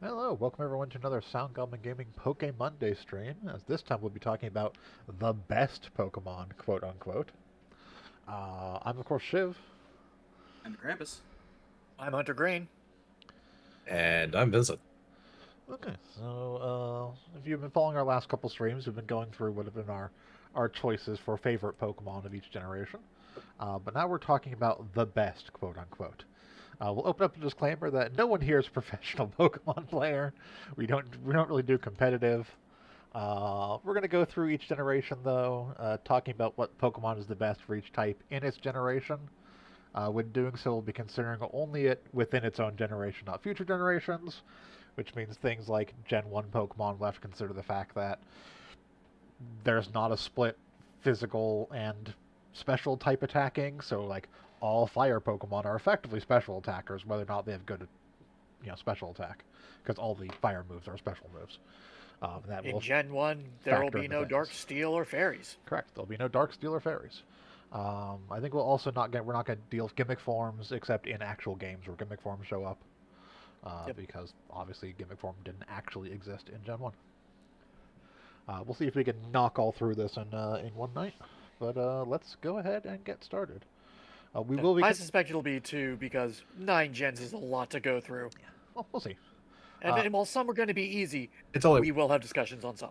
Hello, welcome everyone to another Sound Goblin Gaming Poke Monday stream. As this time we'll be talking about the best Pokemon, quote unquote. I'm of course Shiv. I'm Krampus. I'm Hunter Green. And I'm Vincent. Okay, so if you've been following our last couple streams, we've been going through what have been our choices for favorite Pokemon of each generation. But now we're talking about the best, quote unquote. We'll open up a disclaimer that no one here is a professional Pokemon player. We don't really do competitive. We're going to go through each generation, though, talking about what Pokemon is the best for each type in its generation. When doing so, we'll be considering only it within its own generation, not future generations, which means things like Gen 1 Pokemon will have to consider the fact that there's not a split physical and special type attacking, so like all fire Pokemon are effectively special attackers, whether or not they have good, special attack, because all the fire moves are special moves. That In will Gen 1, there will factor be into no things. Dark Steel or Fairies. Correct. There'll be no Dark Steel or Fairies. I think we'll also we're not going to deal with gimmick forms except in actual games where gimmick forms show up, because obviously gimmick form didn't actually exist in Gen 1. We'll see if we can knock all through this in one night, but let's go ahead and get started. I suspect it'll be 2 because 9 gens is a lot to go through. Well, we'll see. And while some are going to be easy, It's only we will have discussions on some.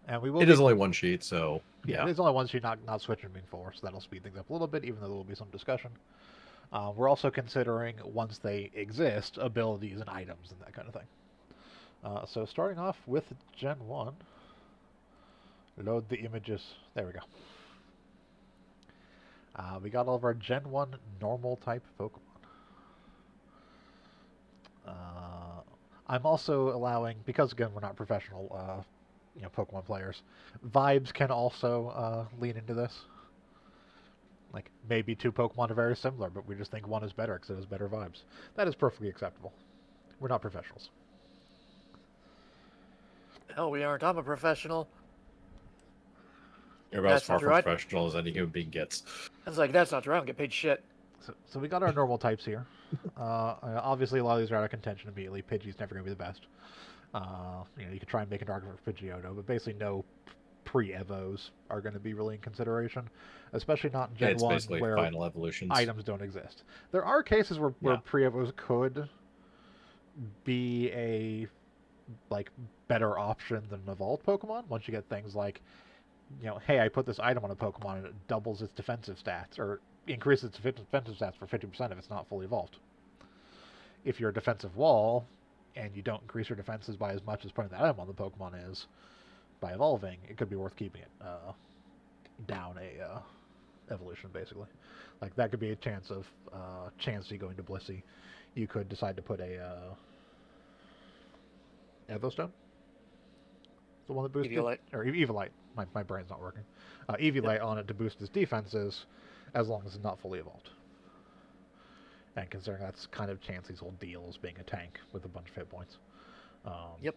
And we will. It is only one sheet, so yeah. There's only one sheet not switching between 4, so that'll speed things up a little bit, even though there will be some discussion. We're also considering, once they exist, abilities and items and that kind of thing. So starting off with Gen 1, load the images. There we go. We got all of our Gen 1 normal type Pokemon. I'm also allowing, because again we're not professional Pokemon players, vibes can also lean into this. Like, maybe 2 Pokemon are very similar, but we just think one is better because it has better vibes. That is perfectly acceptable. We're not professionals. Hell, we aren't. I'm a professional. You're about as That's far not from right. professional as any human being gets. I was like, that's not true. I don't get paid shit. So we got our normal types here. Obviously, a lot of these are out of contention immediately. Pidgey's never going to be the best. You could try and make an argument for Pidgeotto, but basically no pre-evos are going to be really in consideration, especially not in Gen It's 1 basically where final evolutions. items don't exist. There are cases where pre-evos could be a better option than an evolved Pokemon once you get things like, hey, I put this item on a Pokemon and it doubles its defensive stats, or increases its defensive stats for 50% if it's not fully evolved. If you're a defensive wall, and you don't increase your defenses by as much as putting that item on the Pokemon is, by evolving, it could be worth keeping it down a evolution, basically. Like, that could be a chance of Chansey going to Blissey. You could decide to put a Evostone? The one that boosts Eviolite. Or Eviolite. My brain's not working. Eviolite on it to boost its defenses, as long as it's not fully evolved. And considering that's kind of Chansey's whole deal is being a tank with a bunch of hit points. Yep.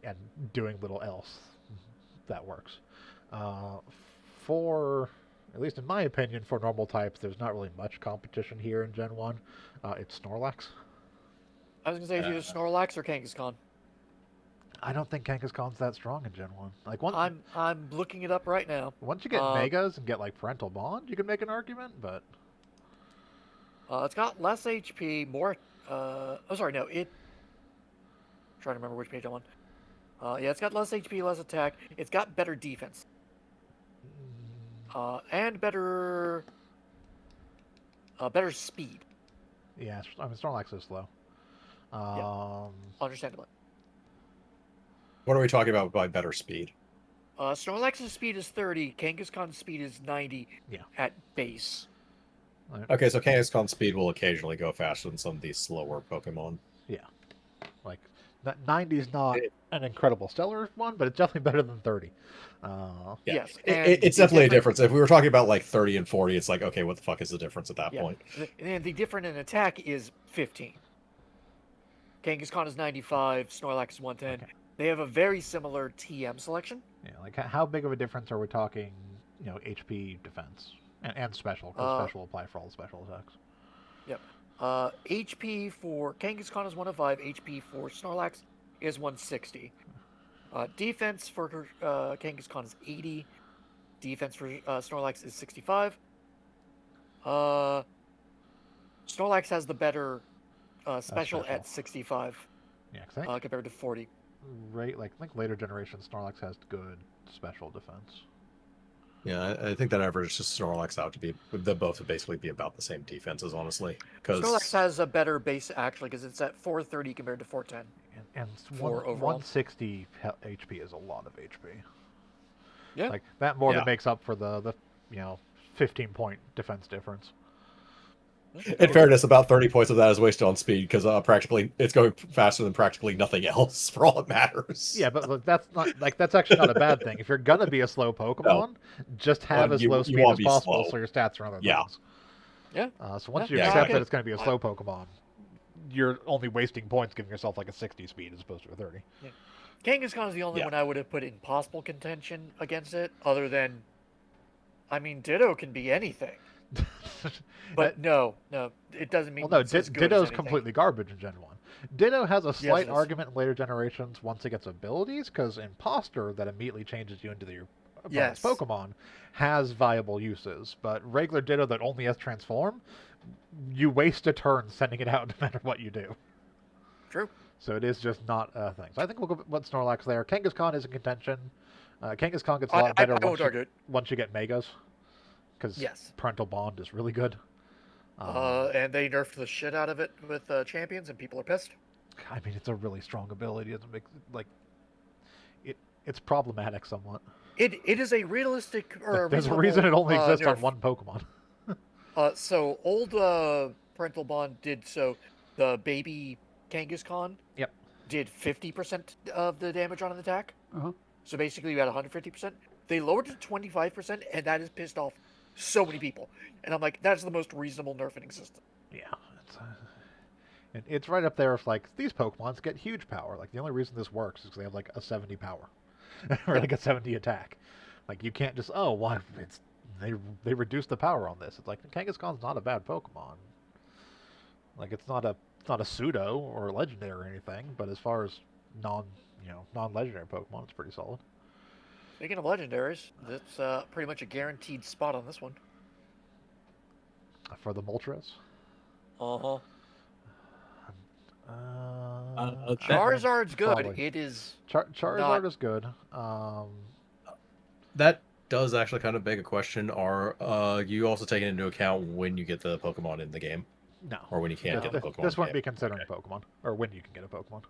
And doing little else, that works. For, at least in my opinion, for normal types, there's not really much competition here in Gen 1. It's Snorlax. I was going to say it's either Snorlax or Kangaskhan. I don't think Kangaskhan's that strong in Gen 1. I'm looking it up right now. Once you get Megas and get Parental Bond, you can make an argument, but it's got less HP, more. Trying to remember which page I'm on. It's got less HP, less attack. It's got better defense. And better speed. Yeah, Snorlax is slow. Understandably. What are we talking about by better speed? Snorlax's speed is 30. Kangaskhan's speed is 90 at base. Okay, so Kangaskhan's speed will occasionally go faster than some of these slower Pokemon. Yeah. 90 is not an incredible stellar one, but it's definitely better than 30. Yes. It's definitely a difference. If we were talking about 30 and 40, it's like, okay, what the fuck is the difference at that point? And the difference in attack is 15. Kangaskhan is 95, Snorlax is 110. Okay. They have a very similar TM selection. Yeah, how big of a difference are we talking, HP defense? And special, because special will apply for all the special attacks. Yep. HP for Kangaskhan is 105. HP for Snorlax is 160. Defense for Kangaskhan is 80. Defense for Snorlax is 65. Snorlax has the better special at 65 Yeah, 'cause I think, compared to 40. I think later generation Snorlax has good special defense. Yeah, I think that averages just Snorlax out to be they both would basically be about the same defenses, honestly. Because Snorlax has a better base actually because it's at 430 compared to 410. And For overall. 160 HP is a lot of HP. Yeah. Like that more Yeah. than makes up for the 15-point defense difference. in fairness, about 30 points of that is wasted on speed because practically it's going faster than practically nothing else for all it matters. Yeah, but look, that's actually not a bad thing. If you're gonna be a slow Pokemon, just have Well, as you- low you speed wanna as be possible slow. so your stats are other Yeah. things. Yeah. So once Yeah. you Yeah, accept exactly. that it's going to be a slow Pokemon, you're only wasting points giving yourself like a 60 speed as opposed to a 30. Kangaskhan is the only Yeah. one I would have put in possible contention against it, other than, I mean, Ditto can be anything. But no, it doesn't mean Well, no, it's as good Ditto's as anything. completely garbage in Gen 1. Ditto has a slight it is. argument in later generations once it gets abilities, because Imposter, that immediately changes you into your opponent's Yes. Pokemon, has viable uses. But regular Ditto that only has Transform, you waste a turn sending it out no matter what you do. True. So it is just not a thing. So I think we'll go with Snorlax there. Kangaskhan is in contention. Kangaskhan gets a lot I better won't argue it. once you get Megas, because Yes. Parental Bond is really good. And they nerfed the shit out of it with champions, and people are pissed. I mean, it's a really strong ability. It makes it's problematic somewhat. It is a realistic or There's a reasonable, reason it only exists on nerf. one Pokemon. So old Parental Bond did so. The baby Kangaskhan Yep. did 50% of the damage on an attack. Uh-huh. So basically, you had 150%. They lowered it to 25%, and that has pissed off so many people. And I'm like, that's the most reasonable nerf in existence. Yeah, it's right up there. If like these Pokemons get huge power, like the only reason this works is because they have like a 70 power or like a 70 attack. Like you can't just why they reduced the power on this. It's like Kangaskhan's not a bad Pokemon. Like it's not a pseudo or a legendary or anything, but as far as non-legendary Pokemon, it's pretty solid. Speaking of legendaries, it's pretty much a guaranteed spot on this one. For the Moltres. Uh-huh. Uh, Charizard's good. probably. It is Charizard not- is good. That does actually kind of beg a question. Are you also taking into account when you get the Pokemon in the game? No. Or when you can't get the Pokemon? This wouldn't in be considering Okay. Pokemon, or when you can get a Pokemon.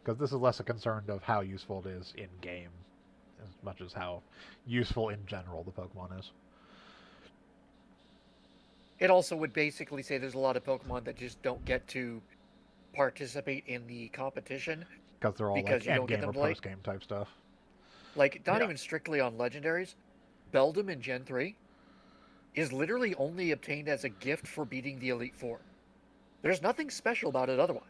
Because this is less a concern of how useful it is in game, as much as how useful in general the Pokemon is. It also would basically say there's a lot of Pokemon that just don't get to participate in the competition. Because they're all Because like you don't end get game or them late. post game type stuff. Like, not Yeah. even strictly on legendaries. Beldum in Gen 3 is literally only obtained as a gift for beating the Elite Four. There's nothing special about it otherwise.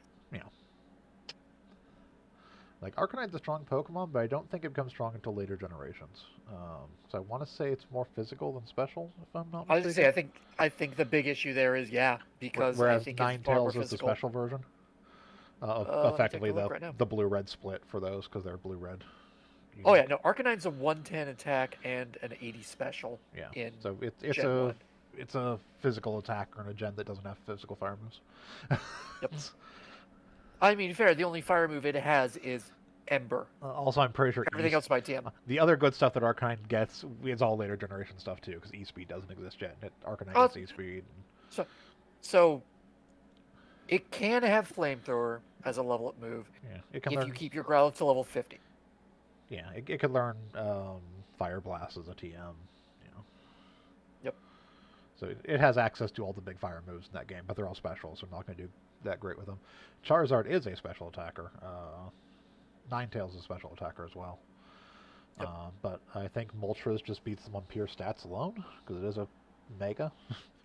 Like Arcanine's a strong Pokemon, but I don't think it becomes strong until later generations. So I want to say it's more physical than special, if I'm not I was mistaken. gonna say, I think the big issue there is, because I Whereas think it's far more Ninetales is the physical. special version. Let me take Effectively a look right now. the blue-red split for those, because they're blue-red. Oh yeah, no, Arcanine's a 110 attack and an 80 special. Yeah. In So it's Gen 1. it's a physical attacker in a gen that doesn't have physical fire moves. Yep. I mean, fair. The only fire move it has is Ember. Also, I'm pretty sure Everything else by TM. the other good stuff that Arcanine gets is all later generation stuff too, because E-Speed doesn't exist yet. Arcanine Oh. gets E-Speed. So it can have Flamethrower as a level up move Yeah, it can if learn. you keep your Growlithe to level 50. Yeah, it can learn Fire Blast as a TM. Yep. So it has access to all the big fire moves in that game, but they're all special, so I'm not going to do that great with them. Charizard is a special attacker. Ninetales is a special attacker as well. Yep. But I think Moltres just beats them on pure stats alone, because it is a Mega.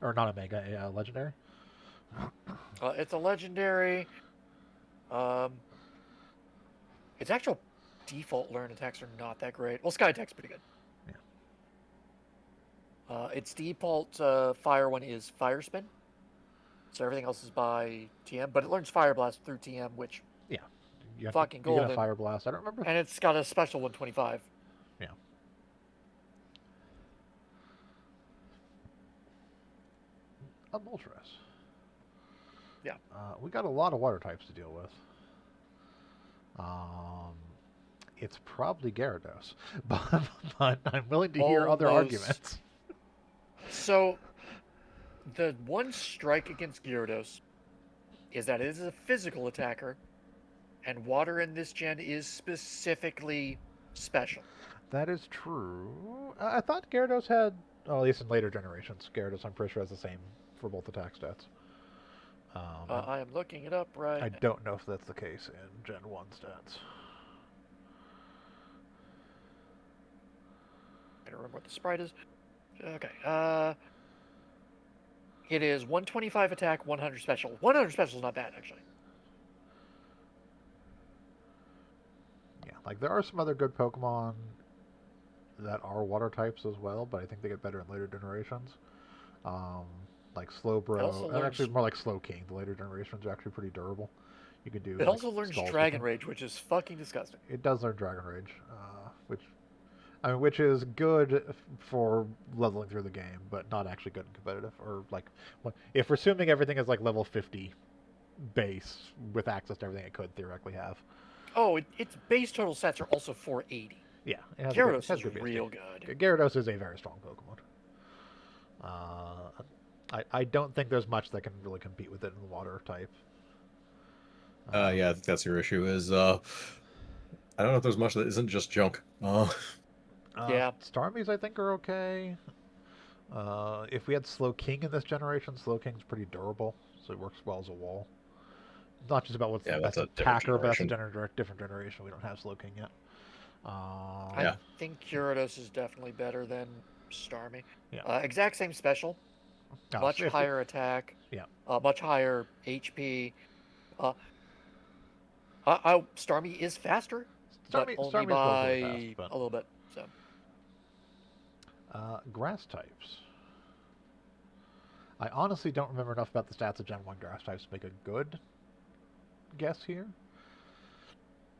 Or not a Mega, a Legendary. It's a legendary. Its actual default learn attacks are not that great. Well, Sky Attack's pretty good. Its default fire one is Fire Spin, so everything else is by TM, but it learns Fire Blast through TM, which Yeah. You have fucking you get a golden. Fire Blast. I don't remember. And it's got a special 125. Yeah. A Moltres. Yeah. We got a lot of water types to deal with. It's probably Gyarados, but I'm willing to hear other Almost. arguments. So, the one strike against Gyarados is that it is a physical attacker, and water in this gen is specifically special. That is true. I thought Gyarados had, well, at least in later generations, Gyarados I'm pretty sure has the same for both attack stats. I am looking it up right I now. don't know if that's the case in Gen 1 stats. I don't remember what the sprite is. Okay. It is 125 attack, 100 special. 100 special is not bad, actually. Yeah, like there are some other good Pokemon that are water types as well, but I think they get better in later generations. Like It also Slowbro, actually learns- more like Slowking. The later generations are actually pretty durable. You can do. It like, also learns Skull Dragon Skipping. Rage, which is fucking disgusting. It does learn Dragon Rage, which is good for leveling through the game, but not actually good in competitive. Or like, if we're assuming everything is like level 50 base with access to everything it could theoretically have. Oh, its base total stats are also 480. Yeah, it has Gyarados it has is good base real stats. good. Gyarados is a very strong Pokemon. I don't think there's much that can really compete with it in the water type. Yeah, I think that's your issue. Is I don't know if there's much that isn't just junk. Yeah. Starmies I think are okay. If we had Slowking in this generation, Slowking's pretty durable, so it works well as a wall. Not just about what's Yeah, the that's best a different attacker, but that's a generation. different generation. We don't have Slowking yet. I Yeah. think Gyarados is definitely better than Starmie. Yeah. Exact same special, much higher attack. Yeah. Much higher HP. Starmie is faster, but only Starmie is by relatively fast, a little bit. So but grass types. I honestly don't remember enough about the stats of Gen 1 grass types to make a good guess here.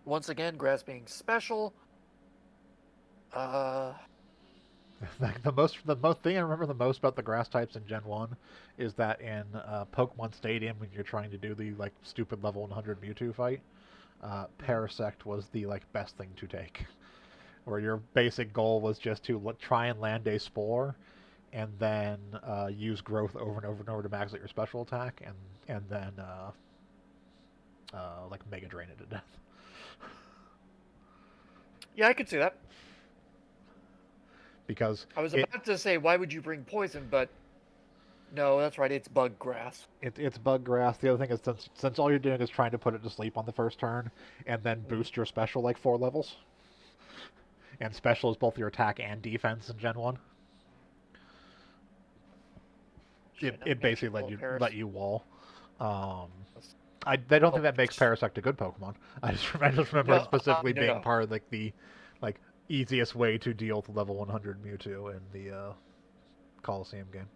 once again, grass being special. Like the most thing I remember the most about the grass types in Gen 1 is that in Pokemon Stadium when you're trying to do the like stupid level 100 Mewtwo fight, Parasect was the like best thing to take. Where your basic goal was just to try and land a Spore and then use Growth over and over and over to max out your special attack and then like Mega Drain it to death. Yeah, I could see that. Because I was about to say, why would you bring poison? But no, that's right. It's bug grass. it's bug grass. The other thing is since all you're doing is trying to put it to sleep on the first turn and then boost your special like 4 levels. And special is both your attack and defense in Gen 1. It basically let you wall. I don't think that makes Parasect a good Pokemon. I just remember it specifically being part of like the easiest way to deal with level 100 Mewtwo in the Coliseum game.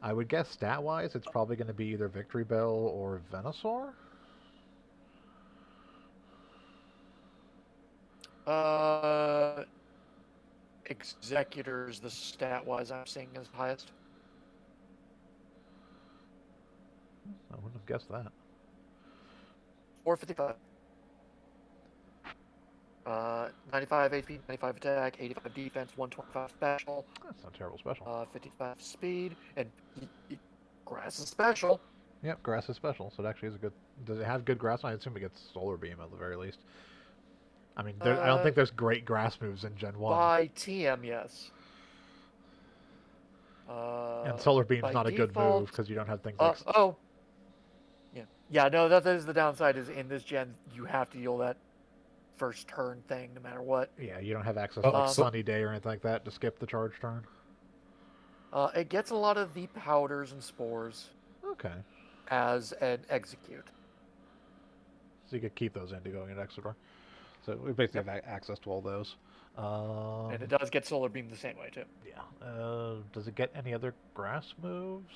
I would guess stat-wise, it's probably going to be either Victory Bell or Venusaur. Executors, the stat-wise I'm seeing is highest. I wouldn't have guessed that. 455. 95 HP, 95 attack, 85 defense, 125 special, That's not terrible special. 55 speed, and grass is special. Yep, grass is special, so it actually is a good... Does it have good grass? I assume it gets Solar Beam at the very least. I mean, I don't think there's great grass moves in Gen 1. By TM, yes. And Solar Beam's by not a good default- move because you don't have things like... Yeah, no, that is the downside, is in this gen, you have to deal that first turn thing no matter what. Yeah, you don't have access Oh, to like so- Sunny Day or anything like that to skip the charge turn. It gets a lot of the powders and spores Okay. as an execute. So you could keep those Indigo and Exeter. So we basically have access to all those. And it does get Solar Beam the same way, too. Yeah. Does it get any other grass moves?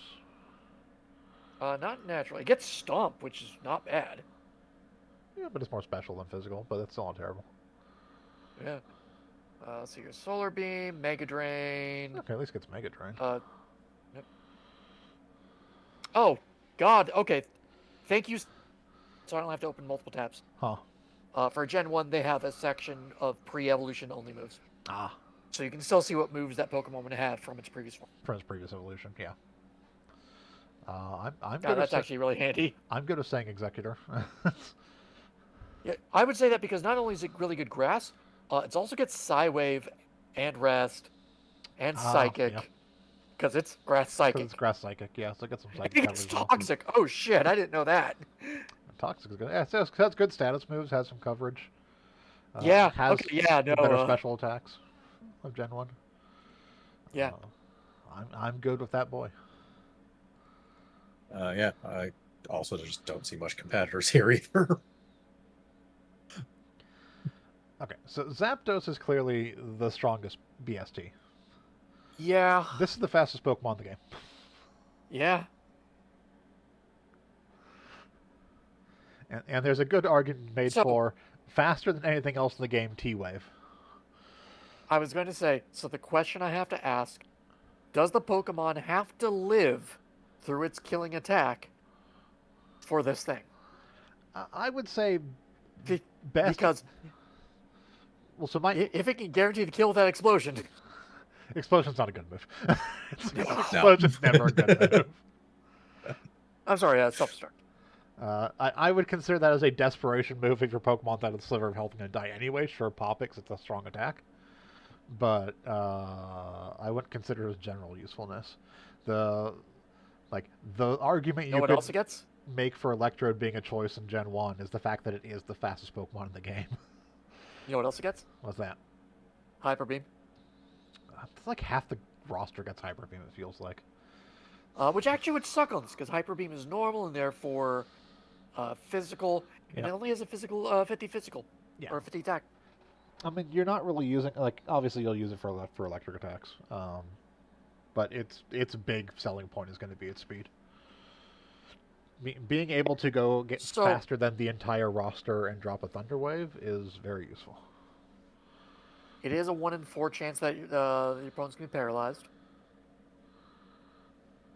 Not naturally. It gets Stomp, which is not bad. Yeah, but it's more special than physical, but it's still not terrible. Yeah. Let's see here. Solar Beam, Mega Drain. Okay, at least it gets Mega Drain. Yep. Oh, God. Okay. Thank you. So I don't have to open multiple tabs. Huh. For Gen 1, they have a section of pre-evolution only moves. Ah. So you can still see what moves that Pokemon would have from its previous form. From its previous evolution, yeah. I'm God, good that's at actually really handy. I'm good at saying Executor. Yeah, I would say that because not only is it really good grass, it also gets Psywave and Rest and Psychic. yeah. Because it's Grass Psychic. Because it's Grass Psychic, yeah, so get some I Psychic think coverage it's as well. Toxic. Oh shit, I didn't know that. Toxic is good. Yeah, it has good status moves, has some coverage. Yeah, Has okay, yeah, the no, better special attacks of Gen 1. Yeah. I'm good with that boy. Yeah, I also just don't see much competitors here either. Okay, so Zapdos is clearly the strongest BST. Yeah, This is the fastest Pokemon in the game. yeah. And there's a good argument made So- for faster than anything else in the game, T-Wave. I was going to say, so the question I have to ask, does the Pokemon have to live through its killing attack for this thing? I would say Be- best... Because Well, so my if it can guarantee to kill that explosion, Explosion's not a good move. No. Explosion's never a good move. I'm sorry, self-destruct. I would consider that as a desperation move if your Pokemon's at a sliver of health and going to die anyway. Sure, Popix, it's a strong attack. But I wouldn't consider it as general usefulness. The argument You know you what could else it gets? make for Electrode being a choice in Gen 1 is the fact that it is the fastest Pokemon in the game. You know what else it gets? What's that? Hyper Beam. It's like half the roster gets Hyper Beam, it feels like. Which actually would suck on this, because Hyper Beam is normal and therefore physical, and Yep. it only has a physical 50 physical, Yeah. or 50 attack. I mean, you're not really using, like, obviously you'll use it for electric attacks. But its big selling point is going to be its speed. Being able to go get So- faster than the entire roster and drop a Thunder Wave is very useful. It is a 1 in 4 chance that your opponent's going to be paralyzed.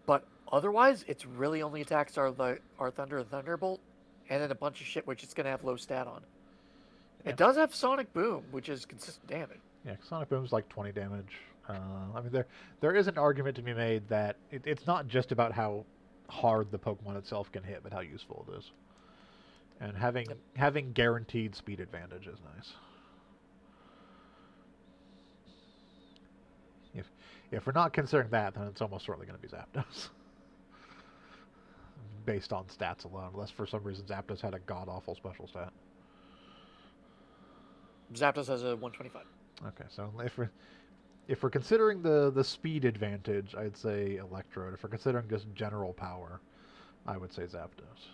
But otherwise, its really only attacks are Thunder and Thunderbolt, and then a bunch of shit which it's going to have low stat on. Yeah. It does have Sonic Boom, which is consistent damage. Yeah, Sonic Boom's like 20 damage. I mean, there is an argument to be made that it's not just about how hard the Pokemon itself can hit, but how useful it is. And having guaranteed speed advantage is nice. If we're not considering that, then it's almost certainly going to be Zapdos. Based on stats alone, unless for some reason Zapdos had a god-awful special stat. Zapdos has a 125. Okay, so if we're considering the speed advantage, I'd say Electrode. If we're considering just general power, I would say Zapdos.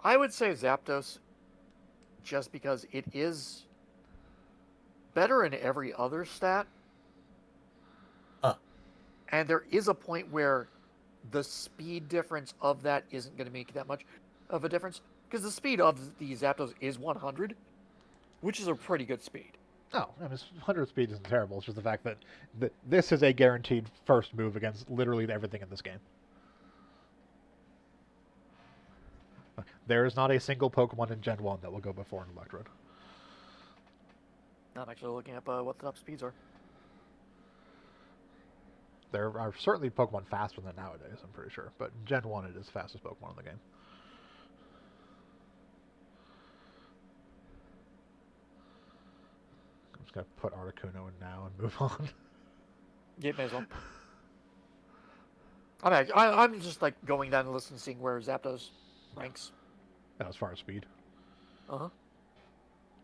I would say Zapdos, just because it is better in every other stat. And there is a point where the speed difference of that isn't going to make that much of a difference. Because the speed of the Zapdos is 100, which is a pretty good speed. Oh, I mean, 100 speed isn't terrible. It's just the fact that this is a guaranteed first move against literally everything in this game. There is not a single Pokemon in Gen 1 that will go before an Electrode. I'm actually looking up what the top speeds are. There are certainly Pokemon faster than nowadays, I'm pretty sure. But in Gen 1, it is the fastest Pokemon in the game. I'm just going to put Articuno in now and move on. Yeah, may as well. I'm just like going down the list and seeing where Zapdos ranks. As far as speed.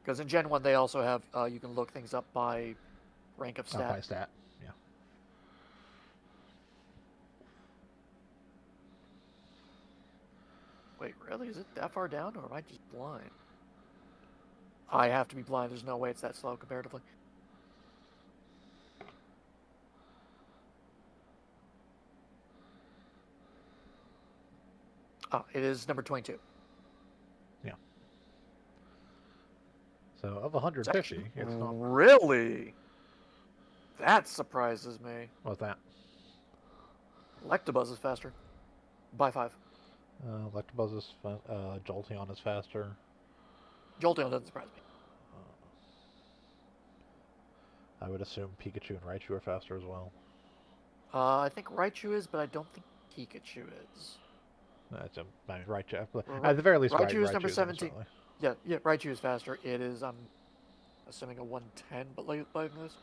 Because in Gen 1 they also have, you can look things up by rank of stat. By stat, yeah. Wait, really? Is it that far down, or am I just blind? I have to be blind. There's no way it's that slow comparatively. Oh, it is number 22. So of 150, it's not. Really? That surprises me. What's that? Electabuzz is faster. By 5. Electabuzz is Jolteon is faster. Jolteon doesn't surprise me. I would assume Pikachu and Raichu are faster as well. I think Raichu is, but I don't think Pikachu is. I mean, Raichu. At the very least, Raichu is number almost 17. certainly. Yeah, Raichu is faster. It is, I'm assuming a 110, but like this.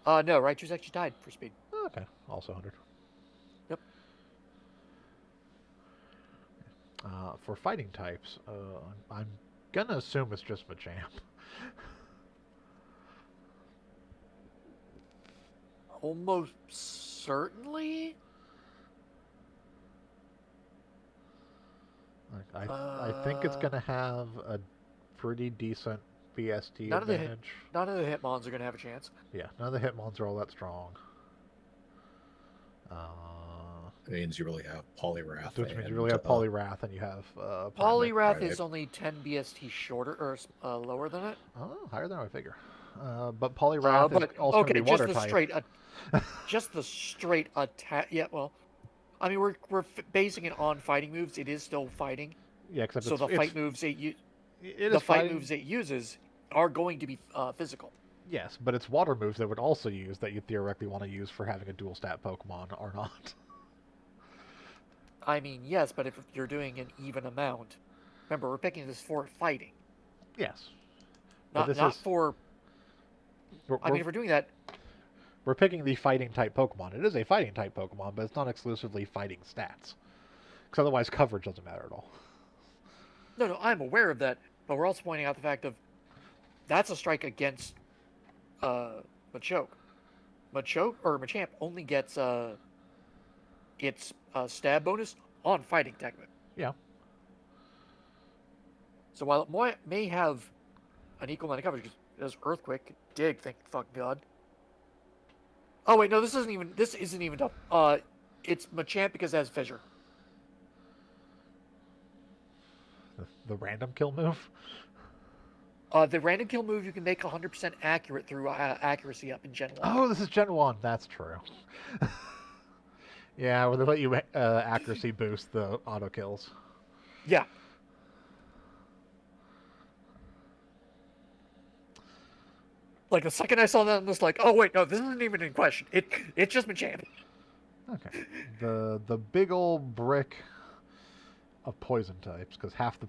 No, Raichu's actually tied for speed. Okay, also 100. Yep. For fighting types, I'm gonna assume it's just Machamp. Almost certainly. I think it's gonna have a pretty decent BST None of the advantage. None of the Hitmons are gonna have a chance. Yeah, none of the Hitmons are all that strong. It means you really have Poliwrath. Which means you really have Poliwrath and you have Poliwrath Right. is only 10 BST shorter or lower than it. Oh, higher than I figure. But Poliwrath is also okay, gonna be water just the type. straight, just the straight attack. Yeah, well, I mean we're basing it on fighting moves. It is still fighting. Yeah, except So the it's, fight moves it it the is fight fighting. moves it uses are going to be physical. Yes, but it's water moves that would also use that you theoretically want to use for having a dual stat Pokemon or not. I mean, yes, but if you're doing an even amount, remember we're picking this for fighting, Yes. But not for. We're, I mean, if we're doing that, we're picking the fighting type Pokemon. It is a fighting type Pokemon, but it's not exclusively fighting stats. Because otherwise coverage doesn't matter at all. no, I'm aware of that, but we're also pointing out the fact of that's a strike against Machoke. Machamp only gets its stab bonus on fighting technique. Yeah. So while it may have an equal amount of coverage, it does Earthquake, Dig, thank fucking God. Oh wait, no, this isn't even tough. It's Machamp because it has Fissure. The random kill move? The random kill move you can make 100% accurate through accuracy up in Gen 1. Oh, this is Gen 1. That's true. Yeah, where they let you accuracy boost the auto kills. Yeah. Like the second I saw that, I was like, "Oh wait, no, this isn't even in question. It's just Machamp." Okay. The big old brick of poison types, because half the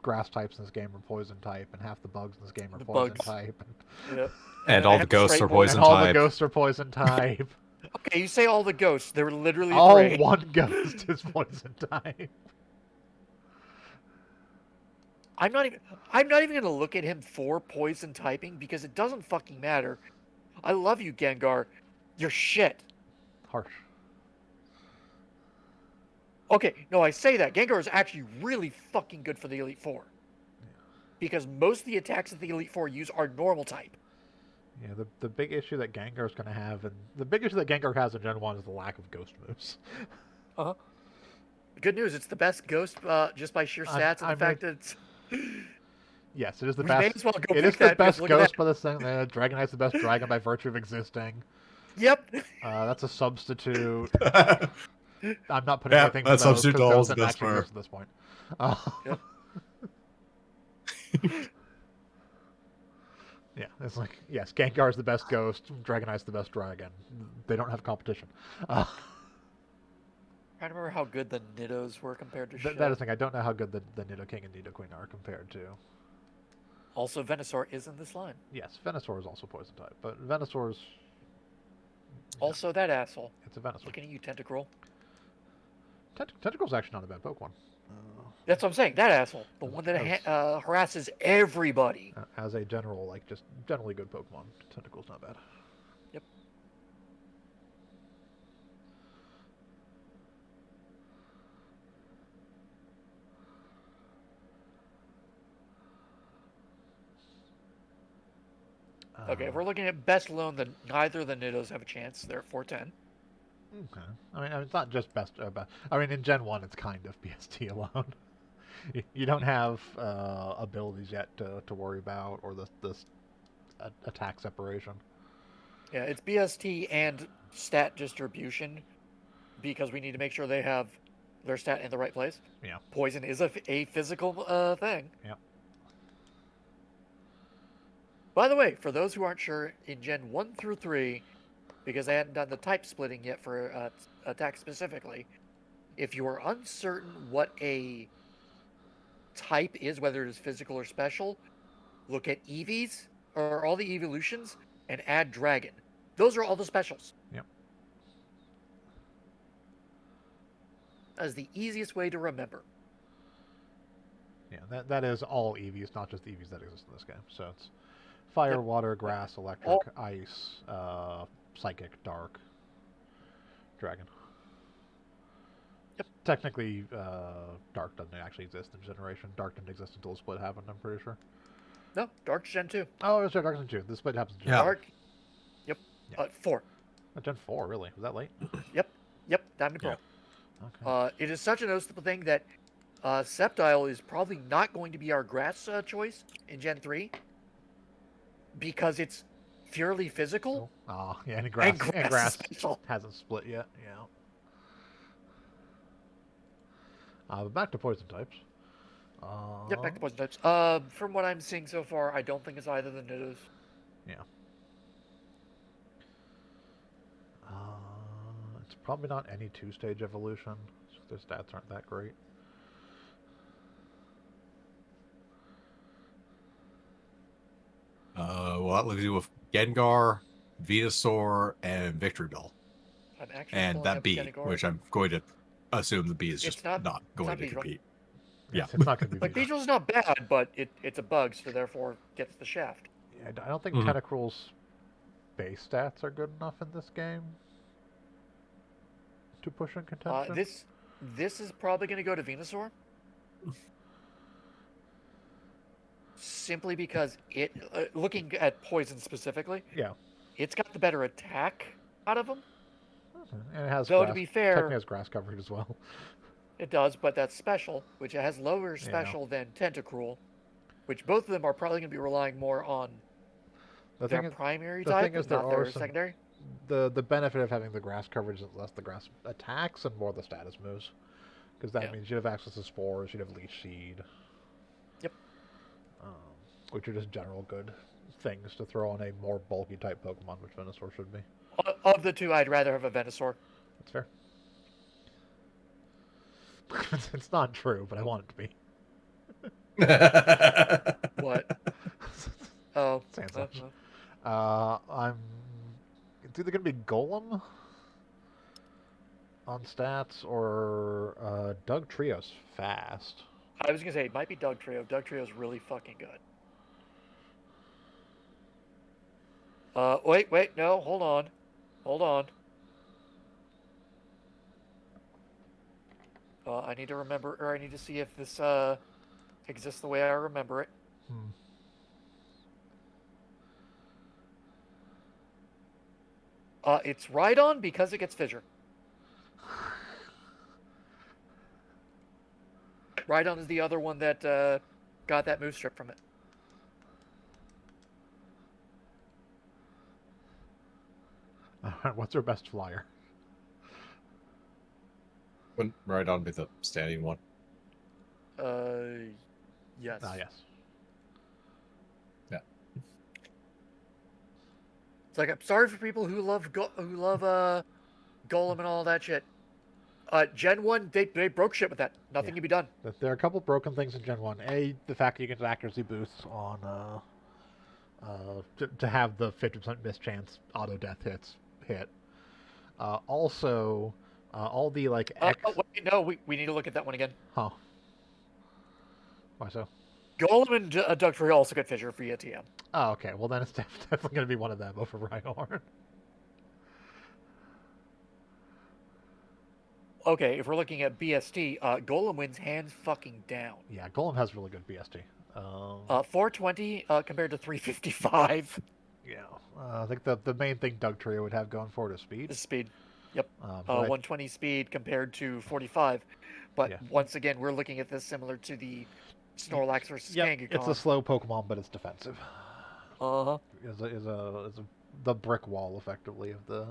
grass types in this game are poison type, and half the bugs in this game are The poison bugs. type. Yep. And all the And ghosts straight are poison. poison And all the type. ghosts are poison type. Okay, you say all the ghosts. They're literally All three. one ghost is poison type. I'm not even gonna look at him for poison typing because it doesn't fucking matter. I love you, Gengar. You're shit. Harsh. Okay, no, I say that. Gengar is actually really fucking good for the Elite Four. Because most of the attacks that the Elite Four use are normal type. Yeah, the big issue that Gengar's going to have, and the big issue that Gengar has in Gen 1 is the lack of ghost moves. Uh-huh. Good news, it's the best ghost just by sheer stats and the fact that it's... Yes, it is the We may best. as well go It pick is the that, because best look at ghost that. by this thing. Dragonite's the best dragon by virtue of existing. Yep. That's a substitute. I'm not putting Yeah, anything for that those substitute because dolls those the didn't best actually part. exist at this point. Yep. Yeah, it's like, yes, Gengar's the best ghost, Dragonite's the best dragon. They don't have competition. Trying to remember how good the Niddos were compared to shit. That is the thing. I don't know how good the Nidoking and Nidoqueen are compared to. Also, Venusaur is in this line. Yes, Venusaur is also poison type, but Venusaur's... Also, that asshole. It's a Venusaur. Looking at you, Tentacruel. Tentacruel's actually not a bad Pokemon. That's what I'm saying. That asshole. The one that harasses everybody. As a general, like, just generally good Pokemon, Tentacruel's not bad. Yep. Okay, if we're looking at best alone, then neither of the Nidos have a chance. They're at 410. Okay. I mean, it's not just best. I mean, in Gen 1, it's kind of BST alone. You don't have abilities yet to worry about, or this attack separation. Yeah, it's BST and stat distribution because we need to make sure they have their stat in the right place. Yeah. Poison is a physical thing. Yep. By the way, for those who aren't sure, in Gen 1 through 3, because I hadn't done the type splitting yet for attack specifically, if you are uncertain what a type is, whether it is physical or special, look at EVs, or all the evolutions, and add Dragon. Those are all the specials. Yep. As the easiest way to remember. Yeah, that is all EVs, not just the EVs that exist in this game. So it's fire, Yep. water, grass, electric, ice, psychic, dark, dragon. Yep. Technically, dark doesn't actually exist in Generation. Dark didn't exist until the split happened, I'm pretty sure. No, Dark's Gen 2. Oh, it was Dark in June. The split happens in Gen Yeah. Dark. Yep. Yeah. 4. Gen 4, really? Was that late? Yep. Diamond Pearl. Okay. It is such a noticeable thing that Sceptile is probably not going to be our grass choice in Gen 3 because it's purely physical Oh, yeah, and and grass, grass is special. hasn't split yet, yeah. But back to poison types. Yep, back to poison types. From what I'm seeing so far, I don't think it's either the Nidos. It's probably not any two-stage evolution, so their stats aren't that great. Well, that leaves you with Gengar, Venusaur, and Victory Bell. I'm actually And pulling that up B, Gengar. which I'm going to assume the B is It's just not- not going not to Beedrill. compete. Yes, it's not going to be Like, Venusaur. Beedrill's not bad, but it's a bug, so therefore gets the shaft. Yeah, I don't think Mhm. Tentacruel's base stats are good enough in this game to push in contention. This is probably going to go to Venusaur. Simply because looking at poison specifically, Yeah. it's got the better attack out of them. And it has Though, grass, to be fair- technically has grass coverage as well. It does, but that's special, which has lower special than Tentacruel, which both of them are probably going to be relying more on The their thing is, primary the type, thing is there not are their some- secondary. the benefit of having the grass coverage is less the grass attacks and more the status moves. Because that Yeah. means you'd have access to spores, you'd have leech seed. Yep. Which are just general good things to throw on a more bulky type Pokemon, which Venusaur should be. Of the two, I'd rather have a Venusaur. That's fair. It's not true, but I want it to be. What? Oh. Saying such. It's either going to be Golem on stats or Doug Trio's fast. I was going to say, it might be Doug Trio. Doug Trio's really fucking good. Wait, no, hold on. I need to remember, or I need to see if this exists the way I remember it. It's Rhydon because it gets Fissure. Rhydon is the other one that got that move strip from it. What's their best flyer? Wouldn't Rhydon be the standing one? Yes. Ah, yes. It's like, I'm sorry for people who love Golem and all that shit. Gen 1, they broke shit with that. Nothing Yeah. can be done. There are a couple broken things in Gen 1. A, the fact that you get accuracy boosts on to have the 50% miss chance auto death hit. Also, all the like Wait, no, we need to look at that one again. Huh. Why so? Golem and Doug Trio also get Fissure via TM. Oh, okay. Well, then it's definitely going to be one of them over Rhyhorn. Okay, if we're looking at BST, Golem wins hands fucking down. Yeah, Golem has really good BST. 420 compared to 355. Yeah, I think the main thing Dugtrio would have going for it is speed. The speed. Yep. But I- 120 speed compared to 45 But Yeah. once again, we're looking at this similar to the Snorlax versus Yep, Kangaskhan. it's a slow Pokemon, but it's defensive. Uh-huh. Is the brick wall effectively of the.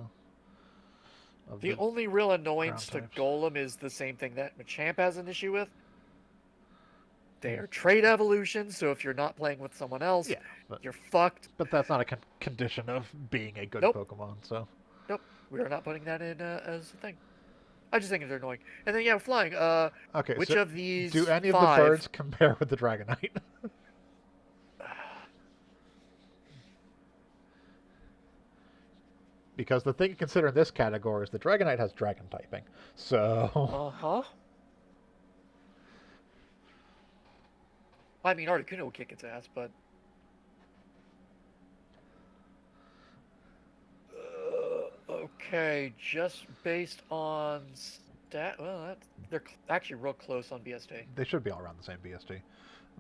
The only real annoyance to ground types. Golem is the same thing that Machamp has an issue with. They are trait evolutions, so if you're not playing with someone else, Yeah, but, you're fucked. but that's not a condition of being a good Nope. Pokemon. So We are not putting that in as a thing. I just think they're annoying. And then, yeah, flying. okay, Which so of these do any of five... the birds compare with the Dragonite? Because the thing to consider in this category is the Dragonite has Dragon typing. So Uh-huh. I mean, Articuno will kick its ass, but... okay, just based on stat... Well, they're actually real close on BSD. they should be all around the same BST.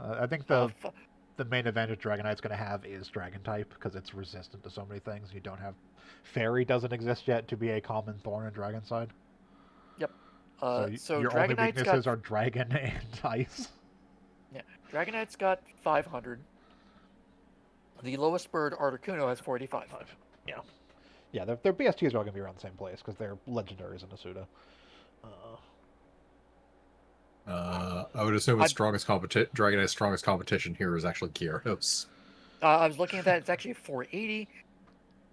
I think the Fu- the main advantage Dragonite's going to have is Dragon type because it's resistant to so many things. You don't have Fairy doesn't exist yet to be a common thorn in Dragon side. so your only Dragonite's weaknesses got... are Dragon and Ice. Dragonite's got 500. The lowest bird, Articuno, has 485. Yeah, their BSTs are all going to be around the same place because they're legendaries in Asuda. I would assume its I'd- strongest Dragonite's strongest competition here is actually Gyarados. I was looking at that. It's actually 480.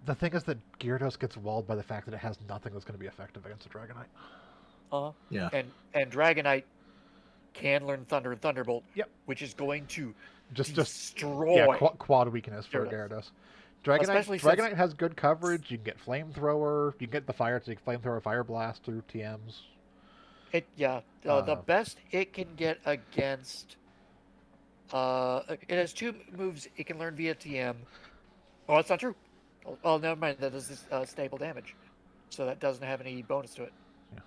The thing is that Gyarados gets walled by the fact that it has nothing that's going to be effective against a Dragonite. Yeah. And Dragonite can learn Thunder and Thunderbolt. Yep. Which is going to Just destroy. yeah, quad weakness for Gyarados. Gyarados. Especially since- Dragonite has good coverage. You can get Flamethrower. You can get the fire, so you can Flamethrower, Fire Blast through TMs. The best it can get against. It has two moves it can learn via TM. Oh, that's not true. Oh, never mind. That is stable damage, so that doesn't have any bonus to it. Yeah.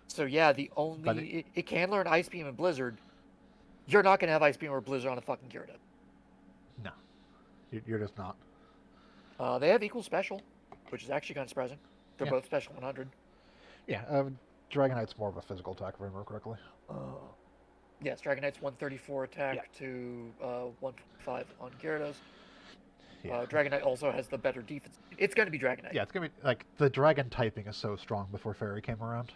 So yeah, the But only it can learn Ice Beam and Blizzard. You're not gonna have Ice Beam or Blizzard on a fucking Gyarados. No, you're just not. They have equal special, which is actually kind of surprising. They're Yeah. both special 100. Yeah, Dragonite's more of a physical attack, if I remember correctly. Yes, Dragonite's 134 attack Yeah. to 125 on Gyarados. Yeah. Dragonite also has the better defense. It's going to be Dragonite. Yeah, it's gonna be like the Dragon typing is so strong before Fairy came around.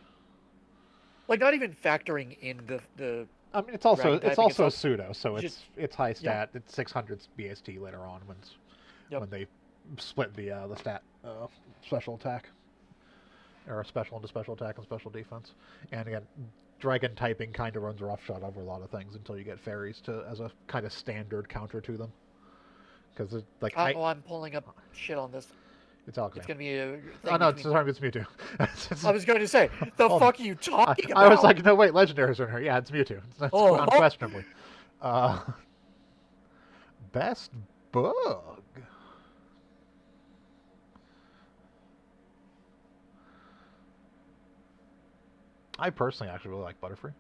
Like not even factoring in the I mean, it's also Dragon it's typing, also it's pseudo, so just- it's high yeah. stat. It's 600 BST later on Yep. when they split the stat special attack or special into special attack and special defense. And again, Dragon typing kind of runs roughshod over a lot of things until you get fairies to as a kind of standard counter to them. Because like I'm pulling up shit on this. it's Alakazam. It's going to be a thing Oh no, between- sorry, it's Mewtwo. I was going to say, the Oh, fuck are you talking about? I was like, no, wait, legendaries are in here. Yeah, it's Mewtwo. That's Oh. unquestionably. Best bug. I personally actually really like Butterfree.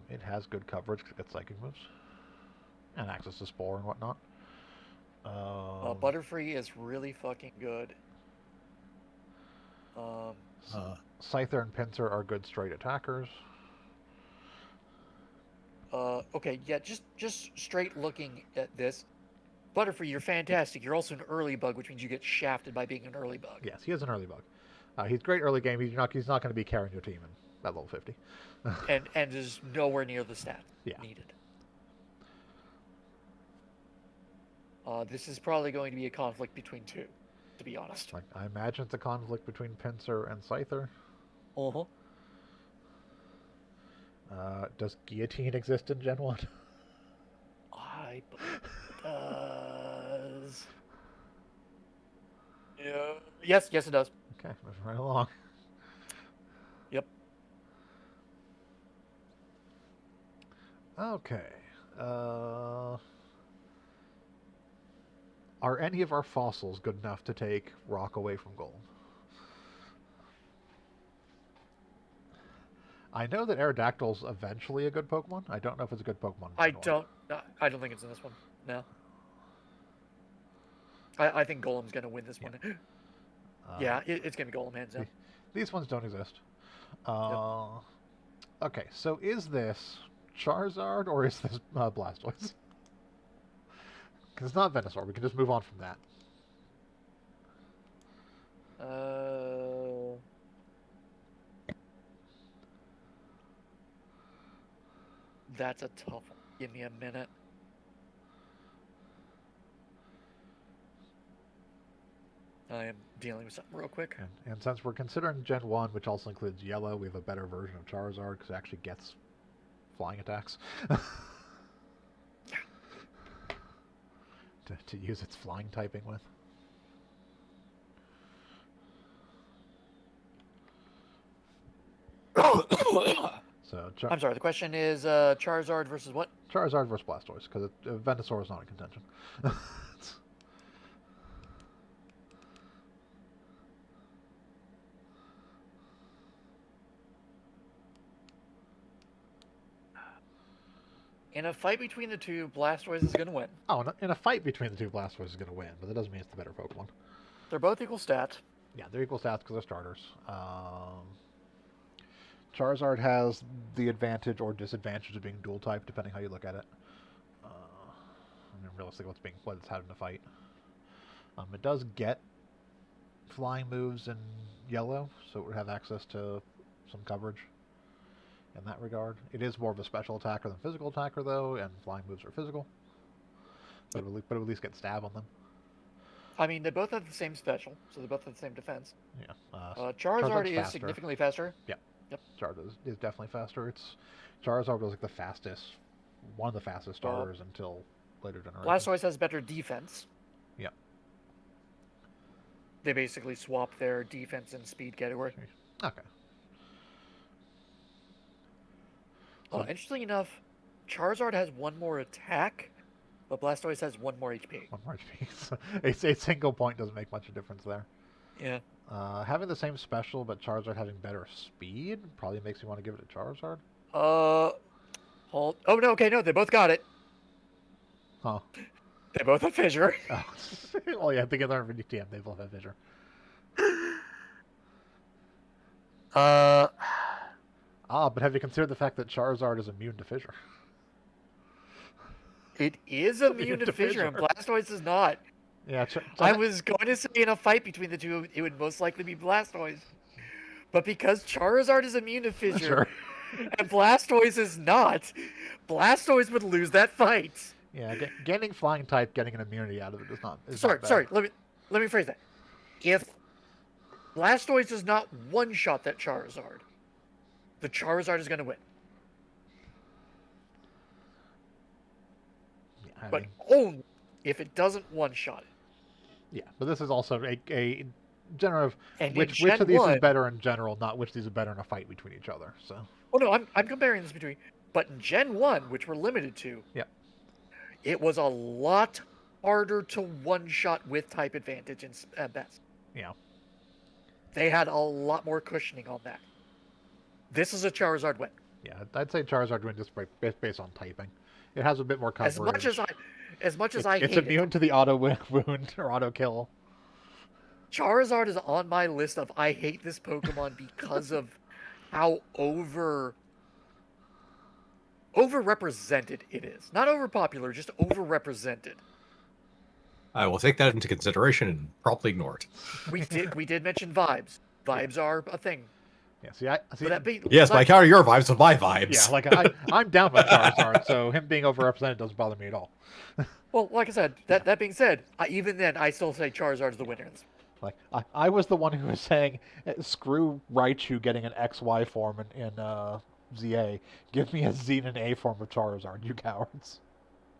It has good coverage 'cause it gets psychic moves and access to Spore and whatnot. Butterfree is really fucking good. Scyther and Pinsir are good straight attackers. Okay, yeah, just straight looking at this. Butterfree, you're fantastic. You're also an early bug, which means you get shafted by being an early bug. Yes, he is an early bug. He's great early game. He's not going to be carrying your team at level 50. And is nowhere near the stat Yeah. needed. This is probably going to be a conflict between two, to be honest. Like I imagine it's a conflict between Pinsir and Scyther. Uh-huh. Does Guillotine exist in Gen 1? I believe it does. Yeah. Yes, it does. Okay, moving right along. Yep. Okay. Are any of our fossils good enough to take Rock away from Gold? I know that Aerodactyl's eventually a good Pokemon. I don't know if it's a good Pokemon. in I Gen 1. don't. I don't think it's in this one. No. I think Golem's going to win this one. Yeah, it's going to be Golem hands down. These ones don't exist. Okay, so is this Charizard or is this Blastoise? Because it's not Venusaur. We can just move on from that. That's a tough one. Give me a minute. I am dealing with something real quick. And since we're considering Gen 1, which also includes Yellow, we have a better version of Charizard because it actually gets flying attacks. to use its flying typing with. So I'm sorry, the question is Charizard versus what? Charizard versus Blastoise, because Venusaur is not in contention. In a fight between the two, Blastoise is going to win. Oh, in a fight between the two, Blastoise is going to win, but that doesn't mean it's the better Pokemon. They're both equal stat. Yeah, they're equal stats because they're starters. Charizard has the advantage or disadvantage of being dual type, depending how you look at it. I mean, realistically, what it's had in a fight. It does get flying moves in Yellow, so it would have access to some coverage in that regard. It is more of a special attacker than physical attacker, though, and flying moves are physical. But it would at least get stab on them. I mean, they both have the same special, so they both have the same defense. Yeah. Charizard is faster. significantly faster. Yep. Charizard is definitely faster. Charizard was like the fastest, one of the fastest starters until later generations. Blastoise has better defense. Yep. They basically swap their defense and speed category. Okay. Interestingly enough, Charizard has one more attack, but Blastoise has one more HP. One more HP. So a single point doesn't make much of a difference there. Yeah. Having the same special, but Charizard having better speed probably makes me want to give it to Charizard. Hold. Oh no. Okay, no, they both got it. Huh. They both have Fissure. Oh. Well, yeah, they can learn from UTM. They both have Fissure. But have you considered the fact that Charizard is immune to Fissure? It is immune to Fissure, and Blastoise is not. Yeah, I was going to say in a fight between the two, it would most likely be Blastoise. But because Charizard is immune to Fissure, and Blastoise is not, Blastoise would lose that fight. Yeah, getting flying type, getting an immunity out of it is not. Sorry. Let me phrase that. If Blastoise does not one-shot that Charizard, the Charizard is going to win. Yeah, but only if it doesn't one-shot it. Yeah, but this is also a general of which of these is better in general, not which of these is better in a fight between each other. So. Oh no, I'm comparing this between. But in Gen 1, which we're limited to, it was a lot harder to one-shot with type advantage and best. Yeah. They had a lot more cushioning on that. This is a Charizard win. Yeah, I'd say Charizard win just based on typing. It has a bit more coverage. As much as I hate it. It's immune to the auto wound or auto kill. Charizard is on my list of I hate this Pokemon because of how overrepresented it is. Not overpopular, just overrepresented. I will take that into consideration and probably ignore it. We did mention vibes. Vibes are a thing. Yeah, yes, but I counter your vibes with my vibes. Yeah, like I'm down with Charizard, so him being overrepresented doesn't bother me at all. Well, like I said, that being said, even then, I still say Charizard's the winner. Like I was the one who was saying, screw Raichu getting an XY form in ZA. Give me a Z and an A form of Charizard, you cowards.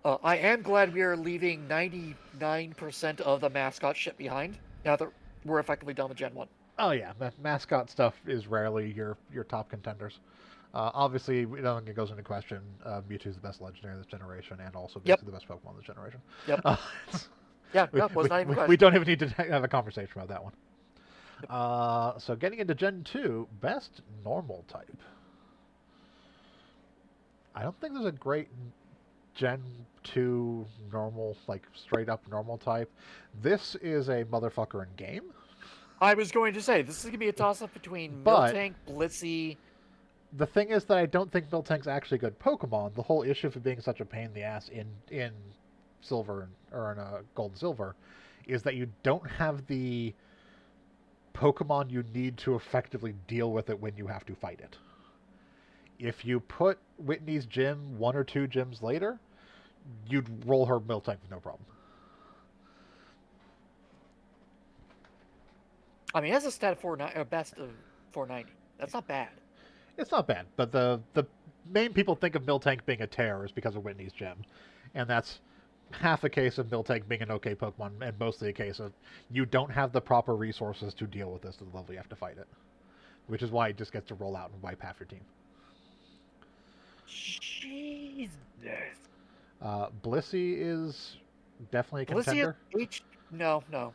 I am glad we are leaving 99% of the mascot shit behind, now that we're effectively done with Gen 1. Oh yeah, mascot stuff is rarely your top contenders. Obviously, I don't think it goes into question. Mewtwo's the best legendary of this generation, and also basically the best Pokemon of this generation. Yep. We don't even need to have a conversation about that one. So getting into Gen 2, best normal type. I don't think there's a great Gen 2 normal, like straight up normal type. This is a motherfucker in game. I was going to say, this is going to be a toss-up between But- Miltank, Blissey. The thing is that I don't think Miltank's actually a good Pokemon. The whole issue for being such a pain in the ass in Silver or in Gold and Silver is that you don't have the Pokemon you need to effectively deal with it when you have to fight it. If you put Whitney's gym 1 or 2 gyms later, you'd roll her Miltank with no problem. I mean, it has a stat of best of 490. That's not bad. It's not bad, but the main people think of Miltank being a terror is because of Whitney's gym, and that's half a case of Miltank being an okay Pokemon, and mostly a case of you don't have the proper resources to deal with this to the level you have to fight it, which is why it just gets to roll out and wipe half your team. Jesus. Blissey is definitely a Blissey contender. No.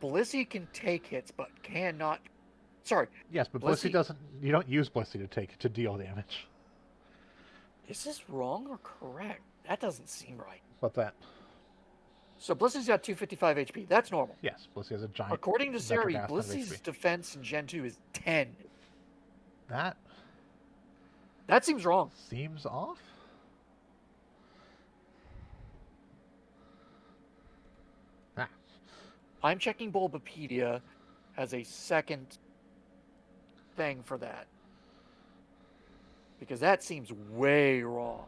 Blissey can take hits, but cannot. Sorry, Yes, but Blissey Blissey- doesn't. You don't use Blissey to deal damage. is this wrong or correct? That doesn't seem right. What's that? So Blissey's got 255 HP. That's normal. Yes, Blissey has a giant. According to metric Siri, ass ton of Blissey's HP. defense in Gen 2 is 10. That That seems wrong. seems off. Ah, I'm checking Bulbapedia as a second thing for that. Because that seems way wrong.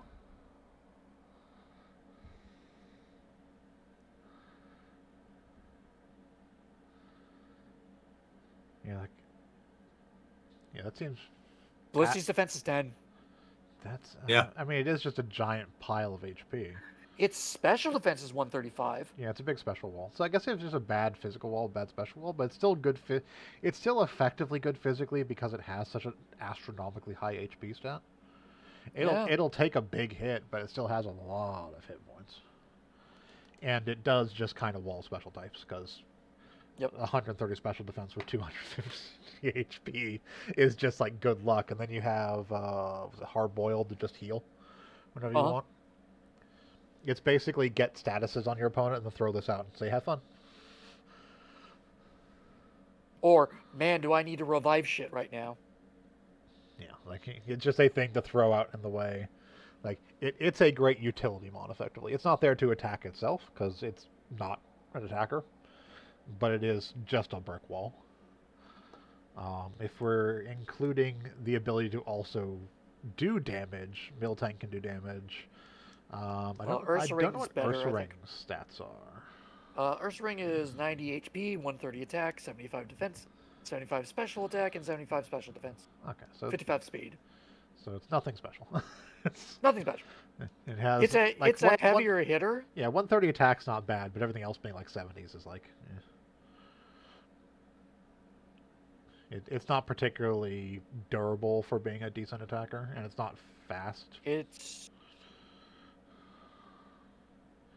yeah, that seems. Blissey's defense is 10. That's Yeah. I mean, it is just a giant pile of HP. Its special defense is 135. Yeah, it's a big special wall. So I guess it's just a bad physical wall, bad special wall, but it's still good. It's still effectively good physically because it has such an astronomically high HP stat. Yeah. It'll take a big hit, but it still has a lot of hit points. And it does just kind of wall special types because Yep. 130 special defense with 250 HP is just like good luck. And then you have was it hard boiled to just heal whenever you Uh-huh. want. It's basically get statuses on your opponent and then throw this out and say have fun. Or, man, do I need to revive shit right now? Yeah, like it's just a thing to throw out in the way. Like it's a great utility mod. Effectively, it's not there to attack itself because it's not an attacker, but it is just a brick wall. If we're including the ability to also do damage, Miltank can do damage. I don't know Ursaring's what better, I Ursa think. Ring's stats are. Ursaring is 90 HP, 130 attack, 75 defense, 75 special attack, and 75 special defense. Okay, so 55 speed. it's nothing special. Nothing special. It has It's a like, it's a heavier hitter. Yeah, 130 attack's not bad, but everything else being like 70s is like. It's not particularly durable for being a decent attacker, and it's not fast. It's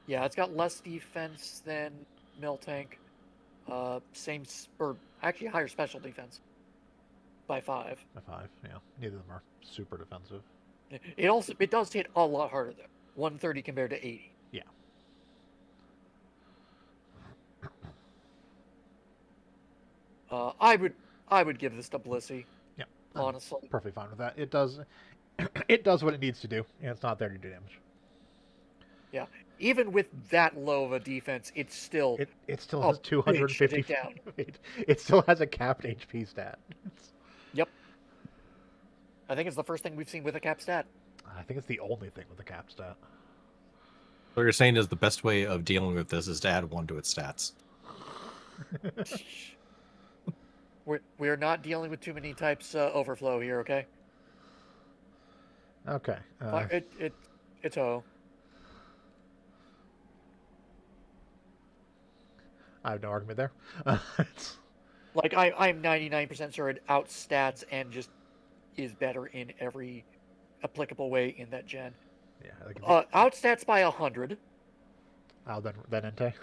it's got less defense than Miltank. Or actually higher special defense by 5. By 5, yeah. Neither of them are super defensive. It does hit a lot harder though. 130 compared to 80. Yeah. I would give this to Blissey. Yeah. I'm Honestly. perfectly fine with that. It does it does what it needs to do, and it's not there to do damage. Even with that low of a defense, it's still It still Oh, has 250 bitch, down. It still has a capped HP stat. I think it's the first thing we've seen with a cap stat. I think it's the only thing with a cap stat. What you're saying is the best way of dealing with this is to add 1 to its stats. We're not dealing with too many types overflow here, okay? Okay. It's O. I have no argument there. Like I'm 99% sure it outstats and just is better in every applicable way in that gen. Yeah. Like, Outstats by 100. then Entei.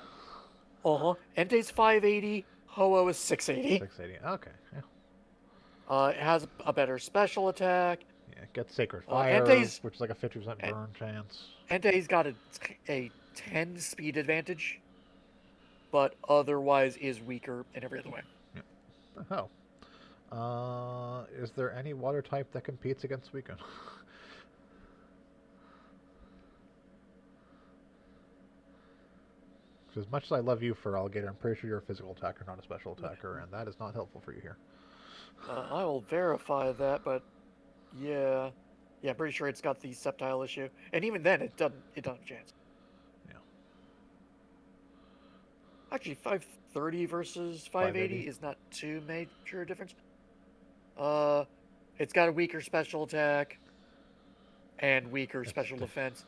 Entei's 580. Ho-Oh is 680. 680. Okay. Yeah. It has a better special attack. Yeah. It gets Sacred Uh, Fire, Entei's- which is like a 50% En- burn chance. Entei's got a 10 speed advantage, but otherwise is weaker in every other way. Oh. Is there any water type that competes against Suicune? As much as I love you for Alligator, I'm pretty sure you're a physical attacker, not a special attacker, and that is not helpful for you here. I will verify that, but yeah, I'm pretty sure it's got the Sceptile issue, and even then, it doesn't have a chance. Yeah. Actually, 530 versus 580 580. is not too major difference. It's got a weaker special attack and weaker It's special the- defense.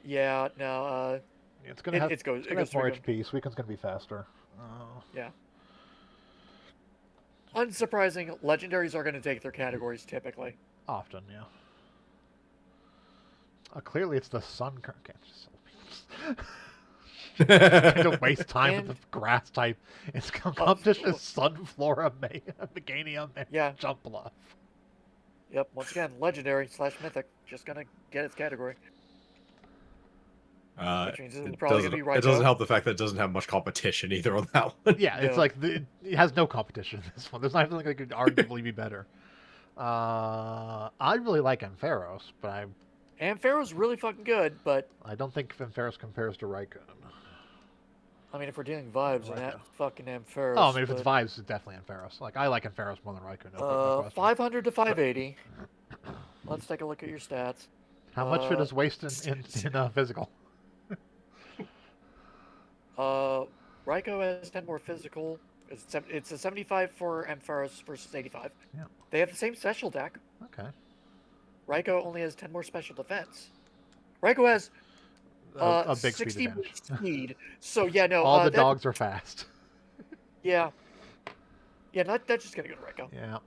Yeah, no, It's gonna have, it goes more Suicune. HP. Suicune's gonna be faster. Yeah. Unsurprising, legendaries are going to take their categories typically. Often, yeah. Clearly, it's the sun. To waste time with And- the grass type. It's competition is Sunflora, Meganium, and Yeah. Jumpluff. Yep, once again, legendary / mythic, just going to get its category. Which means it's It probably doesn't, going to be it doesn't Raikou. help the fact that it doesn't have much competition either on that one. Yeah, it's No. like it has no competition in this one. There's not even like it could arguably be better. I really like Ampharos, but Ampharos really fucking good, but I don't think Ampharos compares to Raikou. I mean, if we're dealing vibes, then that Raikou. fucking Ampharos. Oh, I mean, if it's but, vibes, it's definitely Ampharos. Like, I like Ampharos more than Raikou. No question. 500 to 580. Let's take a look at your stats. How much of it is wasted in physical? Raikou has 10 more physical. It's a 75 for Ampharos versus 85. Yeah. They have the same special attack. Okay. Raikou only has 10 more special defense. Raikou has A big 60 speed advantage. speed. So yeah, no. All the that- dogs are fast. Yeah. Yeah, that's just gonna go to Raikou. Yeah.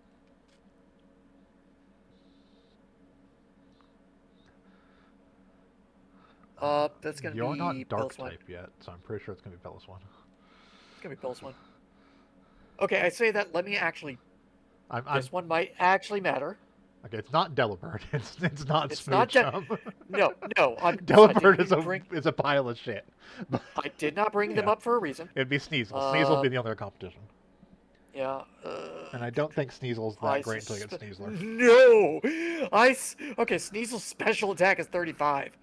That's gonna You're be not dark Pilswine. type yet, so I'm pretty sure it's gonna be Piloswine. It's gonna be Pilswine. Okay, I say that. Let me actually. I'm This one might actually matter. okay. It's not Delibird. It's not It's Smooth not De- Chum. No, I Delibird didn't is a pile of shit. I did not bring them Yeah. up for a reason. It'd be Sneasel. Sneasel would be the other competition, Yeah. and I don't think Sneasel's that I great until you get suspe- Sneasler. No! Okay, Sneasel's special attack is 35.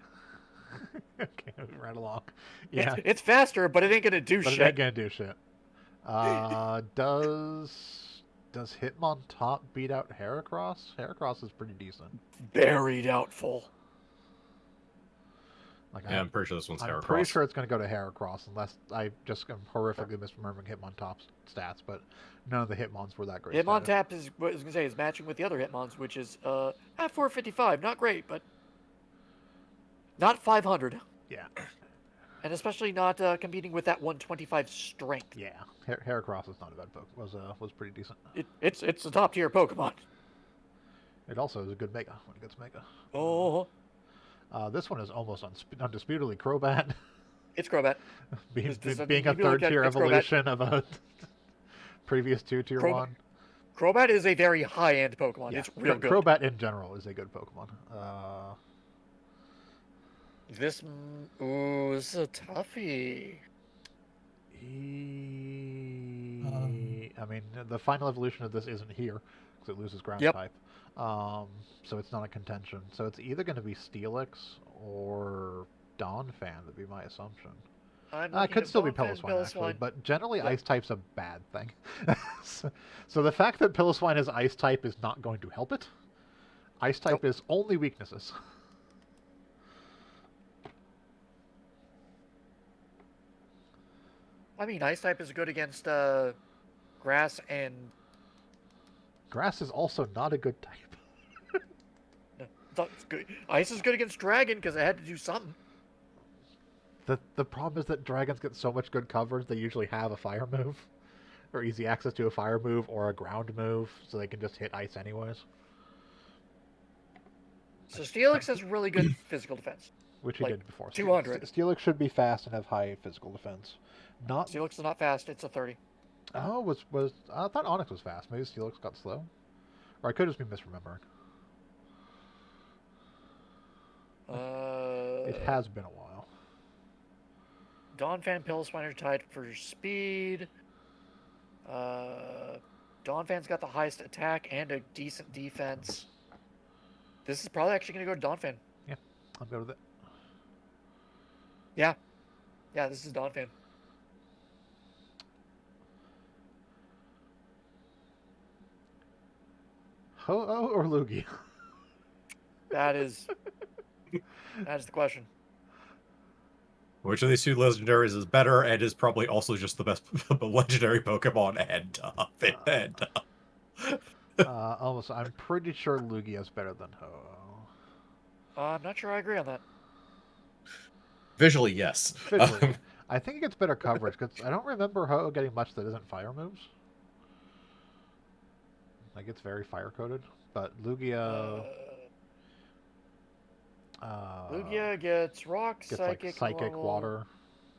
Okay, right along. Yeah, It's faster, but it ain't gonna do but it shit. ain't gonna do shit. Does Hitmontop beat out Heracross? Heracross is pretty decent. Very doubtful. Like Yeah, I'm pretty sure this one's I'm Heracross. pretty sure it's going to go to Heracross, unless I just am horrifically misremembering Hitmontop's stats, but none of the Hitmons were that great. Hitmontop is what I was gonna say is matching with the other Hitmons, which is at 455, not great, but not 500, Yeah, and especially not competing with that 125 strength. yeah. Heracross is not a bad Pokemon. Was pretty decent. It's a top tier Pokemon. It also is a good Mega when it gets Mega. Oh, This one is almost undisputedly Crobat, it's Crobat. being, This is being a you be like that, third-tier it's Crobat. evolution of a previous two-tier Crobat- one. Crobat is a very high-end Pokemon. Yeah, It's real good. Crobat in general is a good Pokemon. This is a toughie. I mean, the final evolution of this isn't here because it loses ground Yep. type. So it's not a contention. So it's either going to be Steelix or Donphan, would be my assumption. I'm It looking could at still be Donphan, Piloswine, actually, Piloswine. but generally Yep. Ice type's a bad thing. So the fact that Piloswine is Ice type is not going to help it. Ice type is only weaknesses. I mean, Ice type is good against Grass and Grass is also not a good type. it's good. Ice is good against Dragon because I had to do something. The problem is that dragons get so much good coverage, they usually have a fire move. Or easy access to a fire move or a ground move, so they can just hit ice anyways. So Steelix has really good physical defense. Which he Like, did before. 200. Steelix should be fast and have high physical defense. Not Steelix is not fast. It's a 30. Oh, was I thought Onyx was fast. Maybe Steelix got slow. Or I could just be misremembering. It has been a while. Donphan, Piloswine are tied for speed. Donphan's got the highest attack and a decent defense. This is probably actually going to go to Donphan. Yeah, I'll go with it. Yeah, this is Donphan. Ho-Oh or Lugia? That is the question. Which of these two legendaries is better and is probably also just the best legendary Pokemon Almost, I'm pretty sure Lugia's better than Ho-Oh. I'm not sure I agree on that. Visually, yes. Visually, I think it gets better coverage because I don't remember Ho-Oh getting much that isn't fire moves. Like it's very fire coded, but Lugia. Lugia gets rock, Gets psychic, like psychic, normal,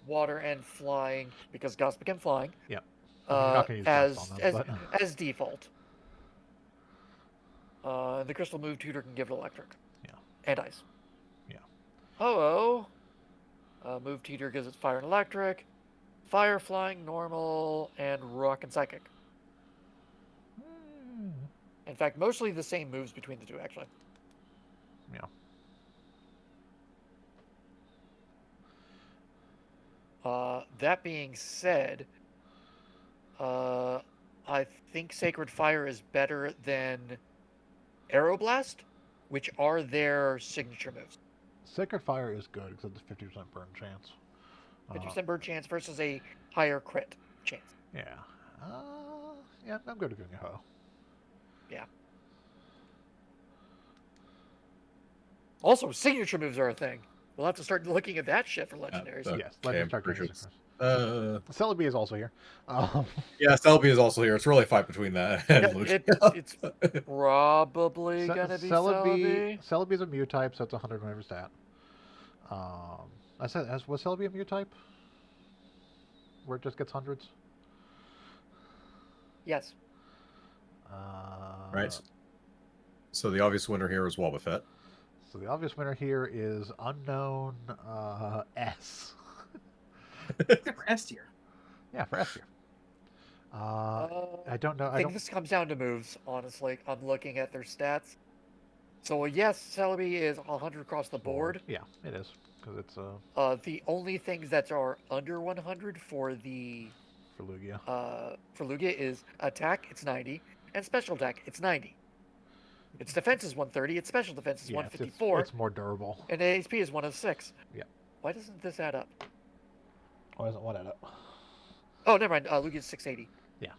water, and flying because Gossip can flying. Yeah. I mean, you're not gonna use Gust on them, as default. The crystal move tutor can give it electric. Yeah. And ice. Yeah. Ho-Oh. Move tutor gives it fire and electric, fire, flying, normal, and rock and psychic. In fact, mostly the same moves between the two, actually. Yeah. That being said, I think Sacred Fire is better than Aeroblast, which are their signature moves. Sacred Fire is good because it's a 50% burn chance. 50% burn chance versus a higher crit chance. Yeah. Yeah, I'm good at doing a Ho. Yeah. Also, signature moves are a thing. We'll have to start looking at that shit for legendaries. Yes, let's start doing Richards. Celebi is also here. Yeah, Celebi is also here. It's really a fight between that and Lugia. It's probably gonna be Celebi. Celebi is a Mew type, so it's 100 whenever stat. Was Celebi a Mew type? Where it just gets hundreds? Yes. Right. So the obvious winner here is Wobbuffet. So the obvious winner here is unknown S. For S tier. Yeah, for S tier. I don't know. I think this comes down to moves, honestly. I'm looking at their stats. So, yes, Celebi is 100 across the board. Yeah, it is. Because it's the only things that are under 100 for Lugia is attack, it's 90, and special attack, it's 90. Its defense is 130, its special defense is 154. It's more durable. And HP is 106. Yeah. Why doesn't this add up? Why doesn't one add up? Oh, never mind. Lugia's 680. Yeah.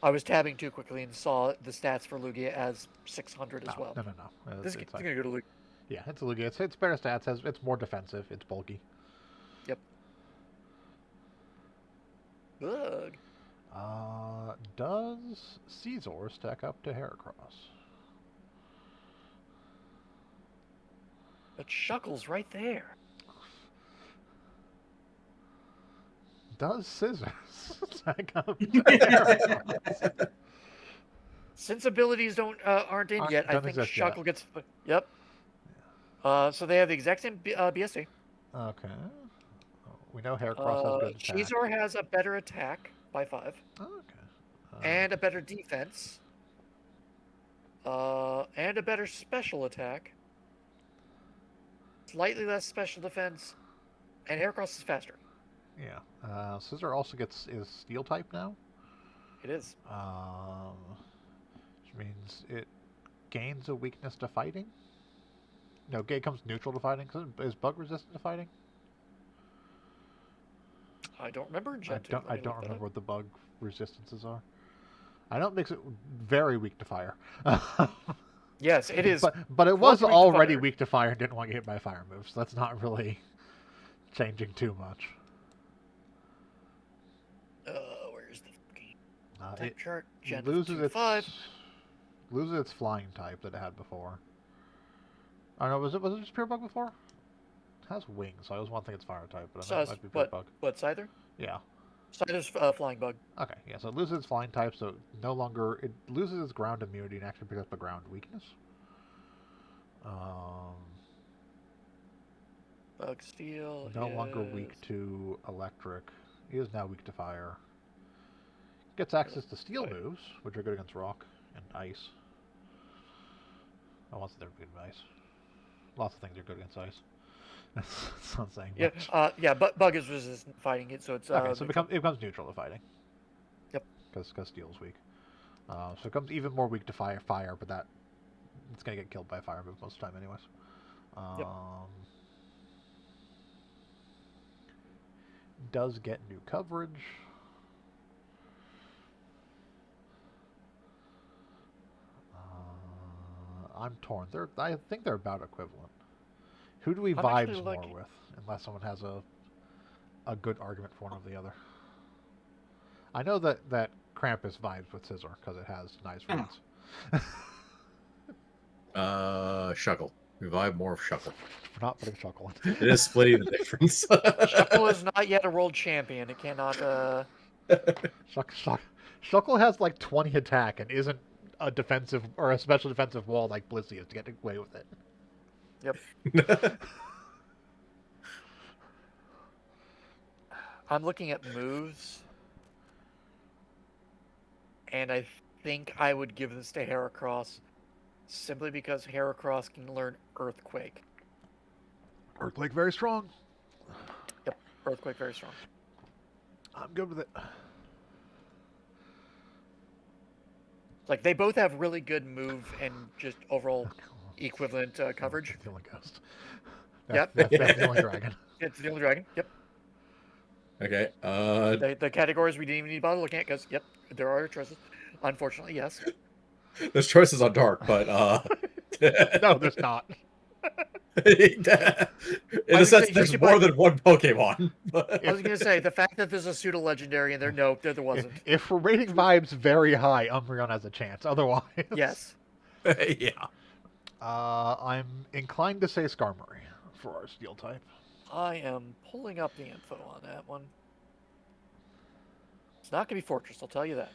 I was tabbing too quickly and saw the stats for Lugia as 600 as well. No. This is going to go to Lugia. Yeah, it's a Lugia. It's better stats. It's more defensive. It's bulky. Yep. Ugh. Does Caesar stack up to Heracross? But Shuckle's right there. Does Scissors stack up to Heracross? Since abilities aren't in yet, I think Shuckle gets... Yep. So they have the exact same BSC. Okay. We know Heracross has good attack. Caesar has a better attack by 5. Okay. And a better defense. And a better special attack. Slightly less special defense. And Heracross is faster. Yeah. Scissor also is Steel type now. It is. Which means it gains a weakness to fighting. No, it becomes neutral to fighting. Is Bug resistant to fighting? I don't remember. I don't remember what the Bug resistances are. I know it makes it very weak to fire. Yes, it is. But it was already weak to fire and didn't want to get hit by fire moves. So that's not really changing too much. Where's the type chart? It loses its flying type that it had before. I don't know, was it just pure bug before? It has wings, so I always want to think it's fire type, but it might be pure bug. What, Scyther? Yeah. Scyther's flying bug. Okay, yeah, so it loses its flying type, so it loses its ground immunity and actually picks up a ground weakness. Um, Bug Steel no longer is... weak to electric. He is now weak to fire. Gets access to steel Right. moves, which are good against rock and ice. Oh, lots of they're good against ice. Lots of things are good against ice. That's not saying Yeah, much. yeah, but Bug is resistant to fighting it, so it's Okay, so neutral. it becomes neutral to fighting. Yep. Because steel's weak. So it becomes even more weak to fire, but that it's gonna get killed by a fire move most of the time, anyways. Yep. Does get new coverage. I'm torn. I think they're about equivalent. Who do we I'm actually vibes more liking- with? Unless someone has a good argument for one or the other. I know that Krampus vibes with Scissor because it has nice roots. Shuckle. We vibe more of Shuckle. We're not putting Shuckle in. It is splitting the difference. Shuckle is not yet a world champion. It cannot. Shuckle has like 20 attack and isn't a defensive or a special defensive wall like Blissey is to get away with it. Yep. I'm looking at moves, and I think I would give this to Heracross, simply because Heracross can learn Earthquake. Earthquake very strong. Yep, Earthquake very strong. I'm good with it. Like, they both have really good move and just overall equivalent coverage. That's the only ghost. Yep. That's the only dragon. It's the only dragon. Yep. Okay. The categories we didn't even need to bother looking at because, yep, there are choices. Unfortunately, yes. There's choices on Dark, but No, there's not. in a sense, you there's should more buy- than one Pokemon. I was going to say, the fact that there's a pseudo legendary in there, no, there wasn't. If we're rating vibes very high, Umbreon has a chance. Otherwise, Yes. Yeah. I'm inclined to say Skarmory for our steel type. I am pulling up the info on that one. It's not going to be Fortress, I'll tell you that.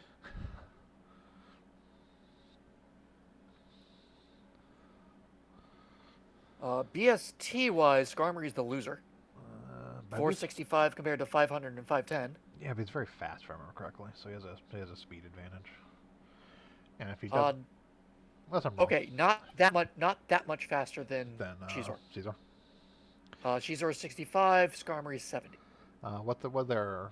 BST-wise, Skarmory is the loser. But 465 compared to 500 and 510. yeah, but he's very fast, if I remember correctly. So he has a speed advantage. And if he does, unless I'm wrong, Okay, not that much faster than then Shizor. Caesar. Shizor is 65, Skarmory is 70. What their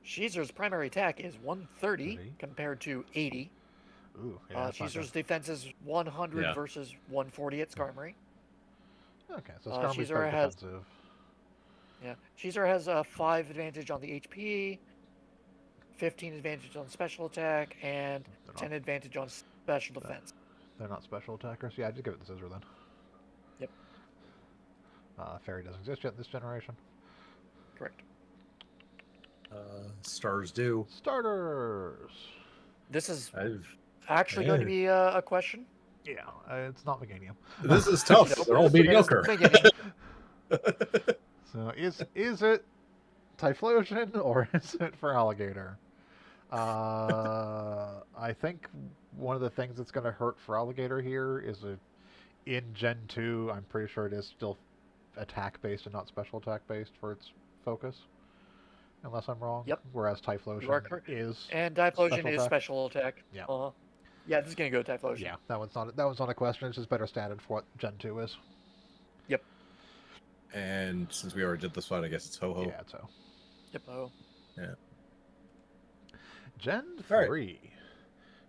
Shizor's primary attack is 130 30. compared to 80. ooh, yeah, that's not Shizor's defense is 100 Yeah. versus 140 at Skarmory. good. Okay, so Skarmory's Shizor quite has- defensive. Yeah, Shizor has a 5 advantage on the HP, 15 advantage on special attack, and They're 10 not, advantage on special defense. they're not special attackers. Yeah, I'd just give it to Scissor then. Yep. Fairy doesn't exist yet in this generation. Correct. Stars do. Starters. This is I've. actually going to be a question. Yeah, it's not Meganium. This is tough. Nope, They're all this is mediocre. beginning. So is it Typhlosion or is it for Alligator? I think one of the things that's going to hurt for Alligator here is in Gen 2, I'm pretty sure it is still attack based and not special attack based for its focus. Unless I'm wrong. Yep. Whereas You are Typhlosion correct. is And Typhlosion Special is attack? special attack. Yeah. Yeah, this is going to go Typhlosion. yeah, that one's not a question. It's just better statted for what Gen 2 is. And since we already did this one, I guess it's Ho Ho. Yeah, so Yep. Oh. Gen All right. 3.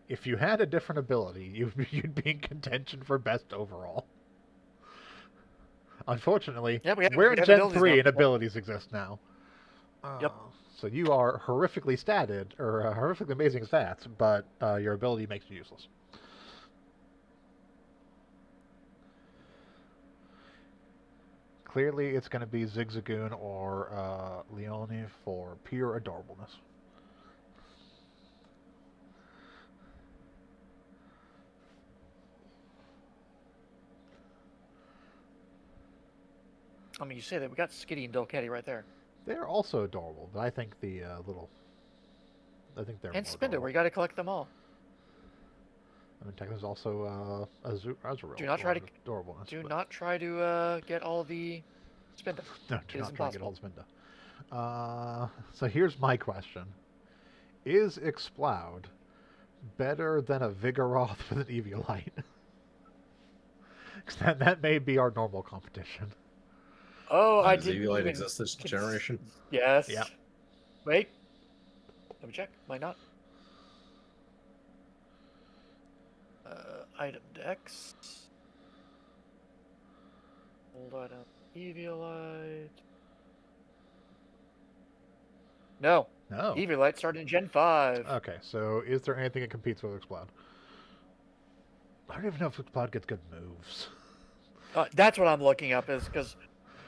If you had a different ability, you'd be in contention for best overall. Unfortunately, Yeah, we're we in have Gen abilities 3 now. and abilities exist now. Yep. So you are horrifically statted, or horrifically amazing stats, but your ability makes you useless. Clearly, it's going to be Zigzagoon or Leone for pure adorableness. I mean, you say that we got Skitty and Delcatty right there, They're also adorable, but I think I think they're and more Spinda. adorable. We got to collect them all. I mean, there's also Azrael. Do not try to- adorableness. Do but- not try to get all the spin. No, do It is not try to get impossible. Holzminda. So here's my question: Is Exploud better than a Vigoroth with an Eviolite? 'Cause that may be our normal competition. Oh, I Does didn't Eviolite even exist this cons- generation? Yes. Yep. Wait. Let me check. Might not. Item Dex. Old item. Eviolite. No. No. Eviolite started in Gen 5. Okay, so is there anything that competes with Exploud? I don't even know if Exploud gets good moves. That's what I'm looking up, is because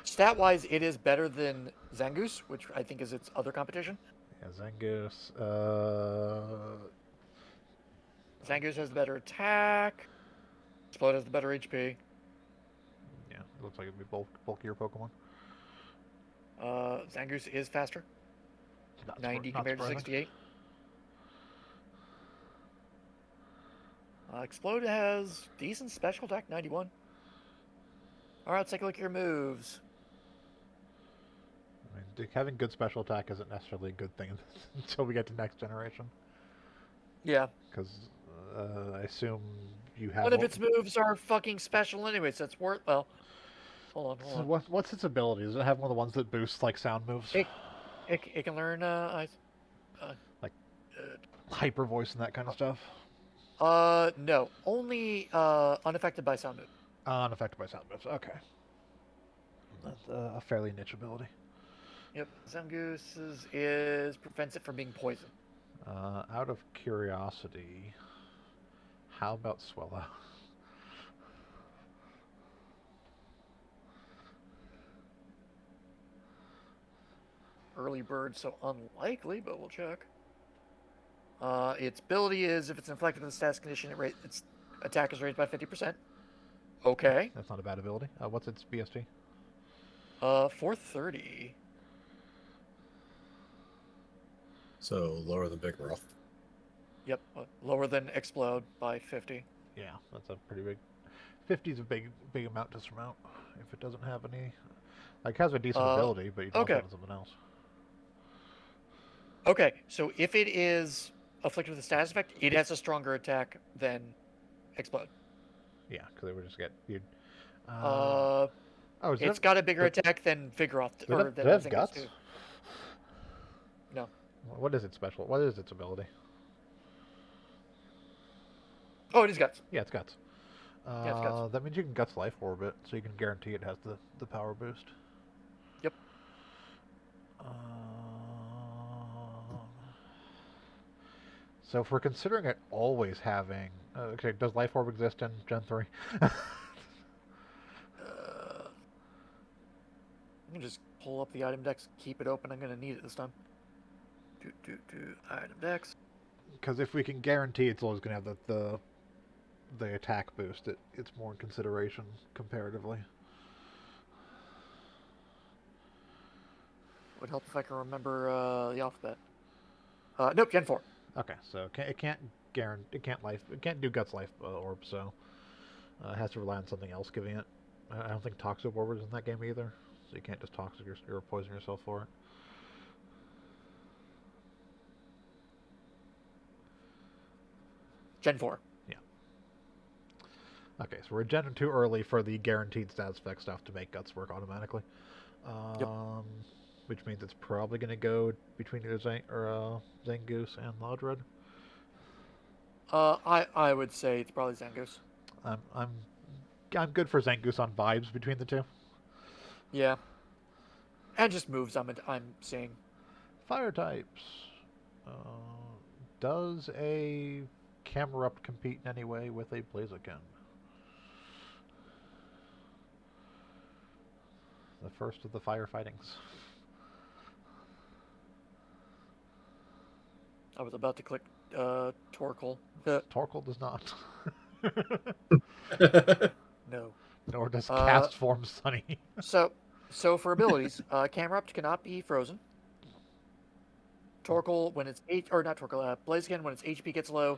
stat-wise, it is better than Zangoose, which I think is its other competition. Yeah, Zangoose. Zangoose has the better attack. Explode has the better HP. Yeah, it looks like it'd be bulkier Pokemon. Zangoose is faster, Not 90 not compared to surprising. 68. Explode has decent special attack, 91. All right, let's take a look at your moves. I mean, having good special attack isn't necessarily a good thing until we get to next generation. Yeah, Because I assume you have. one of its moves are fucking special anyway, so it's worth. Well, hold So on. what's its ability? Does it have one of the ones that boosts like sound moves, It can learn. hyper voice and that kind of stuff? No, only unaffected by sound move. Unaffected by sound moves. Okay, that's a fairly niche ability. Yep, Zangoose's is prevents it from being poisoned. Out of curiosity, how about Swellow? Early bird, so unlikely, but we'll check. Its ability is if it's inflicted with a status condition, its attack is raised by 50%. Okay. That's not a bad ability. What's its BST? 430. So lower than Big Roth. Yep, lower than Explode by 50. Yeah, that's a pretty big. 50 is a big amount to surmount. If it doesn't have any, like, has a decent ability, but you can okay. also have something else. Okay, so if it is afflicted with a status effect, it has a stronger attack than Explode. Yeah, because it would just get you'd. Uh, Oh, is it's it? got a bigger attack than Vigoroth, Does or it than have Zangoose guts? too. No. What is its special? What is its ability? Oh, it is guts. Yeah, it's guts. Yeah, it's guts. That means you can guts life orb it, so you can guarantee it has the power boost. Yep. So if we're considering it always having, okay, does life orb exist in Gen 3? I can just pull up the item dex, keep it open. I'm gonna need it this time. Item dex. Because if we can guarantee it's always going to have the attack boost, it's more in consideration comparatively. Would help if I can remember the alphabet. Nope, Gen 4. Okay, so it can't do guts life orb, so it has to rely on something else giving it. I don't think toxic orb is in that game either, so you can't just toxic or poison yourself for it. Gen 4. Okay, so we're Gen 2 early for the guaranteed status effect stuff to make guts work automatically. Yep. Which means it's probably going to go between either Zangoose and Loudred. I would say it's probably Zangoose. I'm good for Zangoose on vibes between the two. Yeah. And just moves I'm seeing. Fire types. Does a Camerupt compete in any way with a Blaziken? The first of the firefightings. I was about to click Torkoal. Torkoal does not. No. Nor does Cast Form Sunny. So for abilities, Camerupt cannot be frozen. Torkoal when it's not Torkoal, Blaziken when its HP gets low,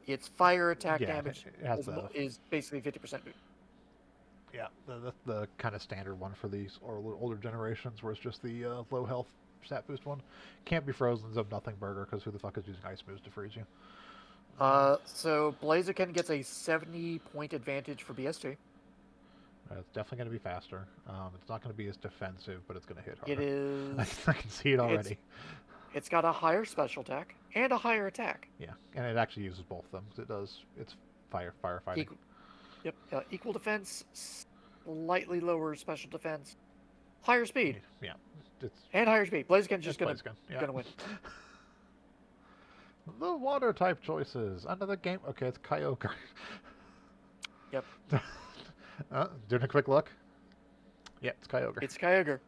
its fire attack Yeah, damage it has is basically 50% boost. Yeah, the kind of standard one for these older generations, where it's just the low health stat boost one. Can't be frozen, of nothing burger, because who the fuck is using ice moves to freeze you? So Blaziken gets a 70-point advantage for BST. It's definitely going to be faster. It's not going to be as defensive, but it's going to hit harder. It is. I can see it already. It's got a higher special attack and a higher attack. Yeah, and it actually uses both of them. 'Cause it does. It's firefighting. Yep. Equal defense, slightly lower special defense, higher speed. Yeah, it's and higher speed. Blaziken's just it's gonna win. The water type choices. Another game. Okay, it's Kyogre. Yep. Doing a quick look. Yeah, it's Kyogre. It's Kyogre.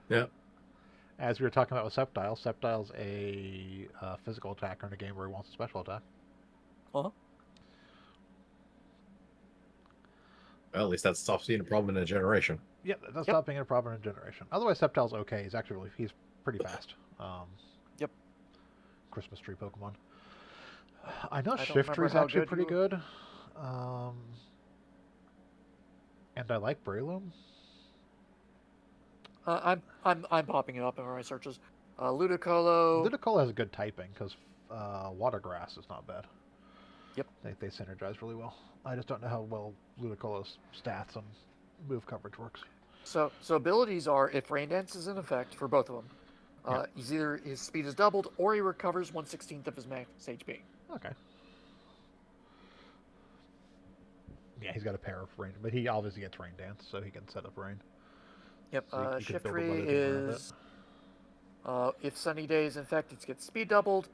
Yeah. As we were talking about with Sceptile, Sceptile's a physical attacker in a game where he wants a special attack. Uh-huh. Well, at least that stops being a problem in a generation. Yeah, that does stop being a problem in a generation. Otherwise, Sceptile's okay. He's actually he's pretty fast. Yep. Christmas tree Pokemon. I know I don't Shift remember Tree's how actually good pretty you- good. And I like Breloom. I'm popping it up in my searches. Ludicolo. Ludicolo has a good typing because Water Grass is not bad. Yep. They synergize really well. I just don't know how well Ludicolo's stats and move coverage works. So abilities are if Rain Dance is in effect for both of them. He's either his speed is doubled or he recovers 1/16 of his max HP. Okay. Yeah, he's got a pair of rain, but he obviously gets Rain Dance, so he can set up rain. Yep. So you could build a Shiftry weather thing around is if Sunny Day is infected, it gets speed doubled.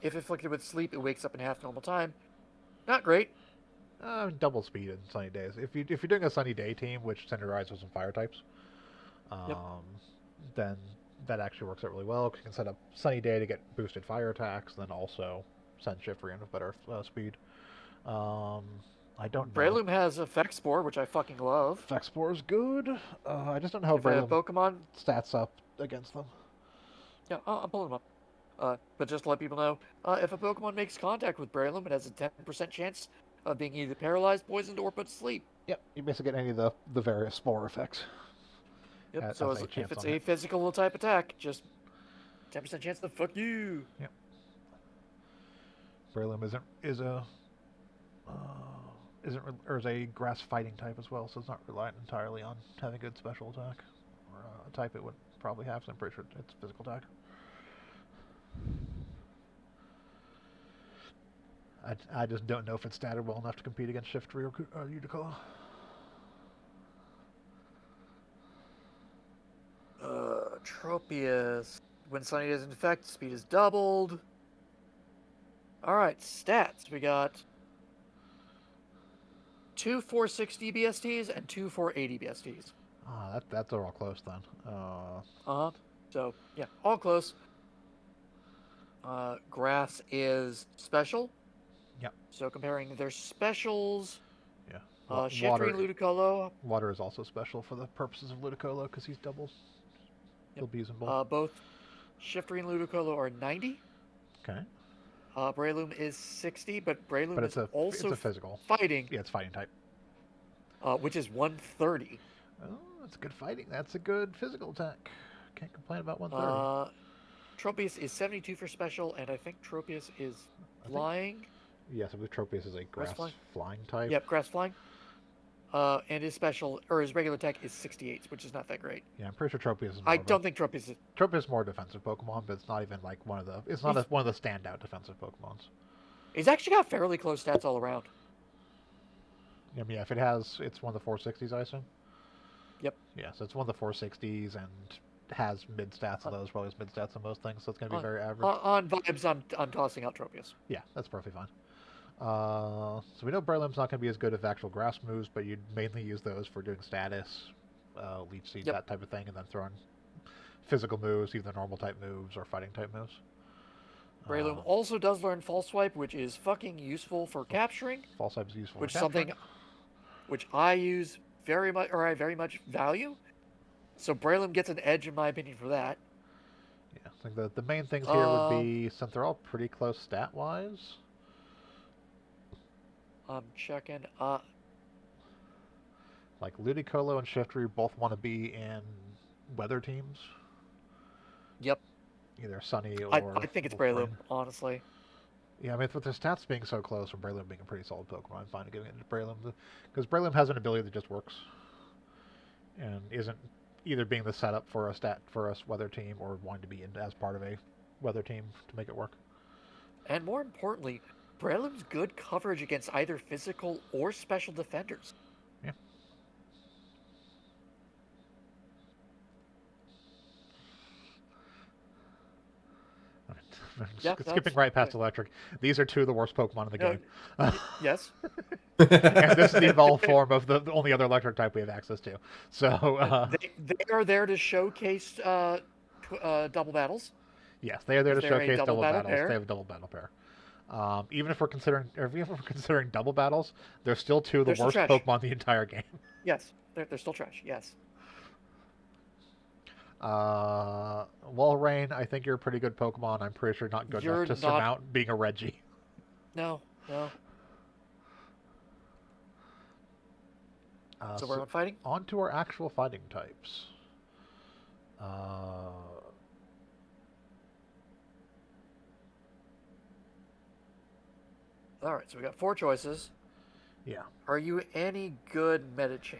If afflicted with sleep, it wakes up in half normal time. Not great. Double speed in sunny days. If you're doing a sunny day team, which Cinderizes some fire types, then that actually works out really well. You can set up sunny day to get boosted fire attacks, then also send Shiftry in with better speed. I don't know. Breloom has Effect Spore, which I fucking love. Effect Spore is good. I just don't know how If I have Breloom Pokemon, stats up against them. yeah, I'm pulling them up. But just to let people know, if a Pokemon makes contact with Breloom, it has a 10% chance of being either paralyzed, poisoned, or put to sleep. Yep, you basically get any of the various spore effects. Yep. Has So a if chance it's on a it. physical type attack, just 10% chance to fuck you. Breloom is a grass fighting type as well, so it's not reliant entirely on having good special attack or a type it would probably have. So I'm pretty sure it's physical attack. I just don't know if it's statted well enough to compete against Shiftry or Ludicolo. Tropius. When Sunny is infected, speed is doubled. Alright, stats. We got 2 460 BSTs and 2 480 BSTs. That's all close then. Uh-huh. So, yeah, all close. Grass is special. Yep. So comparing their specials, Yeah. Shiftry and Ludicolo, Water is also special for the purposes of Ludicolo because he's doubles. He'll be using both. both Shiftry and Ludicolo are 90. Okay. Breloom is 60, but Breloom But is it's also a physical. fighting, Yeah, it's fighting type. which is 130. Oh, that's good fighting. That's a good physical attack. Can't complain about 130. Tropius is 72 for special, and I think Tropius is think- flying. Yes, I believe Tropius is a grass flying? flying type. Yep, grass flying. And his special or his regular attack is 68, which is not that great. Yeah, I'm pretty sure Tropius is. I don't think Tropius is. Tropius is more defensive Pokemon, but it's not even like one of the. It's not one of the standout defensive Pokemons. He's actually got fairly close stats all around. I mean, yeah, if it has, it's one of the 460s, I assume. Yep. Yeah, so it's one of the 460s and has mid stats on those, probably has mid stats on most things, so it's going to be very average. On vibes, I'm tossing out Tropius. Yeah, that's perfectly fine. So we know Breloom's not going to be as good as actual grass moves, but you'd mainly use those for doing status, leech seed, that type of thing, and then throwing physical moves, either normal type moves or fighting type moves. Breloom also does learn False Swipe, which is fucking useful for capturing, False Swipe is useful. which for is something capturing. which I use very much, or I very much value. So Breloom gets an edge, in my opinion, for that. Yeah, I think the main things here would be, since they're all pretty close stat-wise, I'm checking. Like Ludicolo and Shiftry both want to be in weather teams, Yep. either sunny I or think it's rain. Breloom, honestly. Yeah, I mean, with the stats being so close and Breloom being a pretty solid Pokemon, I'm fine with giving it to Breloom. Because Breloom has an ability that just works. And isn't either being the setup for a weather team or wanting to be in as part of a weather team to make it work. And more importantly, Breloom's good coverage against either physical or special defenders. Yeah. Yeah, Skipping right past Electric. These are two of the worst Pokemon in the No, game. Yes. And this is the evolved form of the only other Electric type we have access to. So, They are there to showcase double battles. yes, they are there to Is there a showcase double double battle battles. pair? They have a double battle pair. Even if we're considering double battles, they're still two of the They're still worst trash. Pokemon in the entire game. Yes, they're still trash. Yes. Walrein, I think you're a pretty good Pokemon. I'm pretty sure not good You're enough to not- surmount being a Reggie. No. So we're on fighting. On to our actual fighting types. All right. So we got 4 choices. Yeah. Are you any good Medicham?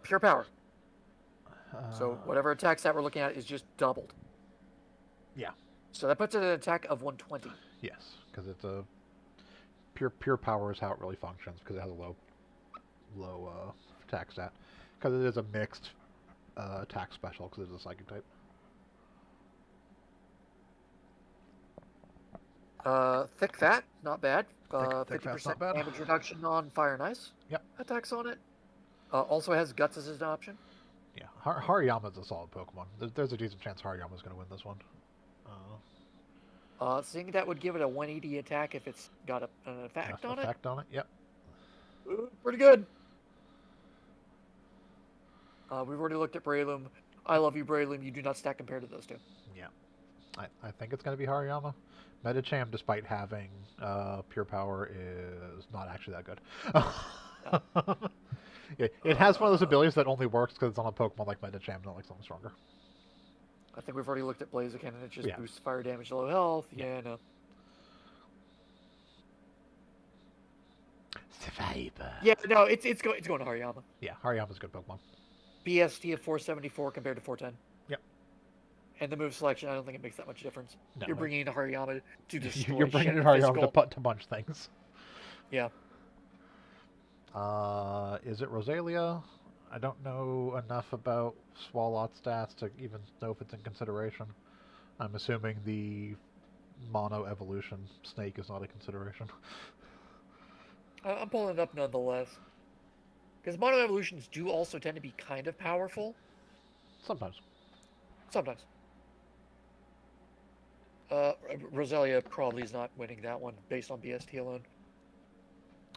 Pure power. So whatever attack stat we're looking at is just doubled. Yeah. So that puts it at an attack of 120. Yes, because it's a pure power is how it really functions because it has a low attack stat. Because it is a mixed attack special because it's a psychic type. Thick fat, not bad. Thick fat's 50% not bad. damage reduction on Fire and Ice. Yep. Attacks on it. Also has Guts as an option. Yeah, Hariyama's a solid Pokemon. There's a decent chance Hariyama's going to win this one. Seeing that would give it a 180 attack if it's got an effect on it. Effect on it, yep. Pretty good. We've already looked at Breloom. I love you, Breloom. You do not stack compared to those two. Yeah. I think it's going to be Hariyama. Medicham, despite having pure power, is not actually that good. It has one of those abilities that only works because it's on a Pokemon like Medicham, not like something stronger. I think we've already looked at Blaziken and it just Yeah. boosts fire damage to low health. Yeah. Yeah, no. Survivor. Yeah, no, it's going to Hariyama. Yeah, Hariyama's a good Pokemon. BST of 474 compared to 410. Yep. And the move selection, I don't think it makes that much difference. No, You're bringing in Hariyama to destroy You're bringing shit in Hariyama physical. to punch things. Yeah. Is it Rosalia? I don't know enough about Swalot stats to even know if it's in consideration. I'm assuming the mono evolution snake is not a consideration. I'm pulling it up nonetheless. Because mono evolutions do also tend to be kind of powerful. Sometimes. Sometimes. Rosalia probably is not winning that one based on BST alone.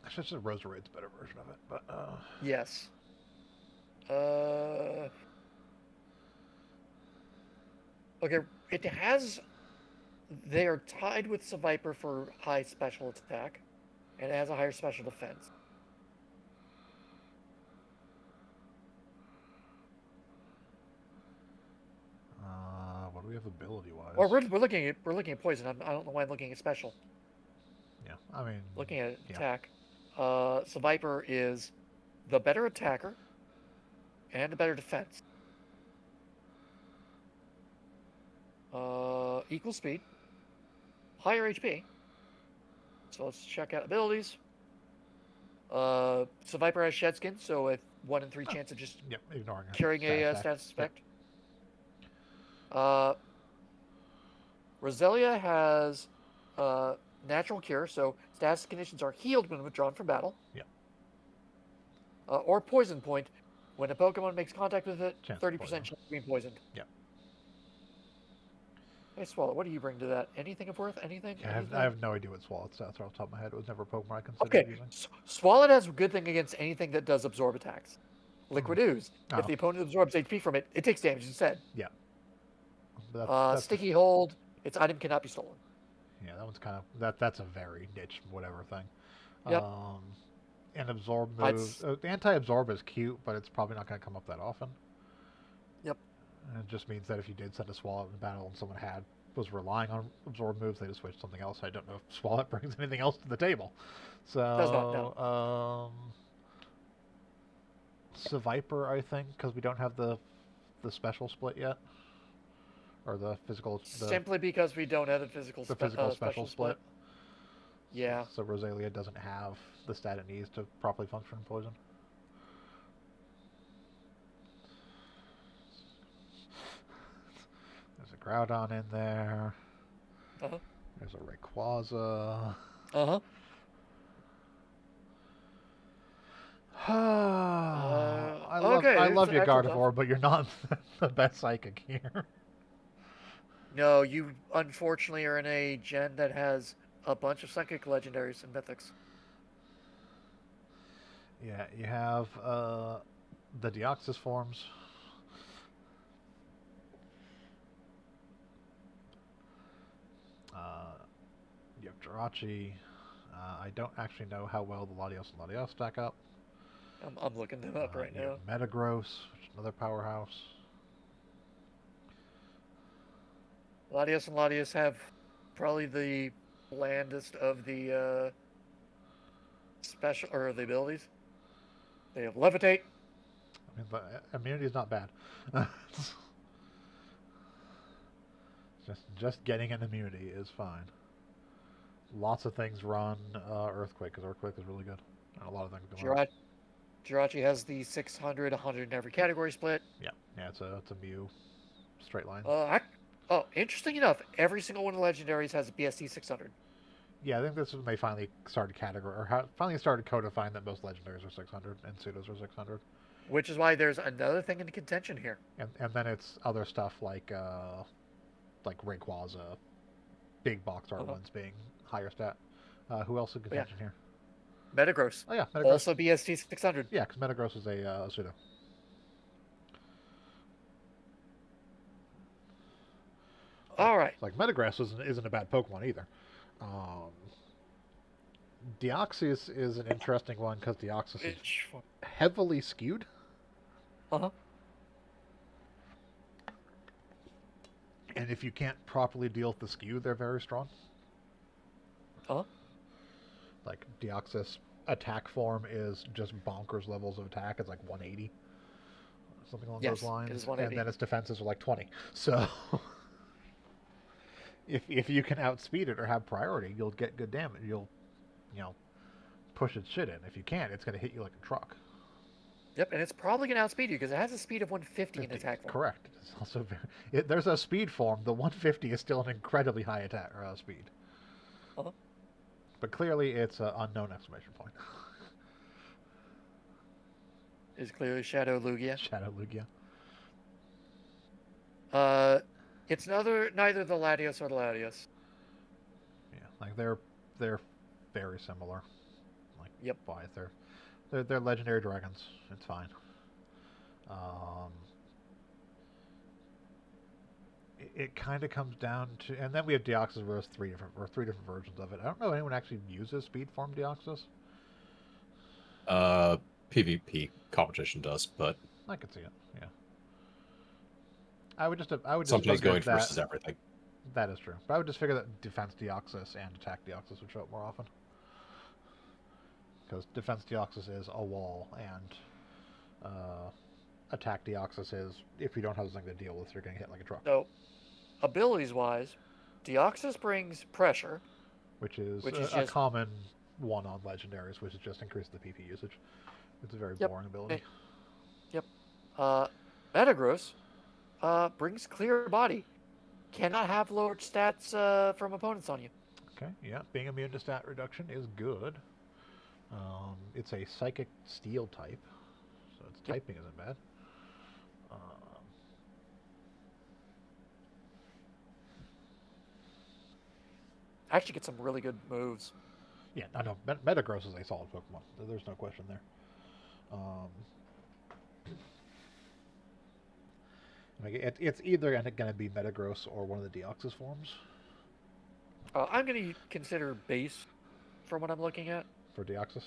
It's just Roserade's a better version of it, but Yes. Okay, it has. They are tied with Seviper for high special attack, and it has a higher special defense. what do we have ability wise? Or we're looking at poison. I don't know why I'm looking at special. Yeah, I mean, Looking at yeah. attack, Seviper is the better attacker and the better defense. Equal speed, higher HP. So let's check out abilities. Seviper has Shed Skin, so a 1 in 3 chance of just Yep, ignoring it. curing a status effect. Rosalia has natural cure, so status conditions are healed when withdrawn from battle. Yep. Or poison point. When a Pokemon makes contact with it, Chance 30% of chance of being poisoned. Yep. Hey, Swallow, what do you bring to that? Anything of worth? Anything? Yeah, Anything? I have no idea what Swalot stats are off the top of my head. It was never a Pokemon I considered Okay, using. Swallow has a good thing against anything that does absorb attacks. Liquid Ooze. Oh. If the opponent absorbs HP from it, it takes damage instead. But that's Sticky Hold. Its item cannot be stolen. yeah, that one's kind of that's a very niche whatever thing. Yep. And absorb I'd moves. The anti-absorb is cute, but it's probably not going to come up that often. Yep. And it just means that if you did send a Swallow in battle and someone was relying on absorb moves, they just switch something else. I don't know if Swallow brings anything else to the table. So, Does not, no. Viper, I think, because we don't have the special split yet, or the physical. Simply because we don't have the physical special split. Yeah. So Rosalia doesn't have the stat it needs to properly function in poison. There's a Groudon in there. Uh-huh. There's a Rayquaza. Uh-huh. I okay, love you, actual Gardevoir, but you're not the best psychic here. No, you unfortunately are in a gen that has a bunch of psychic legendaries and mythics. Yeah, you have the Deoxys forms. You have Jirachi. I don't actually know how well the Latios and Latios stack up. I'm looking them up right You now. have Metagross, which is another powerhouse. Latios and Latios have probably the blandest of the special or the abilities. They have Levitate. I mean, but immunity is not bad. just getting an immunity is fine. Lots of things run Earthquake, because Earthquake is really good. And a lot of things go on. Jirachi has the 600, 100 in every category split. Yeah, it's a Mew straight line. Interesting enough, every single one of the legendaries has a BSC 600. Yeah, I think this is when they finally started finally started codifying that most legendaries are 600 and pseudos are 600. Which is why there's another thing in contention here. And then it's other stuff like Rayquaza, big box art ones being higher stat. Who else in contention here? Metagross. Oh yeah, Metagross. Also BST 600. Yeah, because Metagross is a pseudo. All right. Like Metagross isn't a bad Pokemon either. Deoxys is an interesting one because Deoxys is heavily skewed. Uh-huh. And if you can't properly deal with the skew, they're very strong. Uh-huh. Like Deoxys attack form is just bonkers levels of attack. It's like 180. Something along those lines. It is 180. And then its defenses are like 20. So if you can outspeed it or have priority, you'll get good damage. You'll push its shit in. If you can't, it's going to hit you like a truck. Yep, and it's probably going to outspeed you because it has a speed of 150 in attack form. Correct. It's also there's a speed form. The 150 is still an incredibly high attack speed. Uh-huh. But clearly, it's an unknown exclamation point. Is clearly Shadow Lugia. Shadow Lugia. It's neither the Latios or the Latios. Yeah, like they're very similar. Like yep. They're legendary dragons. It's fine. It kind of comes down to, and then we have Deoxys, where there's three different versions of it. I don't know if anyone actually uses speed form Deoxys. PvP competition does, but I could see it. Yeah. I would just sometimes going that, versus everything. That is true, but I would just figure that defense Deoxys and attack Deoxys would show up more often. Because defense Deoxys is a wall, and attack Deoxys is, if you don't have something to deal with, you're going to hit like a truck. So, abilities-wise, Deoxys brings pressure. Which is a common one on legendaries, which is just increase the PP usage. It's a very boring ability. Yep. Metagross brings clear body. Cannot have lowered stats from opponents on you. Okay, yeah. Being immune to stat reduction is good. It's a psychic steel type, so its typing isn't bad. Actually get some really good moves. Yeah, I know. Metagross is a solid Pokemon. There's no question there. It's either going to be Metagross or one of the Deoxys forms. I'm going to consider base from what I'm looking at. For Deoxys?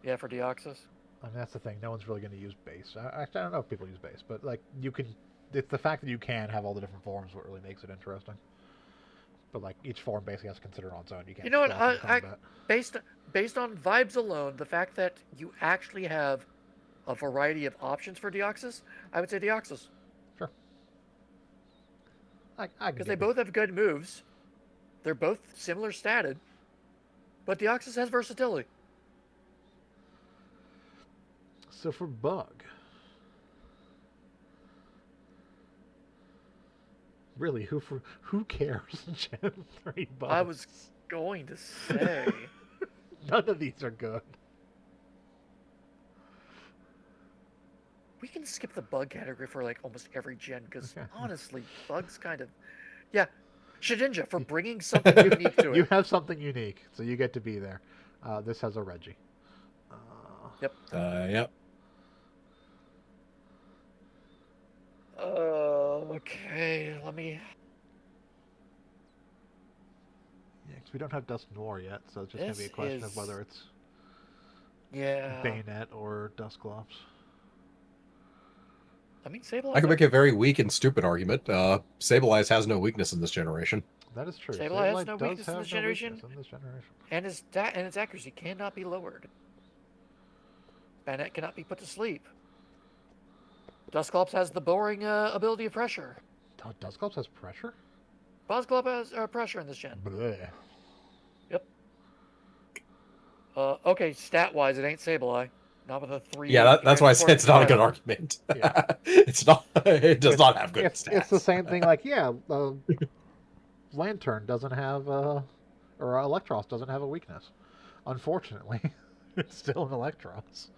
Yeah, for Deoxys. I mean, that's the thing. No one's really going to use base. I don't know if people use base, but like you can. It's the fact that you can have all the different forms what really makes it interesting. But like each form basically has to consider it on its own. You can't. You know what? block it in combat. Based on vibes alone, the fact that you actually have a variety of options for Deoxys, I would say Deoxys Sure. I because they both have good moves. They're both similar statted, but Deoxys has versatility. So for Bug, really, who cares? Gen 3 Bug. I was going to say. None of these are good. We can skip the bug category for like almost every gen because Okay. honestly, bugs kind of, yeah. Shedinja for bringing something unique to You it. have something unique, so you get to be there. This has a Reggie. Yep. Okay, let me. Yeah, 'cause we don't have Dusk Noir yet, so it's just going to be a This question of is- whether it's Yeah. Bayonet or Dusclops. I mean, Sableye. I could make a very weak and stupid argument. Sableye has no weakness in this generation. That is true. Sableye has no does weakness in have this no generation. weakness in this generation. and its accuracy cannot be lowered. Bayonet cannot be put to sleep. Dusclops has the boring ability of pressure. Dusclops has pressure? Dusclops has pressure in this gen. Bleh. Okay, stat-wise, it ain't Sableye. Not with a 3. Yeah, that's why I say it's not a good 455. argument. Yeah. It's not. It does not have good It's stats. the same thing. Like, yeah, Lantern doesn't have, or Electros doesn't have a weakness. Unfortunately, it's still an Electros.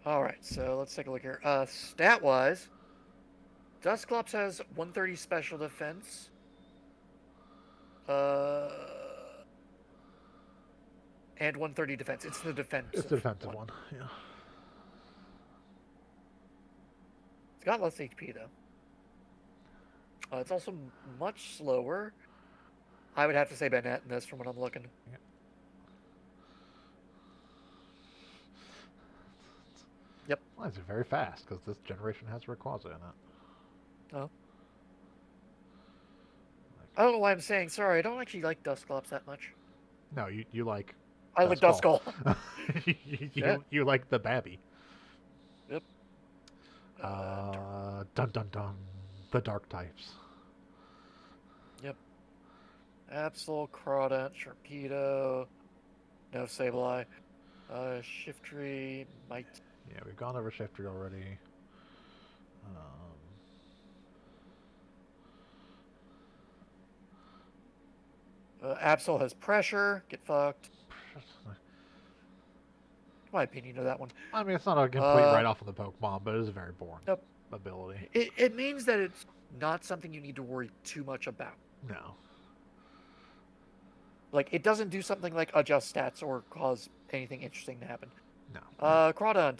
All right, so let's take a look here. Stat-wise, Dusclops has 130 special defense. And 130 defense. It's the defense. It's the defensive one. Yeah. It's got less HP though. It's also much slower. I would have to say Bayonet in this from what I'm looking. Yep. Well, it's very fast because this generation has Rayquaza in it. Oh. I don't know why I'm saying sorry. I don't actually like Dusclops that much. No, you like. I like Duskull. Duskull. you, you like the Babby. Yep. Dun dun dun. The dark types. Absol, Crawdont, Sharpedo, no Sableye, Shiftry, Might. Yeah, we've gone over Shiftry already. Absol has pressure. Get fucked. My opinion of that one. I mean, it's not a complete write-off of the Pokemon, but it is a very boring Nope. ability. It means that it's not something you need to worry too much about. No. Like, it doesn't do something like adjust stats or cause anything interesting to happen. No. Crawdont.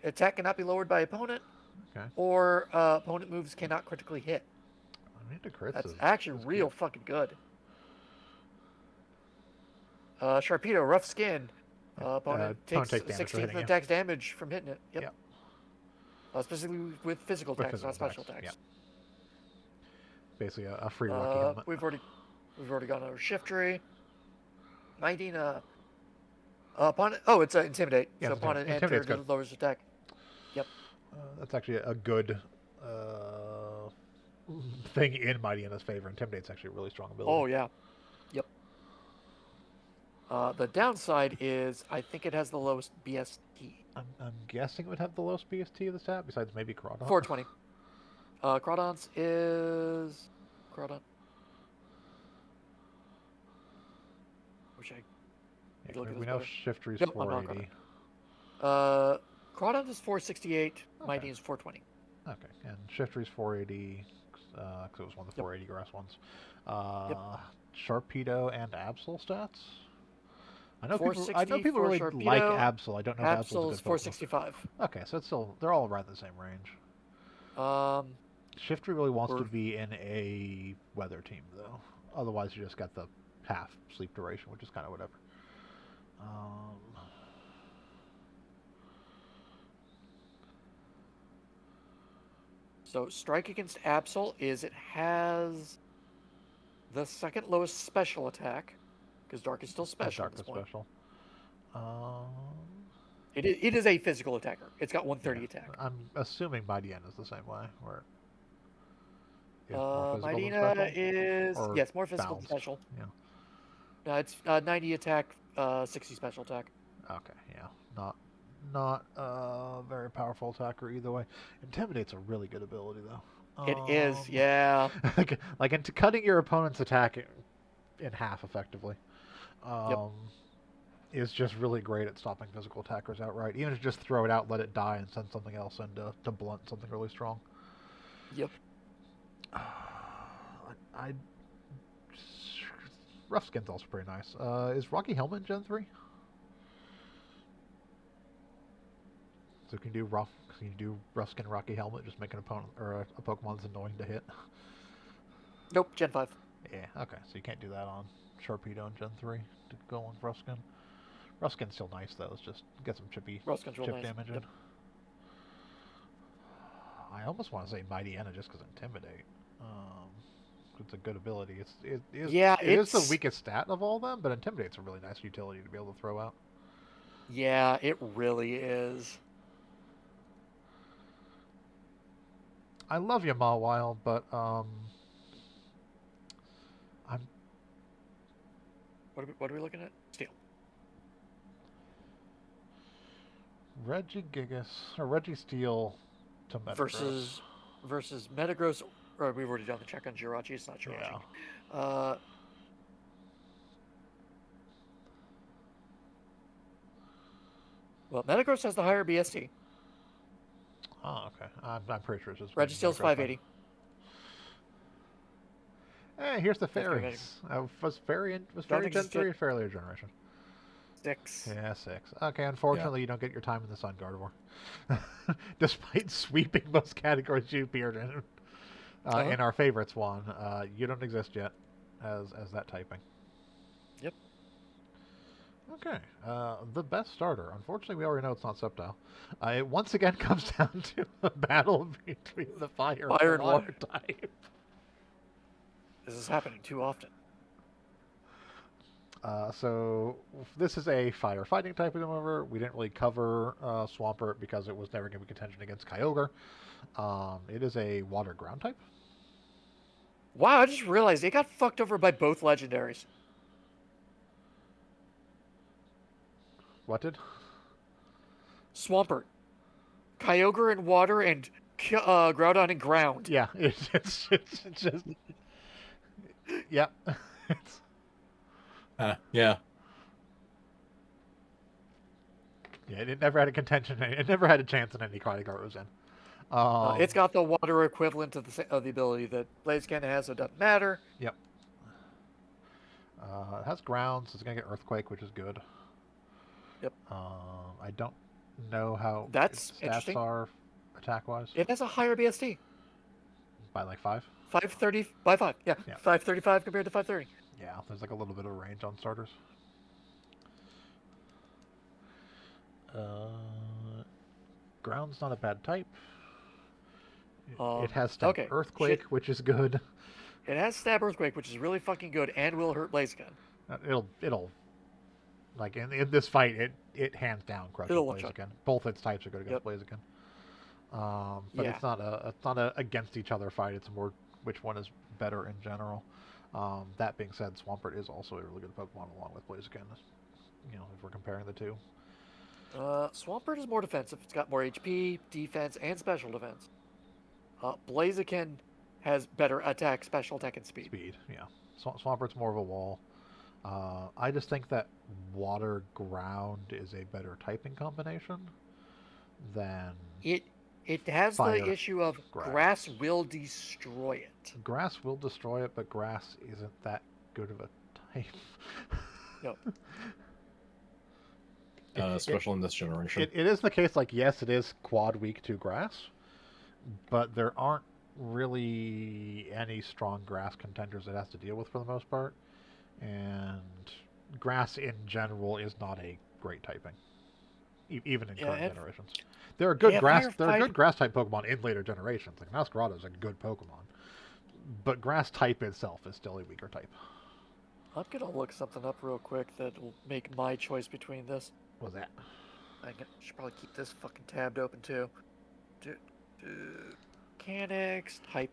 Attack cannot be lowered by opponent, Okay. or opponent moves cannot critically hit. I mean, the crits That's is actually is real good. fucking good. Sharpedo, rough skin. Opponent takes takes damage for 16 hitting you. attacks damage from hitting it. Yep. Yep. Specifically with physical With attacks, not physical special attacks, attacks. Basically, a free lucky helmet. We've already gone over Shiftry. Mightyna. Upon it's Intimidate. Yeah, So it's upon an enter, Intimidate's good. it lowers attack. That's actually a good thing in Mightyana's favor. Intimidate's actually a really strong ability. Oh yeah. Yep. The downside is I think it has the lowest BST. I'm guessing it would have the lowest BST of the stat, besides maybe Crawdont. 420. Crawdont's is Crawdont. Wish I. Yeah, look at we this know better. Shiftry's Nope, I'm not 480. Crawdont is 468. Okay. Mighty is 420. Okay, and Shiftry's 480, because it was one of the Yep. 480 grass ones. Sharpedo and Absol stats? I know people really for like Sharpedo. Absol. I don't know if Absol's Absol a is good Pokemon. 465. Okay, so it's still, they're all around the same range. Shiftry really wants to Or- be in a weather team, though. Otherwise, you just got the half sleep duration, which is kind of whatever. Um, So strike against Absol is it has the second lowest special attack, because Dark is still special at Dark this is point. special. Um, It is a physical attacker. It's got 130 yeah. attack. I'm assuming Mighty N is the same way, where it is more physical than Medina special, is or yes more physical than balanced. special. Yeah. It's 90 attack, 60 special attack. Okay. Yeah. Not a very powerful attacker either way. Intimidate's a really good ability though. It is, yeah. like into cutting your opponent's attack in half effectively. Yep. Is just really great at stopping physical attackers outright. Even if you just throw it out, let it die, and send something else in to blunt something really strong. Yep. Rough Skin's also pretty nice. Is Rocky Helmet in Gen 3? So can you do Rough Skin Rocky Helmet, just make an opponent or a Pokemon that's annoying to hit? Nope, Gen 5. Yeah, okay, so you can't do that on Sharpedo in Gen 3 to go on Rough Skin. Rough Skin's still nice though, it's just get some chip Rough-Skin's real nice. damage in. Yep. I almost want to say Mighty Enna just because Intimidate. It's a good ability. It is the weakest stat of all of them, but Intimidate's a really nice utility to be able to throw out. Yeah, it really is. I love you, Mawile, but I'm What are we looking at? Steel. Regigigas or Registeel to Metagross. versus Metagross. Or we've already done the check on Jirachi. It's not Jirachi. Yeah. Well, Metagross has the higher BST. Oh, okay. I'm pretty sure it's just Registeel's 580. Hey, here's the That's good, fairies. Was fairy Don't Gen think 3 or Fairy Generation? 6. Yeah, 6. Okay, unfortunately, you don't get your time in the Sun Gardevoir. Despite sweeping most categories you appeared in. In our favorites one, you don't exist yet as that typing. Yep. Okay, the best starter. Unfortunately, we already know it's not Sceptile. It once again comes down to a battle between the fire and water type. This is happening too often. So this is a fire fighting type of maneuver. We didn't really cover Swampert because it was never going to be contention against Kyogre. It is a water ground type. Wow, I just realized they got fucked over by both legendaries. What did? Swampert. Kyogre in water and Groudon in ground. Yeah, it's just... yeah. Yeah. Yeah, it never had a contention. It never had a chance in any category it was in. It's got the water equivalent of the ability that Blaziken has, so it doesn't matter. Yep. It has ground, so it's going to get Earthquake, which is good. Yep. I don't know how That's its interesting. stats are attack-wise. It has a higher BST. By like 5? 530 by 5. Yeah. 535 compared to 530. Yeah, there's like a little bit of range on starters. Ground's not a bad type. It has Stab Earthquake, which is good. It has Stab Earthquake, which is really fucking good and will hurt Blaziken. It'll like in this fight, it hands down crushes Blaziken. Both its types are good against Blaziken. But it's not a against each other fight. It's more which one is better in general. That being said, Swampert is also a really good Pokemon along with Blaziken. You know, if we're comparing the two. Swampert is more defensive. It's got more HP, defense, and special defense. Blaziken has better attack, special attack, and speed. Yeah. Swampert's more of a wall. I just think that water ground is a better typing combination than It has fire, the issue of grass will destroy it. Grass will destroy it, but grass isn't that good of a type. No. Especially in this generation. It is the case, like, yes, it is quad weak to grass, but there aren't really any strong grass contenders it has to deal with for the most part. And grass in general is not a great typing, even in Yeah, current and- generations. There are good Yeah, good grass type Pokemon in later generations. Like Masquerade is a good Pokemon, but grass type itself is still a weaker type. I'm gonna look something up real quick that will make my choice between this. What was that? Should probably keep this fucking tabbed open too. Mechanics, type,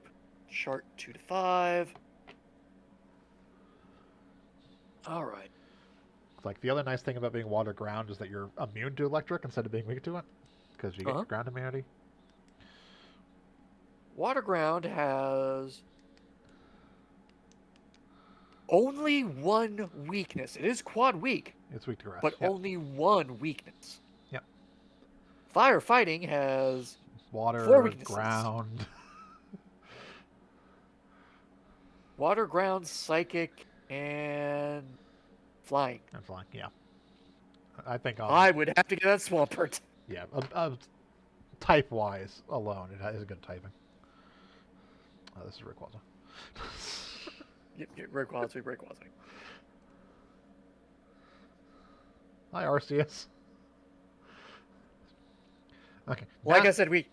chart 2 to 5. Alright. Like the other nice thing about being water ground is that you're immune to electric instead of being weak to it, because you get Uh-huh. ground immunity. Water ground has only one weakness. It is quad weak, It's weak to grass. but Yep. only one weakness. Yep. Firefighting has Water, 4 weaknesses. ground. water, ground, psychic, and flying. And flying. Yeah. I think I would have to get that Swampert. yeah. Type wise alone, it is good typing. Oh, this is Rayquaza. Rayquaza. Hi, Arceus. Okay. Like now- I said, we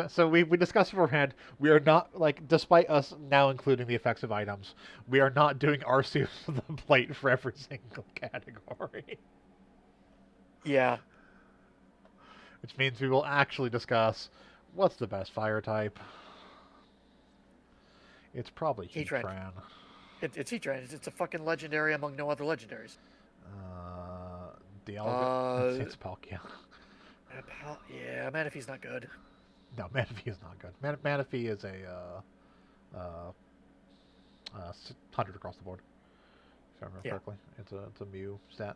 So we discussed beforehand, we are not, like, despite us now including the effects of items, we are not doing Arceus for the plate for every single category. yeah. Which means we will actually discuss what's the best fire type. It's probably Heatran. Heatran. It's Heatran. It's a fucking legendary among no other legendaries. Dialga. It's Palkia. Yeah, Manaphy's not good. No, Manaphy is not good. Manaphy is a 100 across the board, if I remember Yeah. correctly. It's a Mew stat.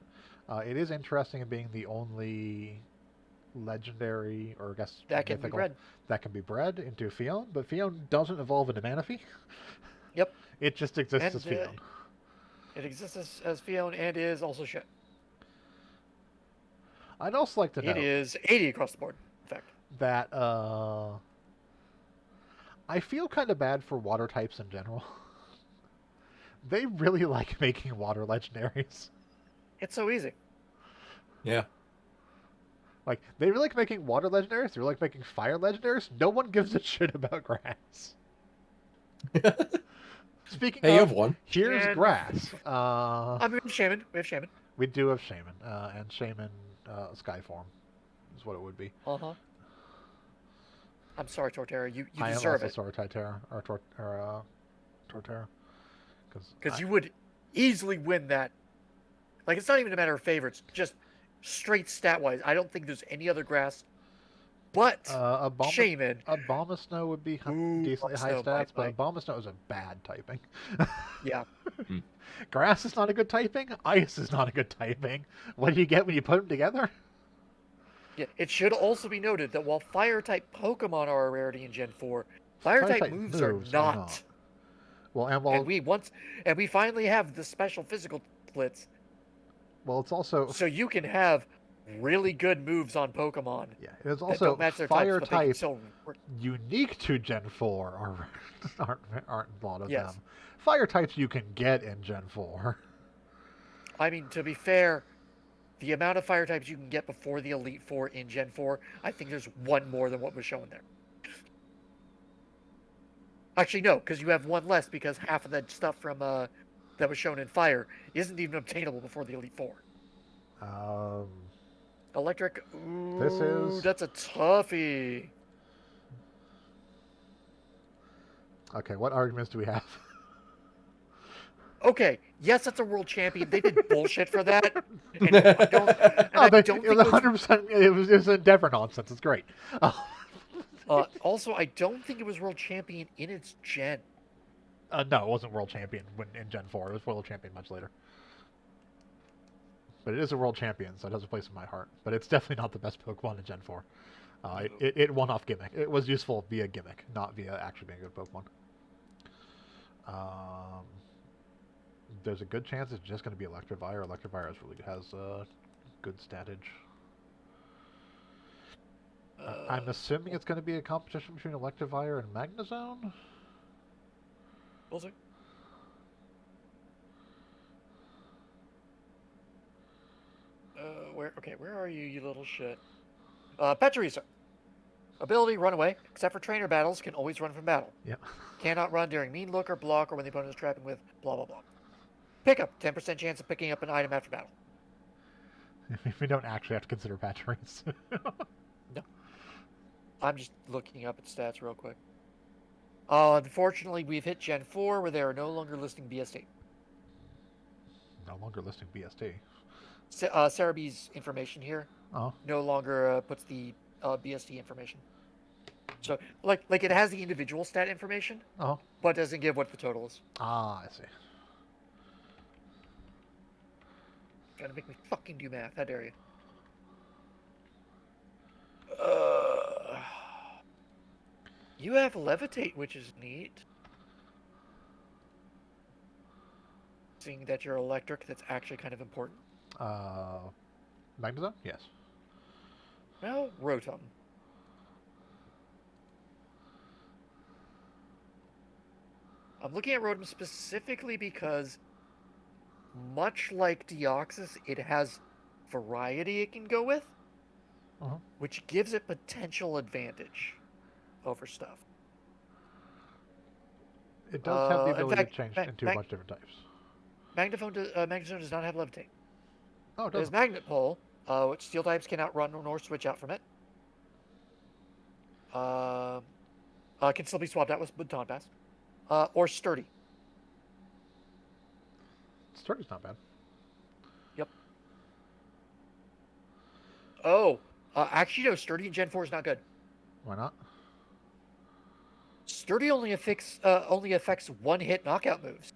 It is interesting in being the only legendary, or I guess That can be mythical, bred. that can be bred into Fion, but Fion doesn't evolve into Manaphy. Yep. It just exists And, as Fion. It exists as Fion and is also shit. I'd also like to It note is 80 across the board, in fact. that I feel kind of bad for water types in general. They really like making water legendaries. It's so easy. Yeah. Like, they really like making water legendaries, they really like making fire legendaries. No one gives a shit about grass. Speaking Hey, you of, have one. here's And- grass. I mean, Shaman. We have Shaman. We do have Shaman, and Shaman Skyform is what it would be. Uh-huh. I'm sorry, Torterra. You I am deserve also it. sorry, Torterra. Because you would easily win that. Like, it's not even a matter of favorites. Just straight stat-wise. I don't think there's any other grass but Shaman. Abomasnow would be Ooh, decently high Abomasnow stats, might but Abomasnow is a bad typing. Yeah. Grass is not a good typing. Ice is not a good typing. What do you get when you put them together? Yeah. It should also be noted that while Fire-type Pokemon are a rarity in Gen 4, Fire-type Fire-type moves are moves not. Well, And we finally have the special physical splits, well, it's also so you can have really good moves on Pokemon yeah, it is that also don't match their fire types, but they can type still unique to Gen 4 aren't a lot of Yes. them. Fire types you can get in Gen 4. I mean, to be fair, the amount of fire types you can get before the Elite Four in Gen 4, I think there's one more than what was shown there. Actually, no, because you have one less because half of that stuff from that was shown in Fire isn't even obtainable before the Elite Four. Electric, ooh, This is- that's a toughie. Okay, what arguments do we have? Okay, yes, that's a world champion. They did bullshit for that. And I don't, and Oh, I they, don't it think was it was 100%. It was Endeavor nonsense. It's great. also, I don't think it was world champion in its gen. No, it wasn't world champion in Gen 4. It was world champion much later. But it is a world champion, so it has a place in my heart. But it's definitely not the best Pokemon in Gen 4. It won off gimmick. It was useful via gimmick, not via actually being a good Pokemon. There's a good chance it's just going to be Electivire. Electivire has good statage. I'm assuming it's going to be a competition between Electivire and Magnezone. We'll see. Where are you, you little shit? Pachirisu. Ability, run away. Except for trainer battles, can always run from battle. Yep. Cannot run during mean look or block or when the opponent is trapping with blah blah blah. Pickup, 10% chance of picking up an item after battle. We don't actually have to consider Pachirisu. No. I'm just looking up its stats real quick. Unfortunately, we've hit Gen 4 where they are no longer listing BST. No longer listing BST. Cerebi's information here Oh. no longer puts the BST information. So, like it has the individual stat information, Oh. but doesn't give what the total is. Ah, I see. Trying to make me fucking do math. How dare you? You have levitate, which is neat. Seeing that you're electric, that's actually kind of important. Magnezone? Yes. Well, Rotom. I'm looking at Rotom specifically because, much like Deoxys, it has variety it can go with, Uh-huh. which gives it potential advantage over stuff. It does have the in ability fact, to change Ma- into a Mag- bunch of different types. Magnezone does not have levitate. Oh, it There's does. Magnet Pole, which steel types cannot run nor switch out from it. Can still be swapped out with Baton Pass. Or Sturdy. Sturdy's not bad. Yep. Oh, actually, no. Sturdy in Gen 4 is not good. Why not? Sturdy only affects one-hit knockout moves.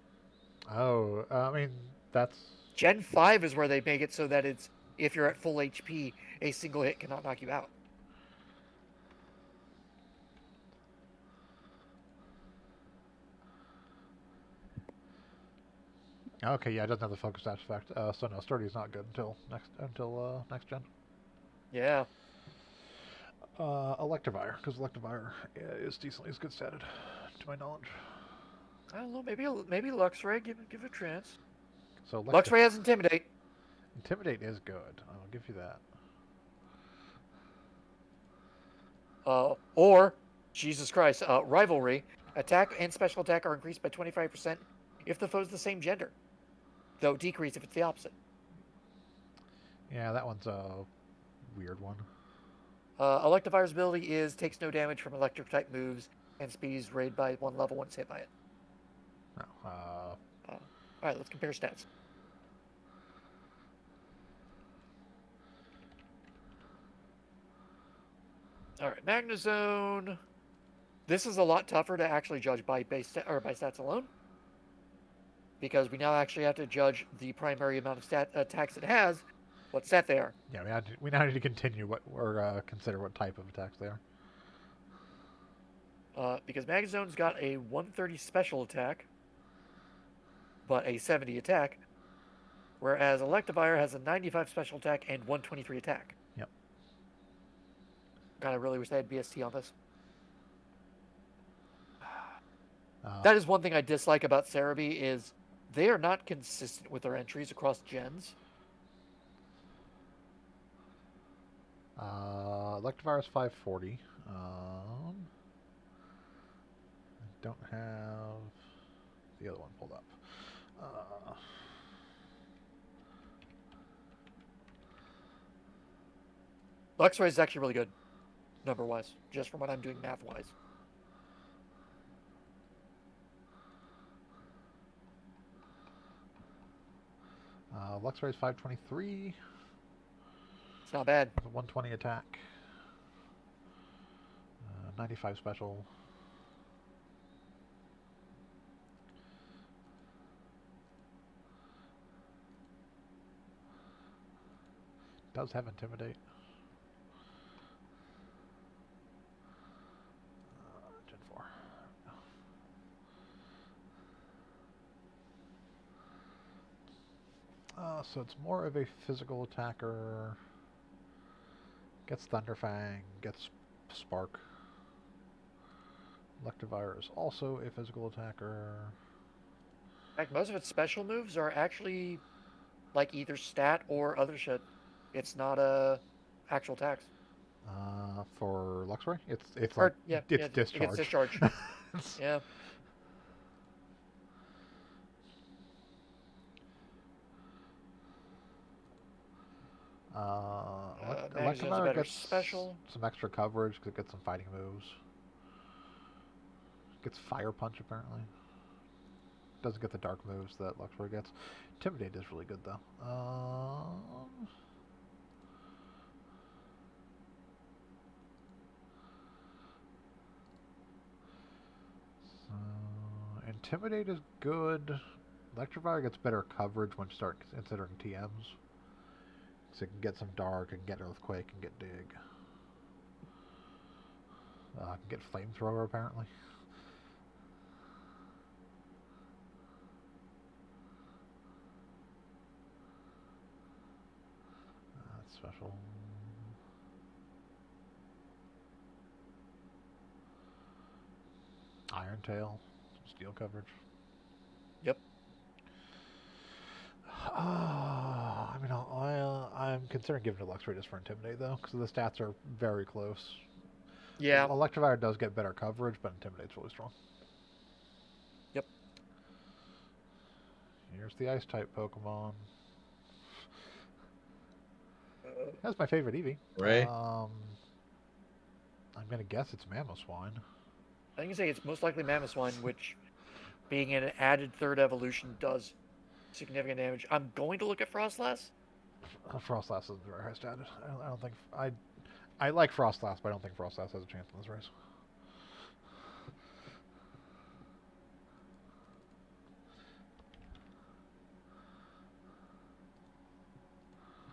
Oh, I mean, that's... Gen 5 is where they make it so that it's, if you're at full HP, a single hit cannot knock you out. Okay, yeah, it doesn't have the focus dash effect. So no, Sturdy's not good until next gen. Yeah. Electivire, because Electivire is decently as good statted, to my knowledge. I don't know. Maybe Luxray. Give it a chance. So Luxray has Intimidate. Intimidate is good. I'll give you that. Or, Jesus Christ, Rivalry. Attack and special attack are increased by 25% if the foe's the same gender. Though decrease if it's the opposite. Yeah, that one's a weird one. Electivire's ability is takes no damage from electric type moves and speed is raised by 1 level once hit by it. No. Alright, let's compare stats. Alright, Magnezone. This is a lot tougher to actually judge by by stats alone. Because we now actually have to judge the primary amount of attacks it has, what stat they are. Yeah, we now need to continue consider what type of attacks they are. Because Magnezone's got a 130 special attack, but a 70 attack, whereas Electivire has a 95 special attack and 123 attack. Yep. God, I really wish they had BST on this. That is one thing I dislike about Cerebi is they are not consistent with their entries across gens. Electivire is 540. I don't have the other one pulled up. Luxray is actually really good, number-wise, just from what I'm doing math-wise. Luxray is 523. It's not bad. 120 attack. 95 special. Does have Intimidate. Gen 4. So it's more of a physical attacker. Gets Thunderfang, gets Spark. Electivire is also a physical attacker. In fact, most of its special moves are actually like either stat or other shit. It's not a actual tax. For Luxray, it's Or like yeah, it's yeah, it gets discharge. discharge. Yeah. Magnus has a Electivire better gets special. some extra coverage because it gets some fighting moves. Gets Fire Punch apparently. Doesn't get the dark moves that Luxray gets. Intimidate is really good though. So Intimidate is good. Electivire gets better coverage when you start considering TMs. So it can get some dark, and get Earthquake, and get Dig. Can get Flamethrower apparently. That's special. Iron Tail, some steel coverage. Yep. I mean, I'm considering giving it Luxray just for Intimidate though, because the stats are very close. Yeah. Electivire does get better coverage, but Intimidate's really strong. Yep. Here's the Ice type Pokemon. That's my favorite Eevee. Right. I'm gonna guess it's Mamoswine. I think you say it's most likely Mamoswine, which, being an added third evolution, does significant damage. I'm going to look at Frostlass. Frostlass isn't very high status. I don't think I like Frostlass, but I don't think Frostlass has a chance in this race.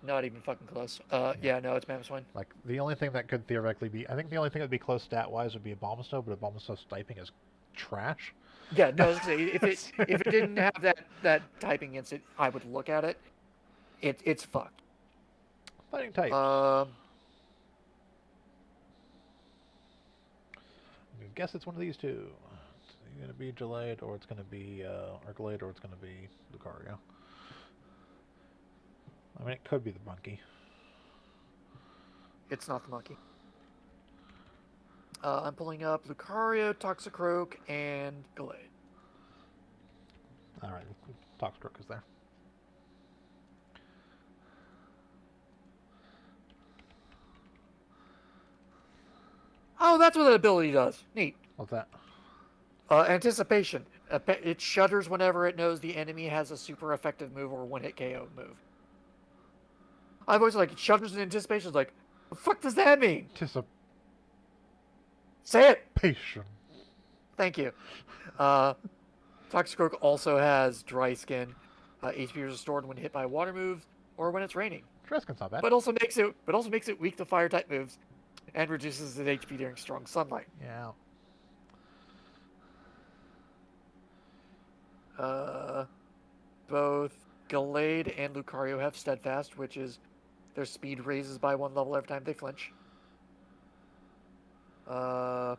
Not even fucking close. Yeah, no, it's Mamoswine. Like the only thing that could theoretically be, I think the only thing that'd be close stat wise would be Abomasnow, but Abomasnow's typing is trash. Yeah, no, I was gonna say, if it didn't have that typing against it, I would look at it. It's fucked. Fighting type. Um, I guess it's one of these two. It's gonna be Gallade, or it's gonna be Arcalade, or it's gonna be Lucario. I mean, it could be the monkey. it's not the monkey. I'm pulling up Lucario, Toxicroak, and Gallade. All right, Toxicroak is there. Oh, that's what that ability does. Neat. What's that? Anticipation. It shudders whenever it knows the enemy has a super effective move or one-hit KO move. I've always like, it shudders in anticipation. It's like, the fuck does that mean? Anticipation. Say it. Thank you. Toxicroak also has Dry Skin. HP is restored when hit by water moves or when it's raining. Dry Skin's not bad. But also makes it weak to fire type moves, and reduces its HP during strong sunlight. Yeah. Both Gallade and Lucario have Steadfast, which is their speed raises by 1 level every time they flinch. Lucario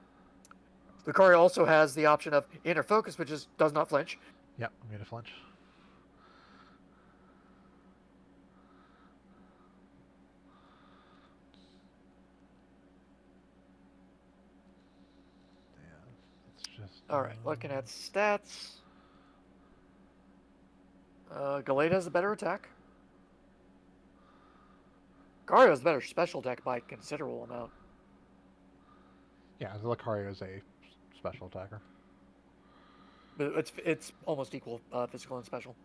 also has the option of Inner Focus, which does not flinch. Yep, I'm gonna flinch. Yeah, it's just. All right, looking at stats. Gallade has a better attack. Lucario has a better special attack by a considerable amount. Yeah, the Lucario is a special attacker. But it's almost equal physical and special.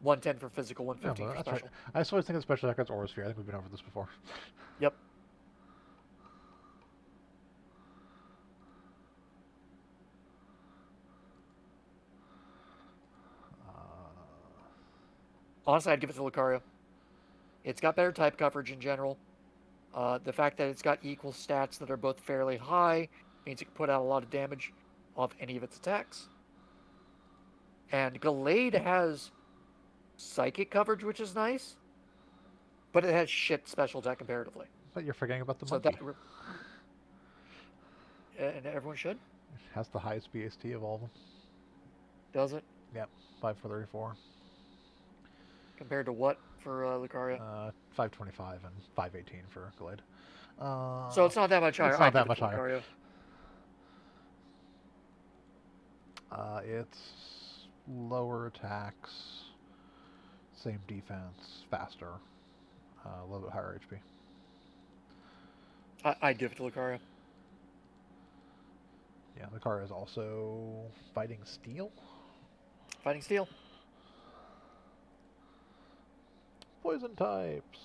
110 for physical, 115 for that's special. right. I just always think of special attackers Aura Sphere. I think we've been over this before. Yep. Honestly, I'd give it to Lucario. It's got better type coverage in general. The fact that it's got equal stats that are both fairly high means it can put out a lot of damage off any of its attacks. And Gallade has psychic coverage, which is nice, but it has shit special attack comparatively. But you're forgetting about the So monkey. And everyone should. It has the highest BST of all of them. Does it? Yep, 5 for 34. compared to what for Lucaria? 525 and 518 for Glade. So it's not that much higher. It's not I'd that give it much to higher. Lucario. It's lower attacks, same defense, faster, a little bit higher HP. I'd give it to Lucario. Yeah, Lucario is also fighting steel. Fighting Steel. Poison types.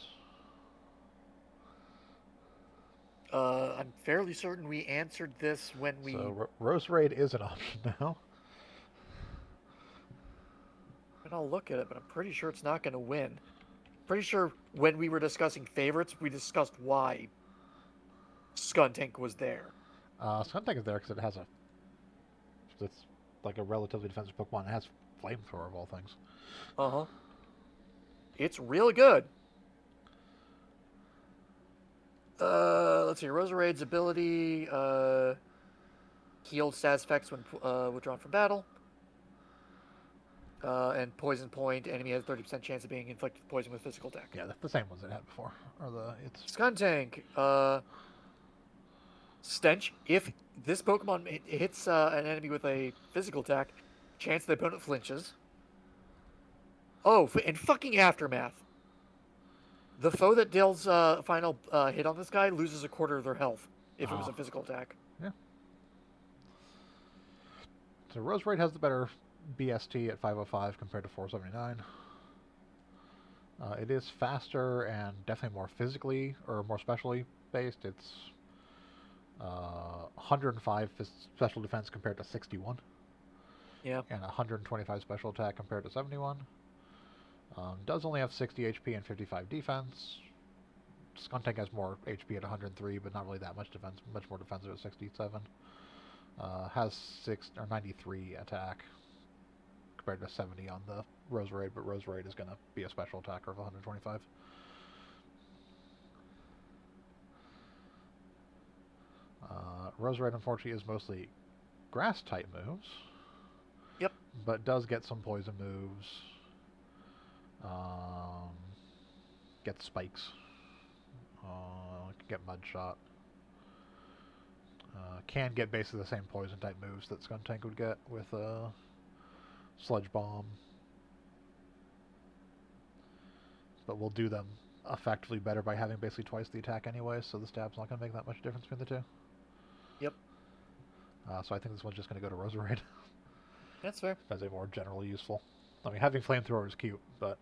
I'm fairly certain we answered this when we. So Rose Raid is an option now. And I'll look at it, but I'm pretty sure it's not going to win. Pretty sure when we were discussing favorites, we discussed why Skuntank was there. Skuntank is there because it has it's like a relatively defensive Pokemon. It has Flamethrower of all things. Uh-huh. It's really good. Let's see. Roserade's ability, healed status effects when withdrawn from battle. And Poison Point, enemy has a 30% chance of being inflicted with poison with physical attack. Yeah, the same ones it had before. It's Skuntank, Stench. If this Pokemon hits an enemy with a physical attack, chance the opponent flinches. Oh, and fucking Aftermath. The foe that deals final hit on this guy loses a quarter of their health if it was a physical attack. Yeah. So Rose Raid has the better BST at 505 compared to 479. It is faster and definitely more physically or more specially based. It's 105 special defense compared to 61. Yeah. And 125 special attack compared to 71. Does only have 60 HP and 55 defense. Skuntank has more HP at 103, but not really that much defense. Much more defensive at 67. Has 93 attack compared to 70 on the Rose Raid, but Rose Raid is going to be a special attacker of 125. Rose Raid, unfortunately, is mostly grass-type moves. Yep. But does get some poison moves. Get spikes. Can get mud shot. Can get basically the same poison type moves that Skuntank would get with Sludge Bomb. But we'll do them effectively better by having basically twice the attack anyway, so the stab's not going to make that much difference between the two. Yep. So I think this one's just going to go to Rose Raid. That's fair. As a more generally useful. I mean, having Flamethrower is cute, but...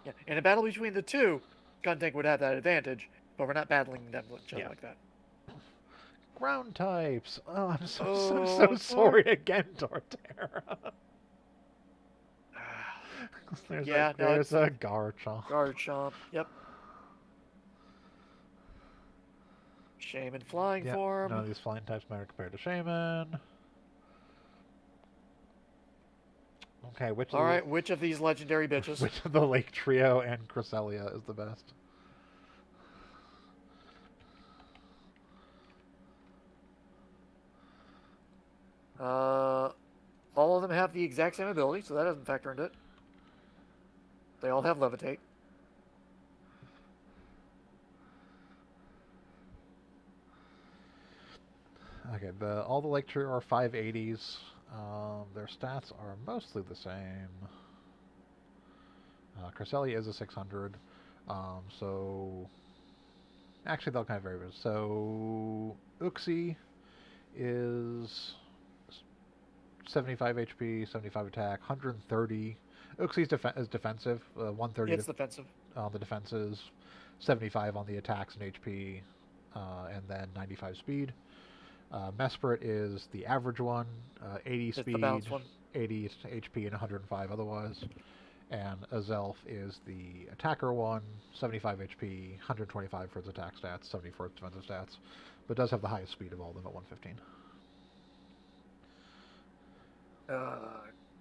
Yeah. In a battle between the two, Skuntank would have that advantage, but we're not battling them each other like that. Ground types! Oh, I'm so sorry again, Torterra. there's a Garchomp. Garchomp, yep. Shaman flying form. None of these flying types matter compared to Shaman. Okay, which of these legendary bitches? Which of the Lake Trio and Cresselia is the best? All of them have the exact same ability, so that doesn't factor into it. They all have Levitate. Okay, all the Lake Trio are 580s. Their stats are mostly the same. Cresselia is a 600. So... Actually, they'll kind of vary. So... Uxie is 75 HP, 75 attack, 130. Uxie is defensive. 130 It's defensive. On the defenses, 75 on the attacks and HP, and then 95 speed. Mesprit is the average one, 80 it's speed, the balanced one. 80 HP, and 105 otherwise. And Azelf is the attacker one, 75 HP, 125 for its attack stats, 70 for its defensive stats, but does have the highest speed of all of them at 115.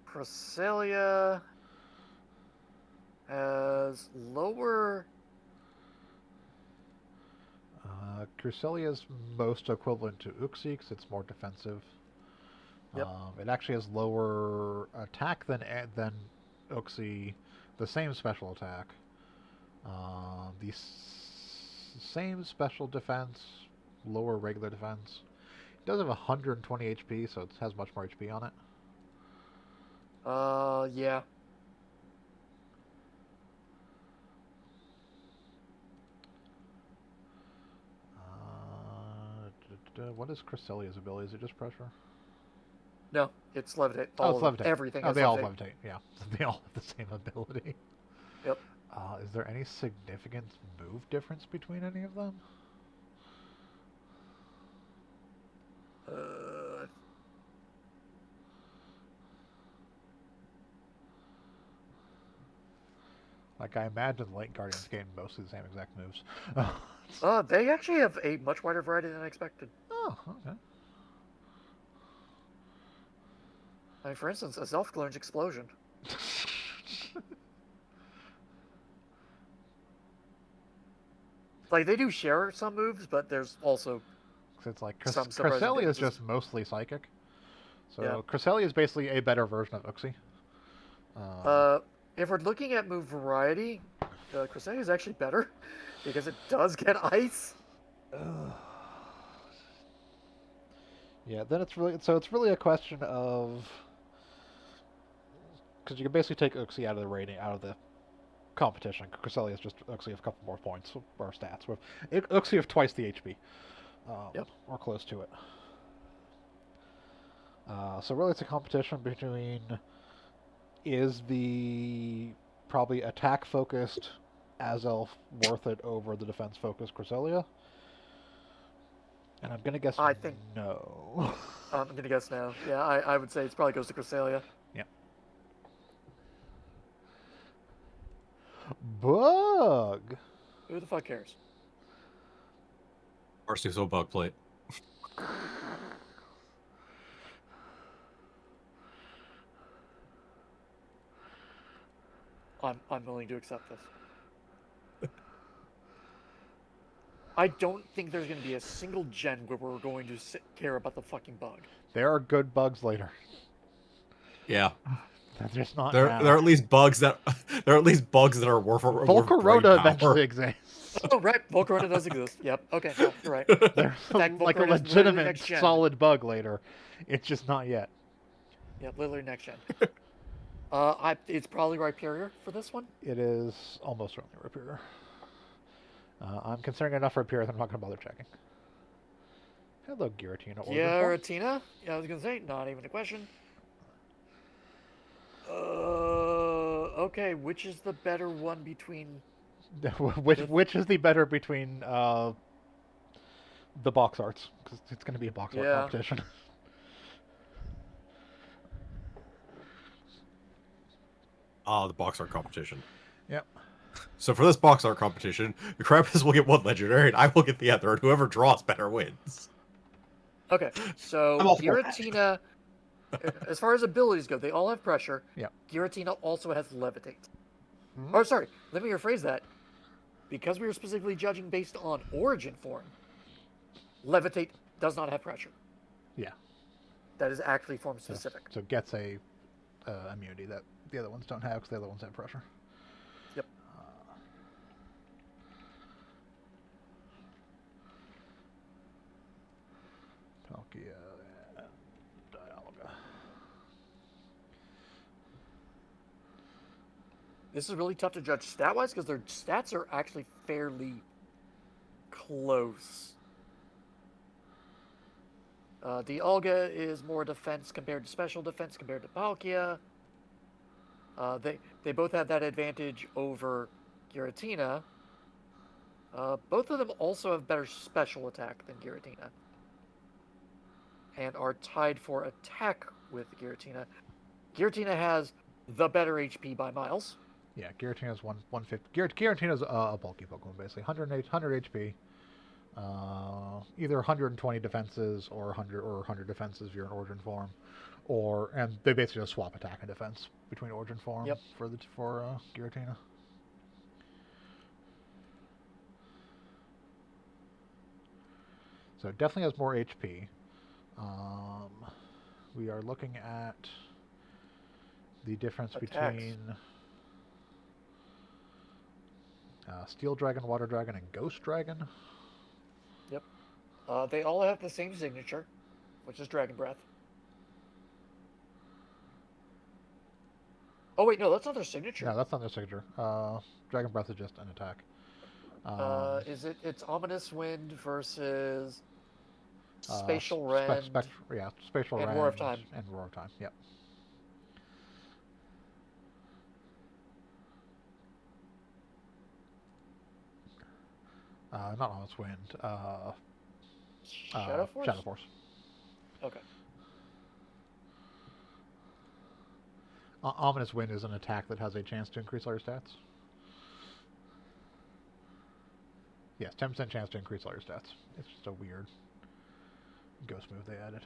Cresselia has lower... Cresselia is most equivalent to Uxie because it's more defensive. Yep. It actually has lower attack than Uxie, the same special attack, same special defense, lower regular defense. It does have 120 HP, so it has much more HP on it. Yeah. What is Cresselia's ability? Is it just pressure? No, it's levitate. Oh, it's All of levitate. Everything Oh, is they all levitate. levitate. Yeah, they all have the same ability. Yep. Is there any significant move difference between any of them? Like, I imagine Light Guardians gain mostly the same exact moves. They actually have a much wider variety than I expected. Oh, okay. I mean, for instance, a Self-Glunge Explosion. Like, they do share some moves, but there's also... So it's like Some surprising Cresselia is differences. just mostly psychic. So Yeah. Cresselia is basically a better version of Uxie. If we're looking at move variety, Cresselia is actually better, because it does get ice. Yeah, then it's really a question of, because you can basically take Uxie out of the rating, out of the competition. Cresselia is just Uxie of a couple more points or stats with Uxie of twice the HP, Yep. or close to it. So really, it's a competition between is the probably attack focused Azelf worth it over the defense focused Cresselia? And I'm gonna guess I think- no. I'm gonna guess now. Yeah, I would say it probably goes to Cresselia. Bug. Who the fuck cares? Arceus bug plate. I'm willing to accept this. I don't think there's going to be a single gen where we're going to care about the fucking bug. There are good bugs later. Yeah, They're just not there now. are at least bugs that are worth Volcarona brain eventually power. exists. Oh, right. Volcarona does exist. Yep. Okay. Yeah, you're right. They're fact, like a Volcarona is literally legitimate next gen. solid bug later. It's just not yet. Yeah, literally next gen. It's probably Rhyperior for this one. It is almost certainly Rhyperior. I'm considering enough Rhyperior that I'm not going to bother checking. Hello, Giratina. Giratina? Yeah, I was going to say, not even a question. Okay, which is the better one between... which is the better between the box arts? Because it's going to be a box art Yeah. competition. The box art competition. Yep. So for this box art competition, the Krampus will get one legendary, and I will get the other, and whoever draws better wins. Okay, so I'm all for that. Giratina, as far as abilities go, they all have pressure. Yep. Giratina also has levitate. Mhm. Or sorry, let me rephrase that. Because we were specifically judging based on origin form, levitate does not have pressure. Yeah. That is actually form specific. So it gets a immunity that the other ones don't have because the other ones have pressure. Yep. Palkia and Dialga. This is really tough to judge stat-wise because their stats are actually fairly close. Dialga is more defense compared to special defense compared to Palkia. They both have that advantage over Giratina. Both of them also have better special attack than Giratina. And are tied for attack with Giratina. Giratina has the better HP by miles. Yeah, Giratina's 150. Giratina's a bulky Pokemon, basically. 100 HP. Either 120 defenses or 100 defenses if you're in Origin form, and they basically just swap attack and defense between Origin form Yep. for Giratina. So it definitely has more HP. We are looking at the difference Attacks. between Steel Dragon, Water Dragon, and Ghost Dragon. They all have the same signature, which is Dragon Breath. Oh wait, no, that's not their signature. No, that's not their signature. Dragon Breath is just an attack. Is it? It's Ominous Wind versus uh, Spatial spe- Rend. Spatial and Rend Roar of Time. and Roar of Time. Yep. Not Ominous Wind. Shadow Force. Shadow Force. Okay. Ominous Wind is an attack that has a chance to increase all your stats. Yes, 10% chance to increase all your stats. It's just a weird ghost move they added.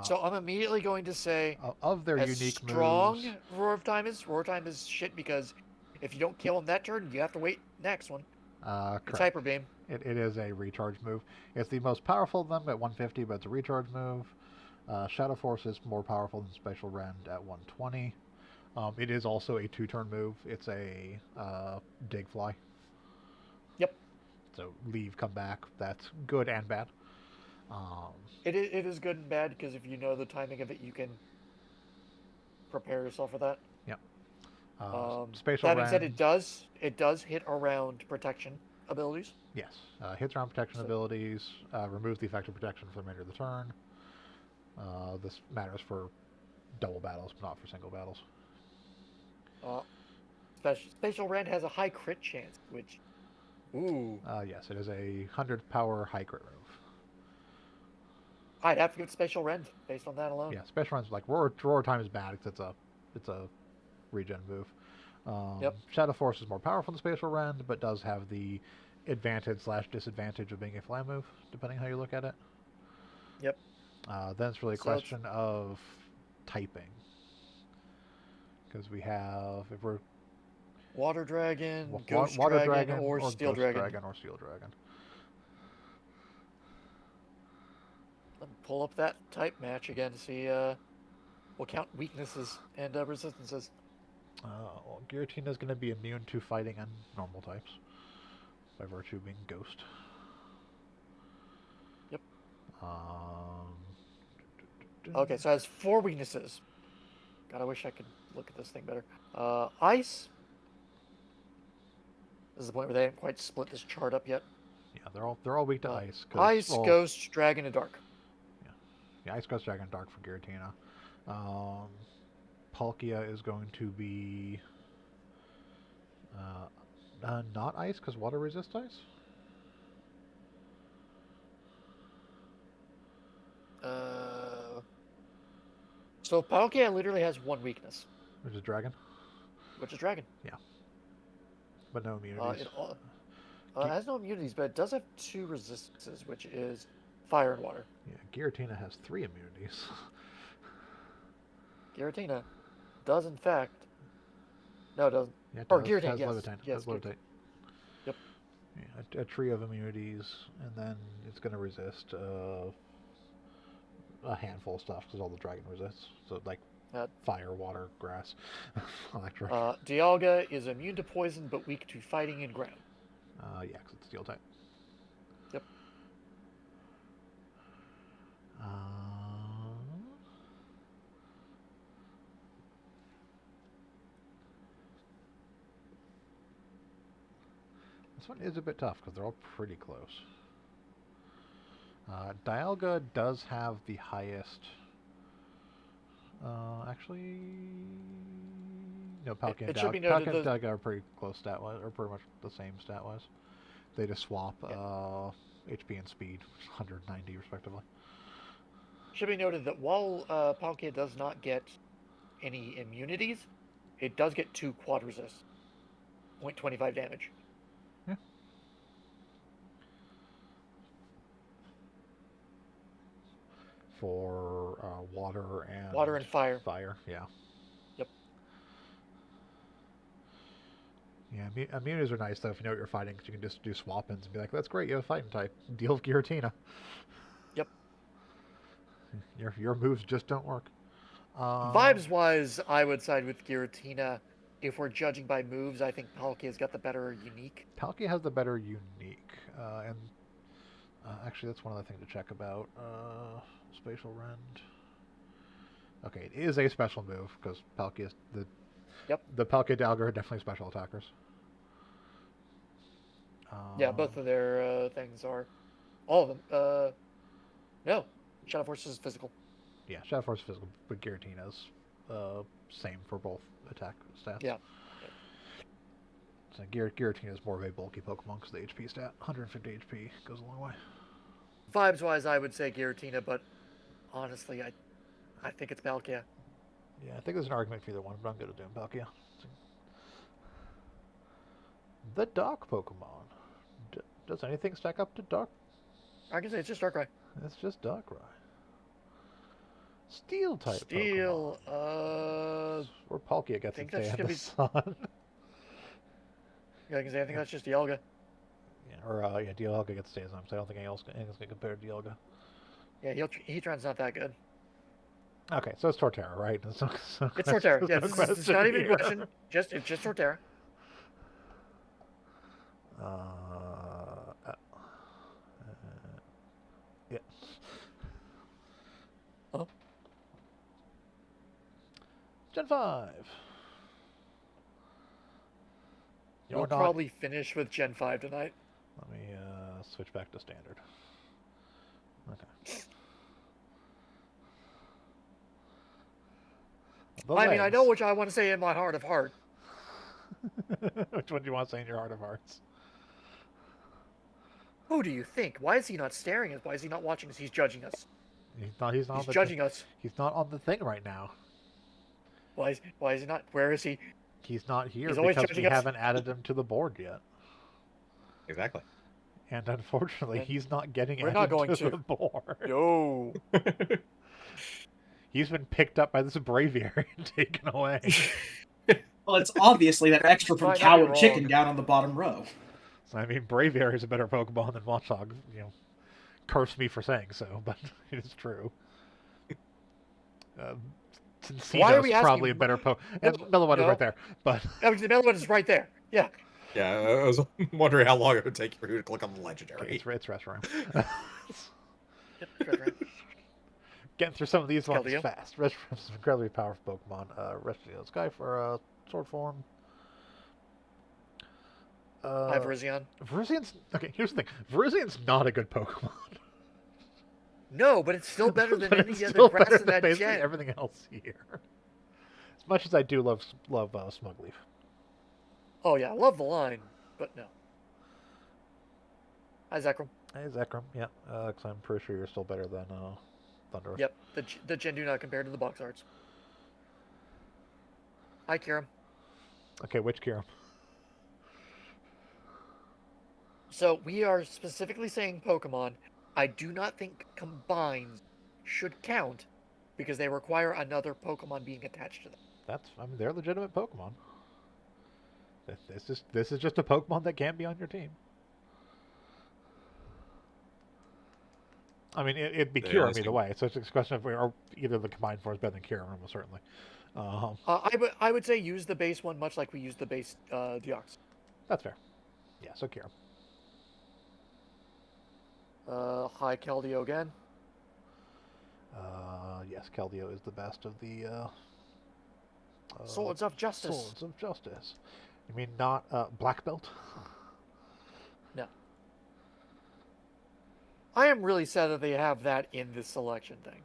So I'm immediately going to say, Of their as unique strong moves, Roar of Time is shit because if you don't kill him that turn, you have to wait next one. It's correct. Hyper Beam. It is a recharge move. It's the most powerful of them at 150, but it's a recharge move. Shadow Force is more powerful than Spatial Rend at 120. It is also a 2-turn move. It's a dig fly. Yep. So leave, come back. That's good and bad. It is good and bad because if you know the timing of it, you can prepare yourself for that. Yep. That Spatial being said, Rend, it does hit around protection abilities. yes. Hits around protection So- abilities. Removes the effective protection for the remainder of the turn. This matters for double battles, but not for single battles. Spatial Rend has a high crit chance, which, ooh, Yes, it is a 100 power high crit move. I'd have to give it Spatial Rend based on that alone. Yeah, special runs like Roar Time is bad because it's a regen move. Yep. Shadow Force is more powerful than Spatial Rend, but does have the advantage/disadvantage of being a fly move, depending how you look at it. Yep. Then it's really a So it's- question of typing, because we have if we're Water Dragon, wa- Ghost Water Dragon, or Ghost Steel Dragon. or Steel Dragon. Let me pull up that type match again to see. We'll count weaknesses and resistances. Well, Giratina is going to be immune to fighting and normal types by virtue of being Ghost. Yep. Um, Okay, so it has 4 weaknesses. God, I wish I could look at this thing better. Ice. This is the point where they haven't quite split this chart up yet. Yeah, they're all weak to ice. Ice, well, Ghost, Dragon, and Dark. Yeah, Ice, Ghost, Dragon, Dark for Giratina. Palkia is going to be not ice because water resists ice. So Palkia literally has 1 weakness, Which is dragon, which is Dragon. but no immunities. It has no immunities, but it does have 2 resistances, which is Fire and Water. Yeah, Giratina has 3 immunities. Giratina does, in fact. No, it doesn't. Yeah, it Or does. Giratina, Has yes. Levitate. Yes, Has Levitate. Yep. Yeah, a tree of immunities, and then it's going to resist a handful of stuff because all the dragon resists. So like Uh, fire, water, grass, electric. Dialga is immune to poison but weak to fighting and ground. Yeah, because it's steel type. Yep. This one is a bit tough because they're all pretty close. Dialga does have the highest. Actually, no. Palkia and it should be Dialga noted that- are pretty close stat wise, or pretty much the same stat wise. They just swap HP and speed, 190 respectively. Should be noted that while Palkia does not get any immunities, it does get 2 quad resist. 0.25 damage. For water and Fire. Fire, yeah. Yep. Yeah, immunities are nice though if you know what you're fighting, because you can just do swap-ins and be like, "That's great, you have a fighting type. Deal with Giratina." Yep. Your moves just don't work. Vibes-wise, I would side with Giratina. If we're judging by moves, I think Palkia's got the better unique. Palkia has the better unique, and actually that's one other thing to check about. Spatial rend. Okay, it is a special move because Palkia the Palkia Dialga are definitely special attackers. Yeah, both of their things are. All of them. No. Shadow Force is physical. Yeah, Shadow Force physical, but Giratina's same for both attack stats. Yeah. So Giratina is more of a bulky Pokemon because the HP stat, 150 HP, goes a long way. Vibes-wise, I would say Giratina, but honestly, I think it's Palkia. Yeah, I think there's an argument for either one, but I'm good at doing Palkia. The Dark Pokemon. Does anything stack up to Dark? I can say it's just Darkrai. It's just Darkrai. Steel type Steel, Pokemon. Or Palkia gets think its day that's in the gonna sun. Yeah, I can say I think that's just Dialga. Yeah, or Dialga gets stays on, so I don't think anything's gonna compare to Dialga. Yeah, Heatran's not that good. Okay, so it's Torterra, right? It's Torterra. Yeah, it's not even a question. It's just Torterra. Yeah. Oh. Gen 5. We'll probably finish with Gen 5 tonight. Let me switch back to standard. Okay. I mean, I know which I want to say in my heart of heart. Which one do you want to say in your heart of hearts? Who do you think? Why is he not staring at us? Why is he not watching us? He's judging us. He's not judging us. He's not on the thing right now. Why is he not? Where is he? He's not here He's always because we judging us. haven't added him to the board yet. Exactly. And unfortunately, And he's not getting we're added not going to to. the board. No. He's been picked up by this Braviary and taken away. Well, it's obviously that extra from Might not be Coward wrong. Chicken down on the bottom row. So, I mean, Braviary is a better Pokemon than Watchog. You know, curse me for saying so, but it is true. Why are we Cinccino's asking- probably a better Pokemon. And Milliwater no. right there, but I mean, the middle one is right there. Yeah. Yeah, I was wondering how long it would take for you to click on the legendary. it's Reshiram. Yep, right, right. Getting through some of these ones Keldeo. fast. Reshiram's an incredibly powerful Pokemon. Reshiram's guy for sword form. I have Virizion. Virizian's okay. Here's the thing. Virizian's not a good Pokemon. No, but it's still better than But any it's other still grass better in than that basically gen. everything else here. As much as I do love Smugleaf. Oh yeah, I love the line, but no. Hi, Zekrom. Hey, Zekrom. Yeah, because I'm pretty sure you're still better than Thundurus. Yep, the gen do not compare to the box arts. Hi, Kiram. Okay, which Kyurem? So we are specifically saying Pokemon. I do not think combines should count because they require another Pokemon being attached to them. I mean, they're legitimate Pokemon. This is just a Pokemon that can't be on your team. I mean, it'd be They Kyurem honestly- either way. So it's a question of either the combined form is better than Kyurem, almost certainly. I would say use the base one much like we used the base Deoxys. That's fair. Yeah, so Kyurem. Hi, Keldeo again. Yes, Keldeo is the best of the Swords of Justice. Swords of Justice. You mean not Black Belt? No. I am really sad that they have that in this selection thing.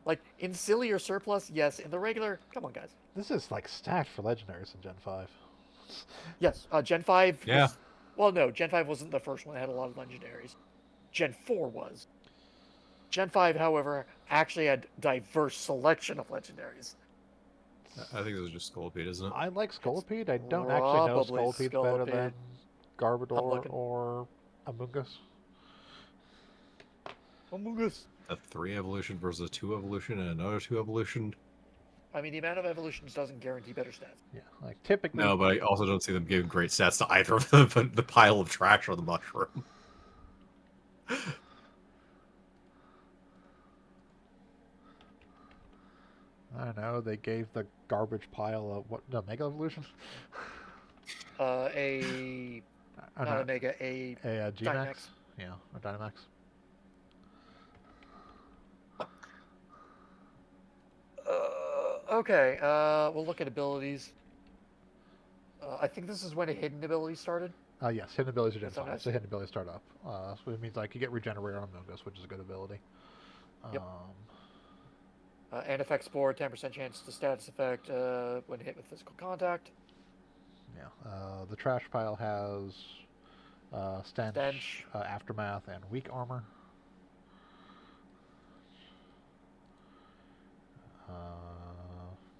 Like, in silly or surplus, yes. In the regular, come on, guys. This is like stacked for legendaries in Gen 5. Yes, Gen 5 Yeah. was... Well, no, Gen 5 wasn't the first one that had a lot of legendaries. Gen 4 was. Gen 5, however, actually had diverse selection of legendaries. I think this is just Scolipede, isn't it? I like Scolipede. I don't actually know Probably Scolipede better Scolipede. than Garbodor looking. or Amoonguss. Among Us. A 3 evolution versus a 2 evolution and another 2 evolution. I mean, the amount of evolutions doesn't guarantee better stats. Yeah, like typically. No, but I also don't see them giving great stats to either of the pile of trash or the mushroom. All I know they gave the garbage pile a what? No, Mega Evolution. Not No, a Mega, a a G-Max. Dynamax. Yeah, a Dynamax. Okay, we'll look at abilities. I think this is when a hidden ability started. Yes, hidden abilities are Gen That's not 5, nice. so hidden abilities start up. So it means like you get Regenerator on Amogus, which is a good ability. Yep. And effect Spore, 10% chance to status effect when hit with physical contact. Yeah. The trash pile has Stench, Stench. Aftermath, and Weak Armor.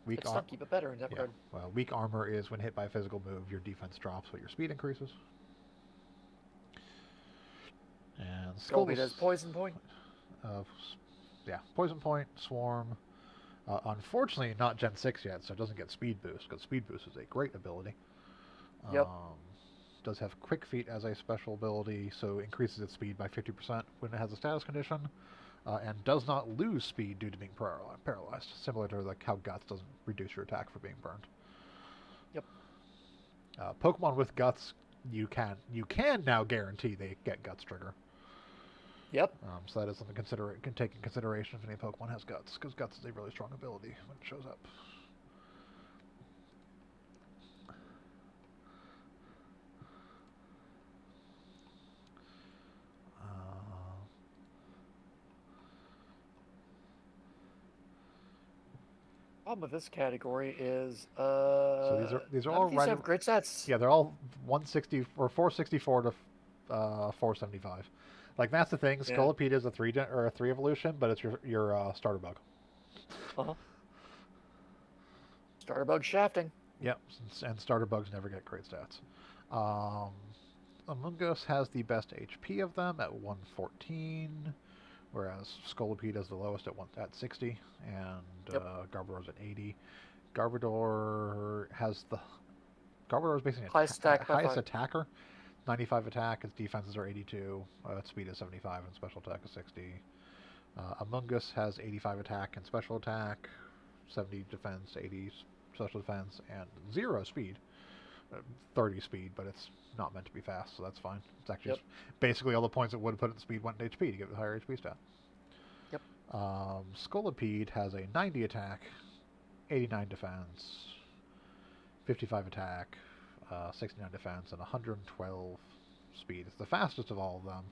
Weak It's armor. not keep it better in that Yeah. regard. Well, weak armor is when hit by a physical move, your defense drops, but your speed increases. And Scolby does poison point. Yeah, poison point, swarm. Unfortunately, not Gen 6 yet, so it doesn't get speed boost, because speed boost is a great ability. Yep. Does have quick feet as a special ability, so increases its speed by 50% when it has a status condition, and does not lose speed due to being paralyzed, similar to like how Guts doesn't reduce your attack for being burned. Yep. Pokemon with Guts, you can now guarantee they get Guts trigger. Yep. So that is something can take in consideration if any Pokemon has Guts, because Guts is a really strong ability when it shows up. Problem with this category is So these are all these right. have great stats. Yeah, they're all 160 or 464 to 475. Like that's the thing. Yeah. Scolipede is a 3 evolution, but it's your starter bug. Uh-huh. Starter bug shafting. Yep, and starter bugs never get great stats. Amogus has the best HP of them at 114, whereas Scolipede is the lowest at 60, and Yep. Garbodor's at 80. Garbodor is basically Highest attack by highest 5. attacker, 95 attack. Its defenses are 82. Its speed is 75, and special attack is 60. Amogus has 85 attack and special attack, 70 defense, 80 special defense, and 0 speed. 30 speed, but it's not meant to be fast, so that's fine. It's actually Yep. just basically all the points it would have put in speed went to HP to get the higher HP stat. Yep. Scolipede has a 90 attack, 89 defense, 55 attack, 69 defense, and 112 speed. It's the fastest of all of them,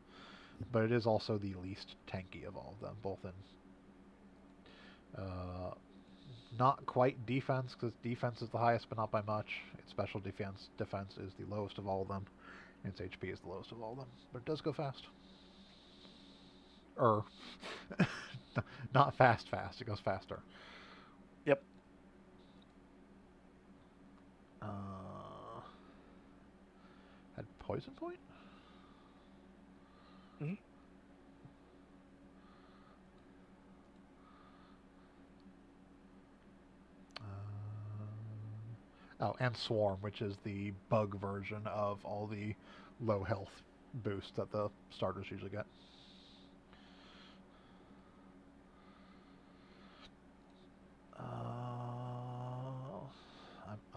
but it is also the least tanky of all of them, both in not quite defense, because defense is the highest, but not by much. Its special defense is the lowest of all of them, and its HP is the lowest of all of them. But it does go fast. Not fast, it goes faster. Yep. Had poison point? Mm-hmm. Oh, and Swarm, which is the bug version of all the low health boosts that the starters usually get.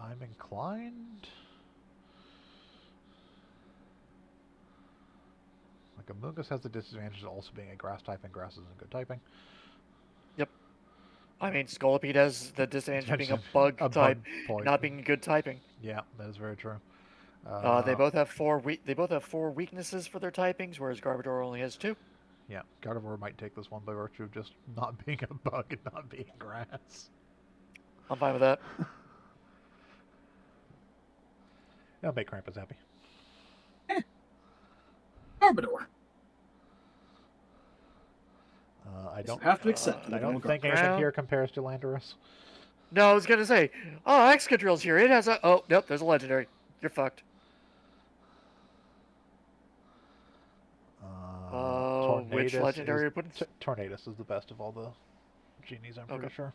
I'm inclined. Like Amogus has the disadvantage of also being a grass type, and grass isn't good typing. Yep. I mean, Scolipede has the disadvantage of being a bug type, point. not being good typing. Yeah, that is very true. They both have four weaknesses for their typings, whereas Garbodor only has 2. Yeah, Gardevoir might take this one by virtue of just not being a bug and not being grass. I'm fine with that. That'll make Krampus happy. Garbodor. I don't have to accept it. I don't think Ground. anything here compares to Landorus. No, I was gonna say, oh, Excadrill's here. It has a. Oh, nope, there's a legendary. You're fucked. Which Tornadus legendary is- you put in? Tornadus is the best of all the genies, I'm pretty Okay. sure.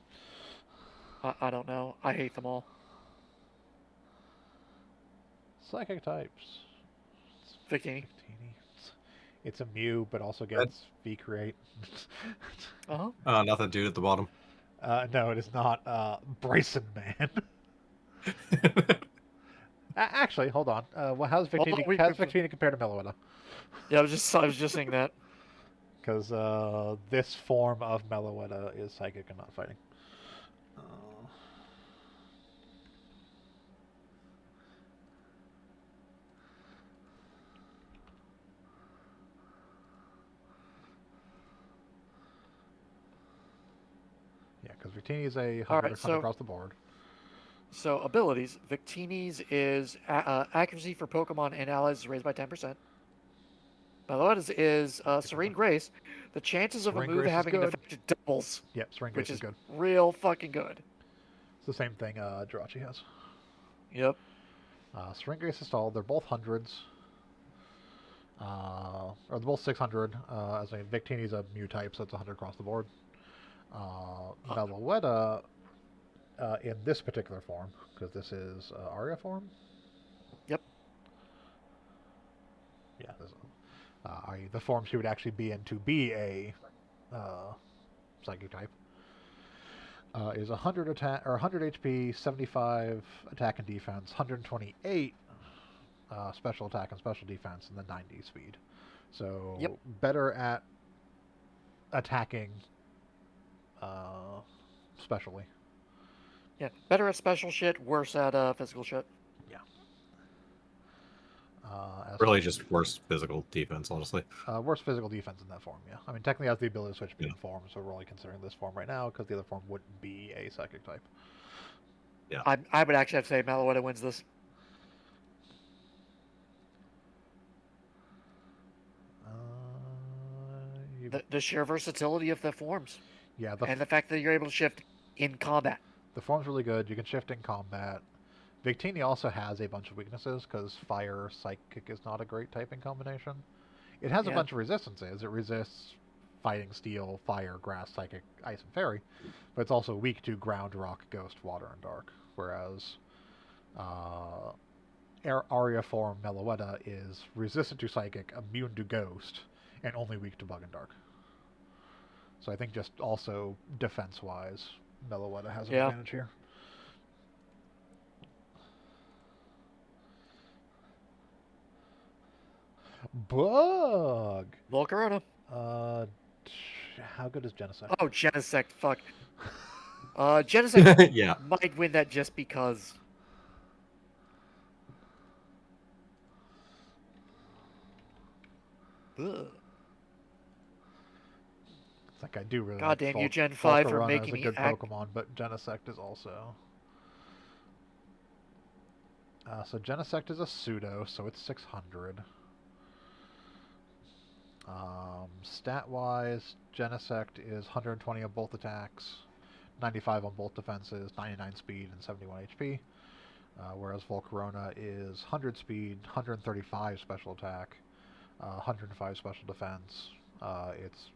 I don't know. I hate them all. Psychic types. Victini. It's a Mew, but also gets V-Create. Uh huh. Nothing, dude, at the bottom. No, it is not Bryson Man. Actually, hold on. Well, how's Hold on, Victini compared to Meloetta? Yeah, I was just saying that. Because this form of Meloetta is psychic and not fighting. Uh, yeah, because Victini is a 100, All right, 100 so across the board. so abilities. Victini's is accuracy for Pokemon and allies is raised by 10%. Meloetta's is Serene Grace. The chances of a Serene move Grace is having an good. effect doubles, Yep, Serene which Grace is is good. real fucking good. It's the same thing Jirachi has. Yep. Serene Grace is stalled. They're both hundreds. Or they're both 600. As a Victini's a Mew type, so it's 100 across the board. Meloetta, in this particular form, because this is Aria form. Yep. Yeah, the form she would actually be in to be a psychic type. Is 100 attack or 100 HP, 75 attack and defense, 128 special attack and special defense, and then 90 speed. So Yep. better at attacking, specially. Yeah. Better at special shit, worse at physical shit. Yeah. Really, just worse physical defense, honestly. Worse physical defense in that form. Yeah. I mean, technically has the ability to switch between Yeah. forms, so we're only considering this form right now because the other form wouldn't be a psychic type. I would actually have to say Meloetta wins this. The sheer versatility of the forms, Yeah, and the fact that you're able to shift in combat. the form's really good. You can shift in combat. Victini also has a bunch of weaknesses because fire psychic is not a great typing combination. It has a Yeah. bunch of resistances. It resists fighting, steel, fire, grass, psychic, ice, and fairy, but it's also weak to ground, rock, ghost, water, and dark. Whereas Aria form Meloetta is resistant to psychic, immune to ghost, and only weak to bug and dark. So I think just also defense-wise, Meloetta has an Yeah. advantage here. Bug. Volcarona. How good is Genesect? Oh, Genesect. Fuck. Genesect Yeah. might win that just because. Ugh. It's like I do really God like damn you, Gen 5, for Volcarona making is a me good act. Pokemon, but Genesect is also. So Genesect is a pseudo, so it's 600. Stat-wise, Genesect is 120 on both attacks, 95 on both defenses, 99 speed, and 71 HP. Whereas Volcarona is 100 speed, 135 special attack, 105 special defense. Its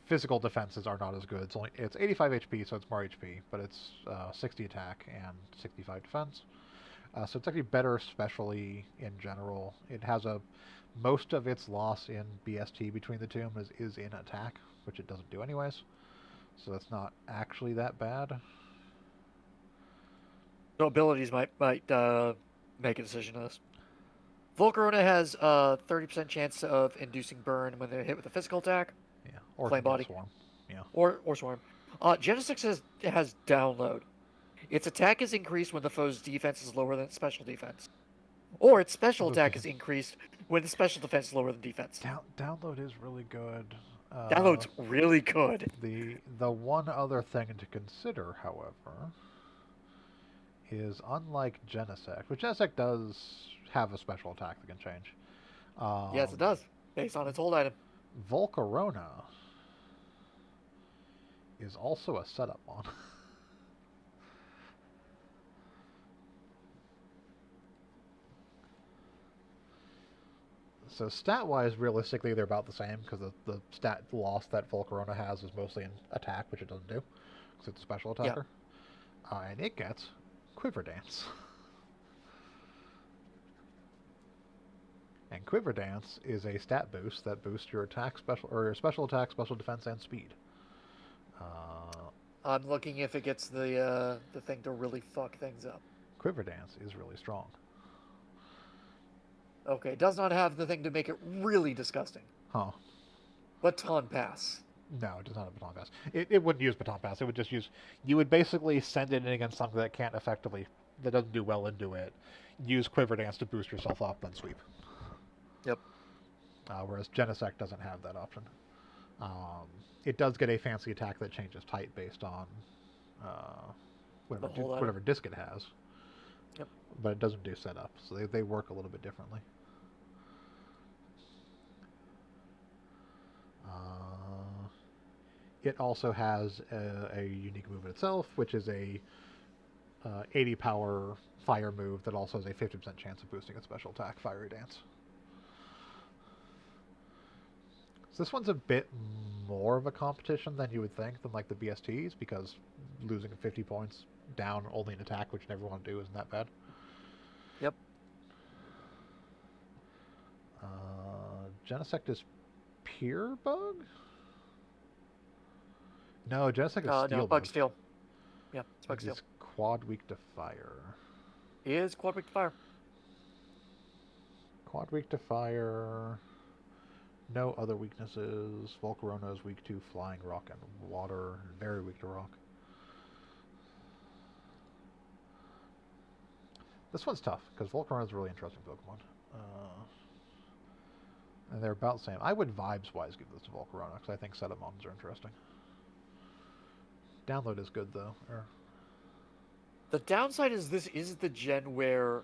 physical defenses are not as good. It's 85 HP, so it's more HP, but it's 60 attack and 65 defense. So it's actually better, especially in general. It has most of its loss in BST between the two is in attack, which it doesn't do anyways. So that's not actually that bad. So abilities might make a decision on this. Volcarona has 30% chance of inducing burn when they're hit with a physical attack. Yeah, or Flame body. Swarm. Yeah. Or Swarm. Genesect has download. Its attack is increased when the foe's defense is lower than its special defense. Or its special attack is increased when the special defense is lower than defense. Download is really good. Download's really good. The one other thing to consider, however, is unlike Genesect, which Genesect does have a special attack that can change. Yes, it does, based on its hold item. Volcarona is also a setup mon. So stat-wise, realistically, they're about the same because the stat loss that Volcarona has is mostly in attack, which it doesn't do because it's a special attacker. Yeah. And it gets Quiver Dance. And Quiver Dance is a stat boost that boosts your attack, special attack, special defense, and speed. I'm looking if it gets the thing to really fuck things up. Quiver Dance is really strong. Okay, it does not have the thing to make it really disgusting. Huh. Baton Pass. No, it does not have Baton Pass. It wouldn't use Baton Pass. It would just use... You would basically send it in against something that can't effectively... That doesn't do well into it. Use Quiver Dance to boost yourself up, then sweep. Yep. Whereas Genesect doesn't have that option. It does get a fancy attack that changes type based on whatever disc it has. Yep. But it doesn't do setup, so they work a little bit differently. It also has a unique move in itself, which is a 80 power fire move that also has a 50% chance of boosting its special attack, Fiery Dance. So this one's a bit more of a competition than you would think than like the BSTs, because losing 50 points down only an attack, which you never want to do, isn't that bad. Yep. Genesect is Pure Bug? No, Genesect is Steel No, Bug Steel. Yeah, it's Bug Steel. It's quad weak to fire. He is quad weak to fire. Quad weak to fire. No other weaknesses. Volcarona is weak to flying, rock, and water. Very weak to rock. This one's tough, because Volcarona is a really interesting Pokemon. And they're about the same. I would vibes-wise give this to Volcarona, because I think Setamons are interesting. Download is good, though. The downside is this is the gen where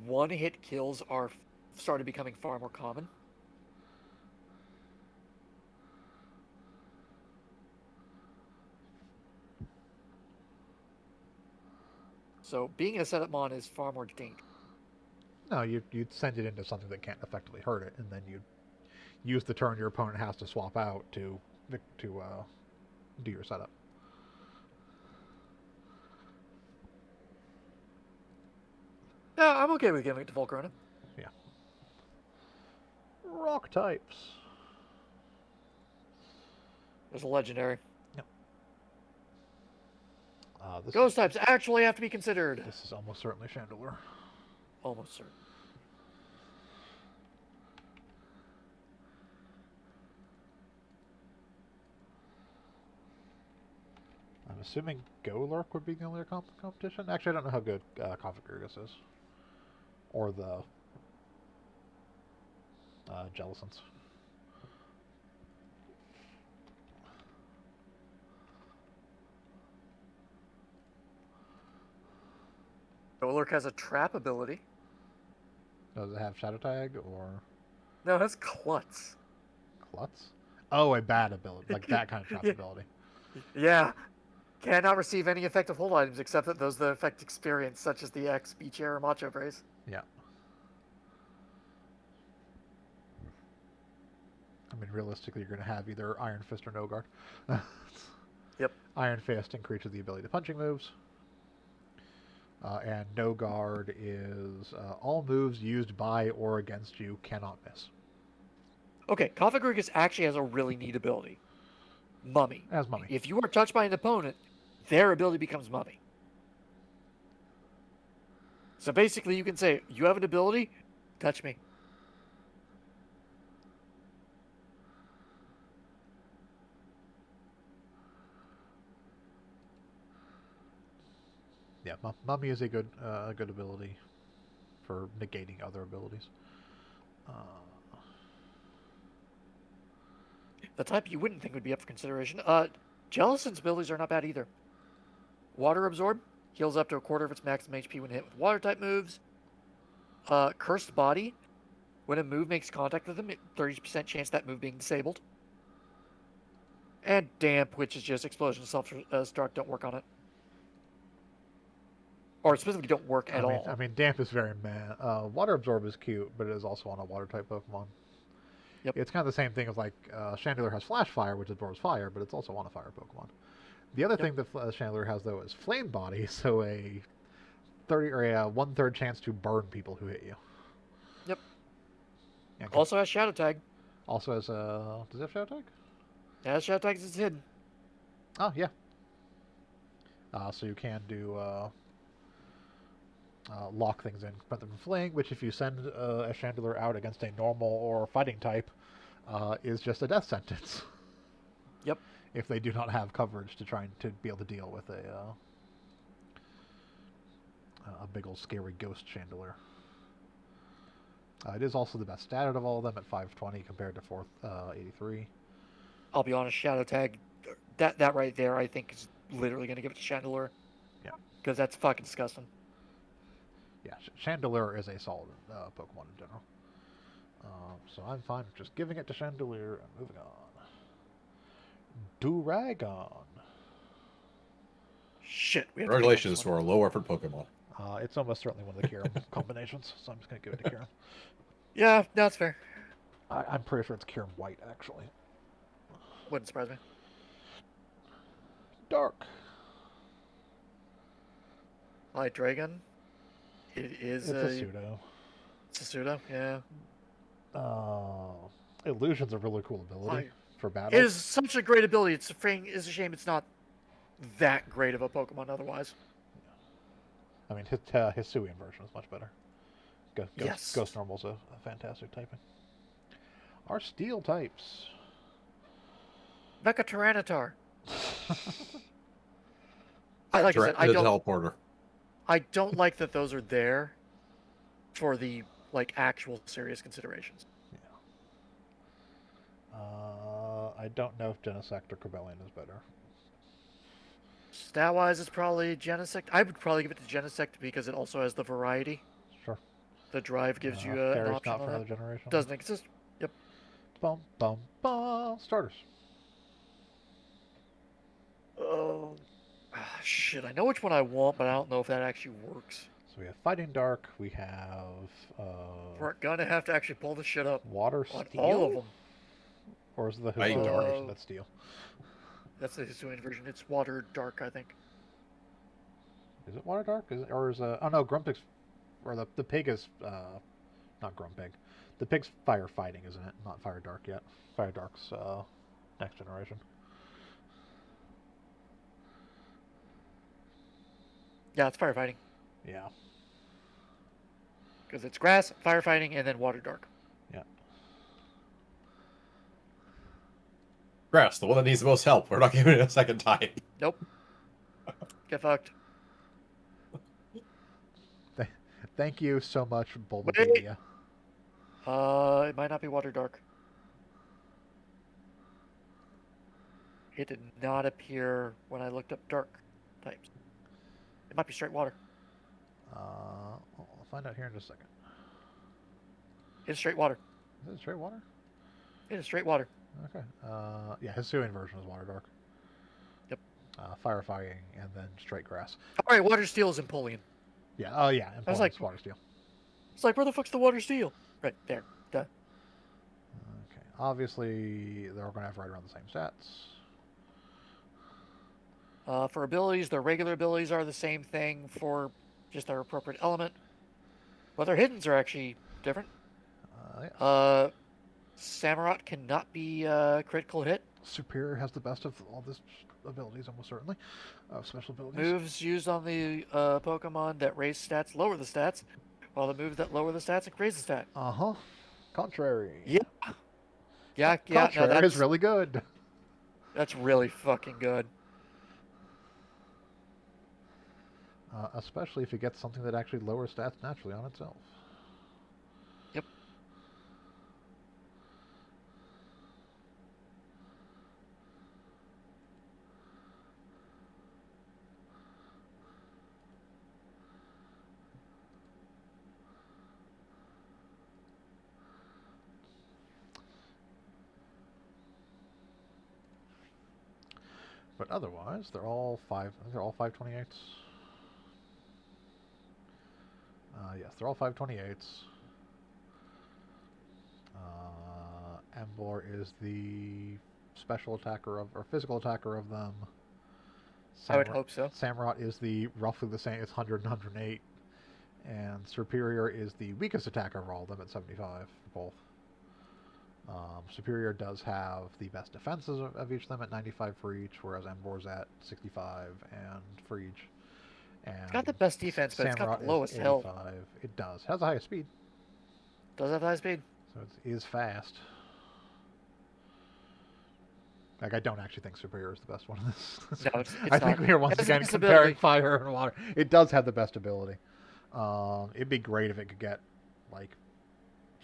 one-hit kills are started becoming far more common. So being a Setamon is far more dangerous. No, you'd send it into something that can't effectively hurt it, and then you'd use the turn your opponent has to swap out to do your setup. Yeah, I'm okay with giving it to Volcarona. Yeah. Rock types. There's a legendary. Yep. Ghost types actually have to be considered. This is almost certainly Chandelure. Almost certain. I'm assuming Golurk would be the only competition. Actually, I don't know how good Configurgus is. Or the Jellicents. Golurk has a trap ability. Does it have Shadow Tag or No, it has Klutz. Klutz? Oh, a bad ability. Like that kind of trap ability. Yeah. Cannot receive any effective hold items except that those that affect experience, such as the X, Beach Air, or Macho Brace. Yeah. I mean, realistically, you're going to have either Iron Fist or No Guard. Yep. Iron Fist increases the ability to punching moves. And No Guard is all moves used by or against you cannot miss. Okay, Configurgus actually has a really neat ability. Mummy. As Mummy. If you are touched by an opponent, their ability becomes Mummy. So basically, you can say, you have an ability, touch me. Yeah, Mummy is a good ability for negating other abilities. The type you wouldn't think would be up for consideration. Jellicent's abilities are not bad either. Water Absorb heals up to a quarter of its maximum HP when hit with water-type moves. Cursed Body. When a move makes contact with them, 30% chance of that move being disabled. And Damp, which is just Explosion, Self-Destruct, don't work on it. Or specifically don't work at all. I mean, Damp is very meh. Water Absorb is cute, but it is also on a water-type Pokemon. Yep. It's kind of the same thing as like Chandelure has Flash Fire, which absorbs fire, but it's also on a fire Pokemon. The other thing that Chandelure has though is Flame Body, so a 30 or a 1/3 chance to burn people who hit you. Yep. Yeah, Also has Shadow Tag. also has does it have Shadow Tag? Yeah, Shadow Tag is hidden. Oh yeah. So you can do lock things in, prevent them from fleeing, which if you send a Chandelure out against a normal or fighting type, is just a death sentence. Yep. If they do not have coverage to try to be able to deal with a big old scary ghost Chandelure. It is also the best stat out of all of them at 520 compared to 483. I'll be honest, Shadow Tag, that right there, I think is literally going to give it to Chandelure. Yeah. Because that's fucking disgusting. Yeah, Chandelure is a solid Pokemon in general. So I'm fine with just giving it to Chandelure and moving on. Duragon. Shit. We have to do Congratulations this for one. a low effort Pokemon. It's almost certainly one of the Kyurem combinations, so I'm just going to give it to Kyurem. Yeah, no, that's fair. I'm pretty sure it's Kyurem White, actually. Wouldn't surprise me. Dark. Light Dragon. It is It's a pseudo. It's a pseudo, yeah. Illusion's a really cool ability for It battle. is such a great ability. It's a shame it's not that great of a Pokemon otherwise. I mean, Hisuian version is much better. Yes. Ghost Normal's a fantastic typing. Our steel types. Mecha Tyranitar. Like I said, The teleporter. I don't like that those are there for the actual serious considerations. I don't know if Genesect or Cobellion is better. Stat wise, it's probably Genesect. I would probably give it to Genesect because it also has the variety. Sure. The drive gives you an Fairy's option not on for that. another generation. Doesn't exist. Yep. Bum bum bum. Starters. Oh, shit. I know which one I want, but I don't know if that actually works. So we have Fighting Dark. We have We're gonna have to actually pull this shit up Water on Steel. all of them. Or is it the Fighting Hisuian Dark. version that's Steel? That's the Hisuian version. It's Water Dark, I think. Is it Water Dark? Oh no, Grumpig's, or the pig is not Grumpig. The pig's firefighting, isn't it? Not Fire Dark yet. Fire Dark's next generation. Yeah, it's firefighting Yeah. because it's grass, firefighting, and then Water Dark. Yeah. Grass, the one that needs the most help. We're not giving it a second type. Nope. Get fucked. Thank you so much, Bulbapedia. It might not be Water Dark. It did not appear when I looked up dark types. It might be straight water. I'll find out here in just a second. It's straight water. Is it straight water? It is straight water. Okay. Yeah, Hisuian version is Water Dark. Yep. Firefighting and then straight grass. All right, Water Steel is Empoleon. Yeah. Oh yeah. I was like- Water Steel. It's like, where the fuck's the Water Steel? Right there. Duh. Okay. Obviously, they're going to have right around the same stats. For abilities, their regular abilities are the same thing for just their appropriate element. But their hiddens are actually different. Yeah. Samurott cannot be critical hit. Superior has the best of all this abilities, almost certainly. Special abilities. Moves used on the Pokemon that raise stats lower the stats, while the moves that lower the stats increase the stat. Uh-huh. Contrary. Yeah. Yeah, no, Contrary is really good. that's really fucking good. Especially if you get something that actually lowers stats naturally on itself. Yep. But otherwise, they're all 528s. Yes, they're all 528s. Emboar is the special attacker or physical attacker of them. I would hope so. Samurott is the roughly the same. It's 100 and 108. And Superior is the weakest attacker of all of them at 75 for both. Superior does have the best defenses of each of them at 95 for each, whereas Embor's at 65 and for each. And It's got the best defense, but it's got Samurott the is lowest health. 85. It does. Has the highest speed, Does have high speed? so it is fast. Like, I don't actually think Superior is the best one in this. No, it's I think not. we are once It has the again best comparing ability. fire and water. It does have the best ability. It'd be great if it could get, like,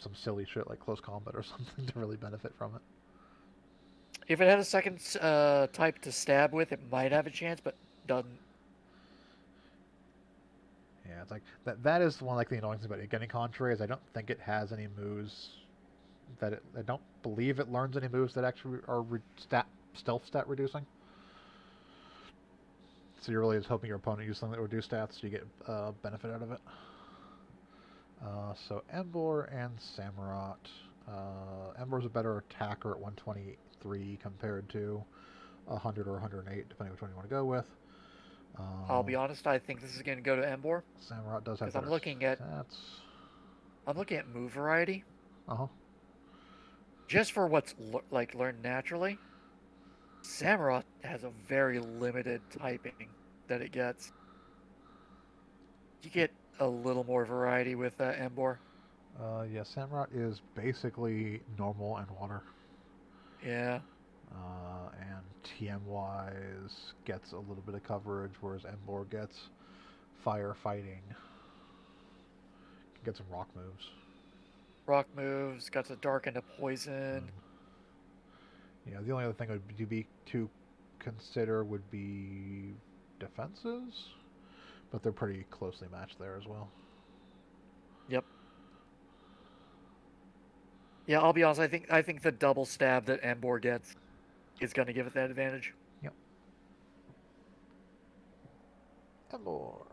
some silly shit like close combat or something to really benefit from it. If it had a second type to stab with, it might have a chance, but doesn't. Yeah, it's like that is one, like, the annoying thing about it getting Contrary is I don't think it has any moves that I don't believe it learns any moves that actually are stealth stat reducing. So you're really just hoping your opponent uses something that reduce stats so you get benefit out of it. So Embor and Samurott. Embor's a better attacker at 123 compared to 100 or 108, depending which one you want to go with. I'll be honest, I think this is going to go to Embor. Samurott does have Because I'm better looking at move variety. Uh-huh. Just for what's learned naturally. Samurott has a very limited typing that it gets. You get a little more variety with Embor. Yeah, Samurott is basically normal and water. Yeah. And TM-wise gets a little bit of coverage, whereas Embor gets fire fighting. Can get some rock moves. Rock moves, got to darken to poison. Yeah, the only other thing would be to consider would be defenses, but they're pretty closely matched there as well. Yep. Yeah, I'll be honest. I think the double stab that Embor gets is going to give it that advantage. Yep. Embor.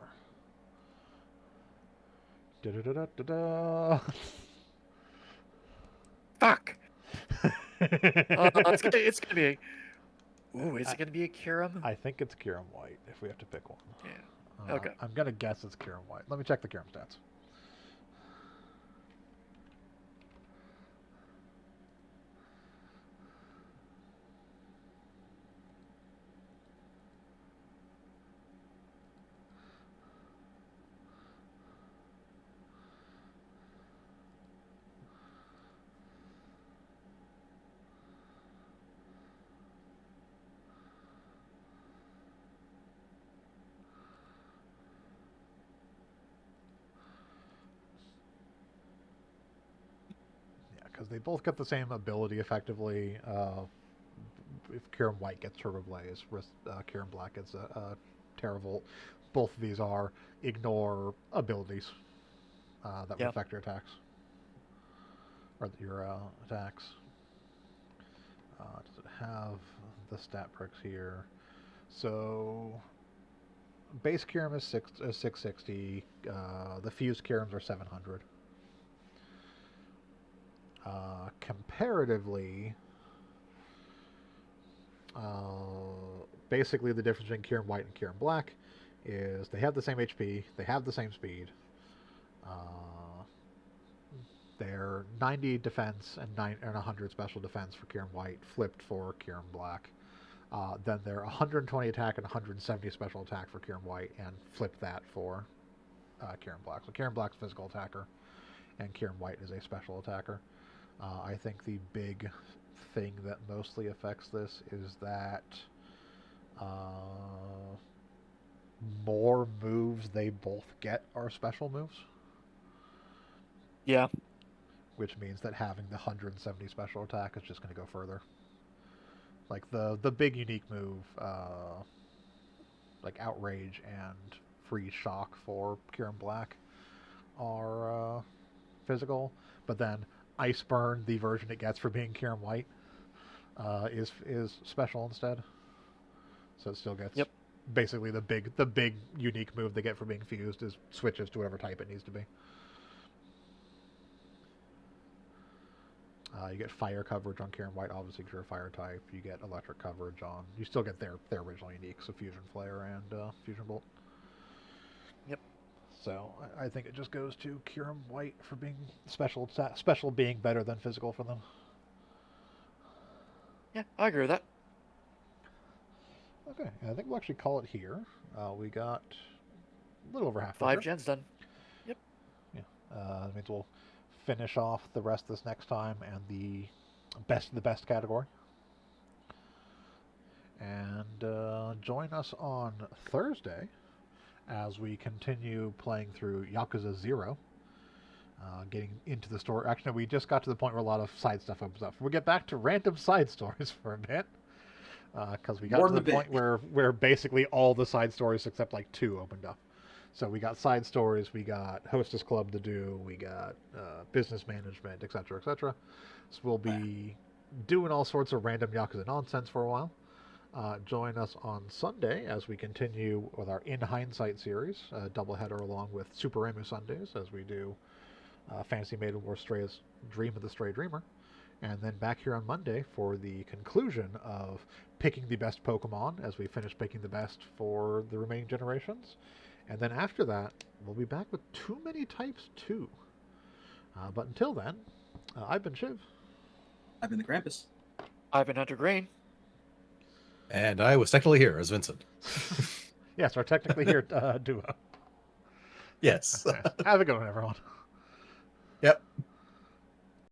Da da da da da da. Fuck. It's gonna be. Ooh, is it gonna be a Kiram? I think it's Kiram White if we have to pick one. Yeah. Okay. I'm gonna guess it's Kiram White. Let me check the Kiram stats. Because they both get the same ability effectively. If Kiram White gets Turbo Blaze, Kiram Black gets a Terravolt. Both of these are ignore abilities that would affect your attacks. Or your attacks. Does it have the stat perks here? So base Kiram is 660. The fused Kirams are 700. Comparatively, basically the difference between Kiram White and Kiram Black is they have the same HP, they have the same speed. They're 90 defense and 100 special defense for Kiram White, flipped for Kiram Black. Then they're 120 attack and 170 special attack for Kiram White, and flip that for Kiram Black. So Kiram Black's physical attacker, and Kiram White is a special attacker. I think the big thing that mostly affects this is that more moves they both get are special moves. Yeah. Which means that having the 170 special attack is just going to go further. Like the big unique move, like Outrage and Freeze Shock for Kiram Black are physical, but then Ice Burn, the version it gets for being Kiram White, is special instead. So it still gets basically the big unique move they get for being fused is switches to whatever type it needs to be. You get fire coverage on Kiram White, obviously because you're a fire type. You get electric coverage on. You still get their original unique, so Fusion Flare and Fusion Bolt. Yep. So I think it just goes to Kiram White for being special being better than physical for them. Yeah, I agree with that. Okay, I think we'll actually call it here. We got a little over half. 5 gens done. Yep. Yeah, that means we'll finish off the rest this next time and the best of the best category. And join us on Thursday as we continue playing through Yakuza 0. Getting into the story. Actually, we just got to the point where a lot of side stuff opens up. We'll get back to random side stories for a bit. Because we got More to than the a point where basically all the side stories except like 2 opened up. So we got side stories, we got Hostess Club to do, we got business management, etc., etc. So we'll be doing all sorts of random Yakuza nonsense for a while. Join us on Sunday as we continue with our In Hindsight series, doubleheader along with Super Emu Sundays as we do Fantasy Maiden War Stray's Dream of the Stray Dreamer. And then back here on Monday for the conclusion of picking the best Pokemon as we finish picking the best for the remaining generations. And then after that, we'll be back with Too Many Types 2. But until then, I've been Shiv. I've been the Krampus. I've been Hunter Green. And I was technically here as Vincent. Yes, we're technically here duo. Yes. Have a good one, everyone. Yep.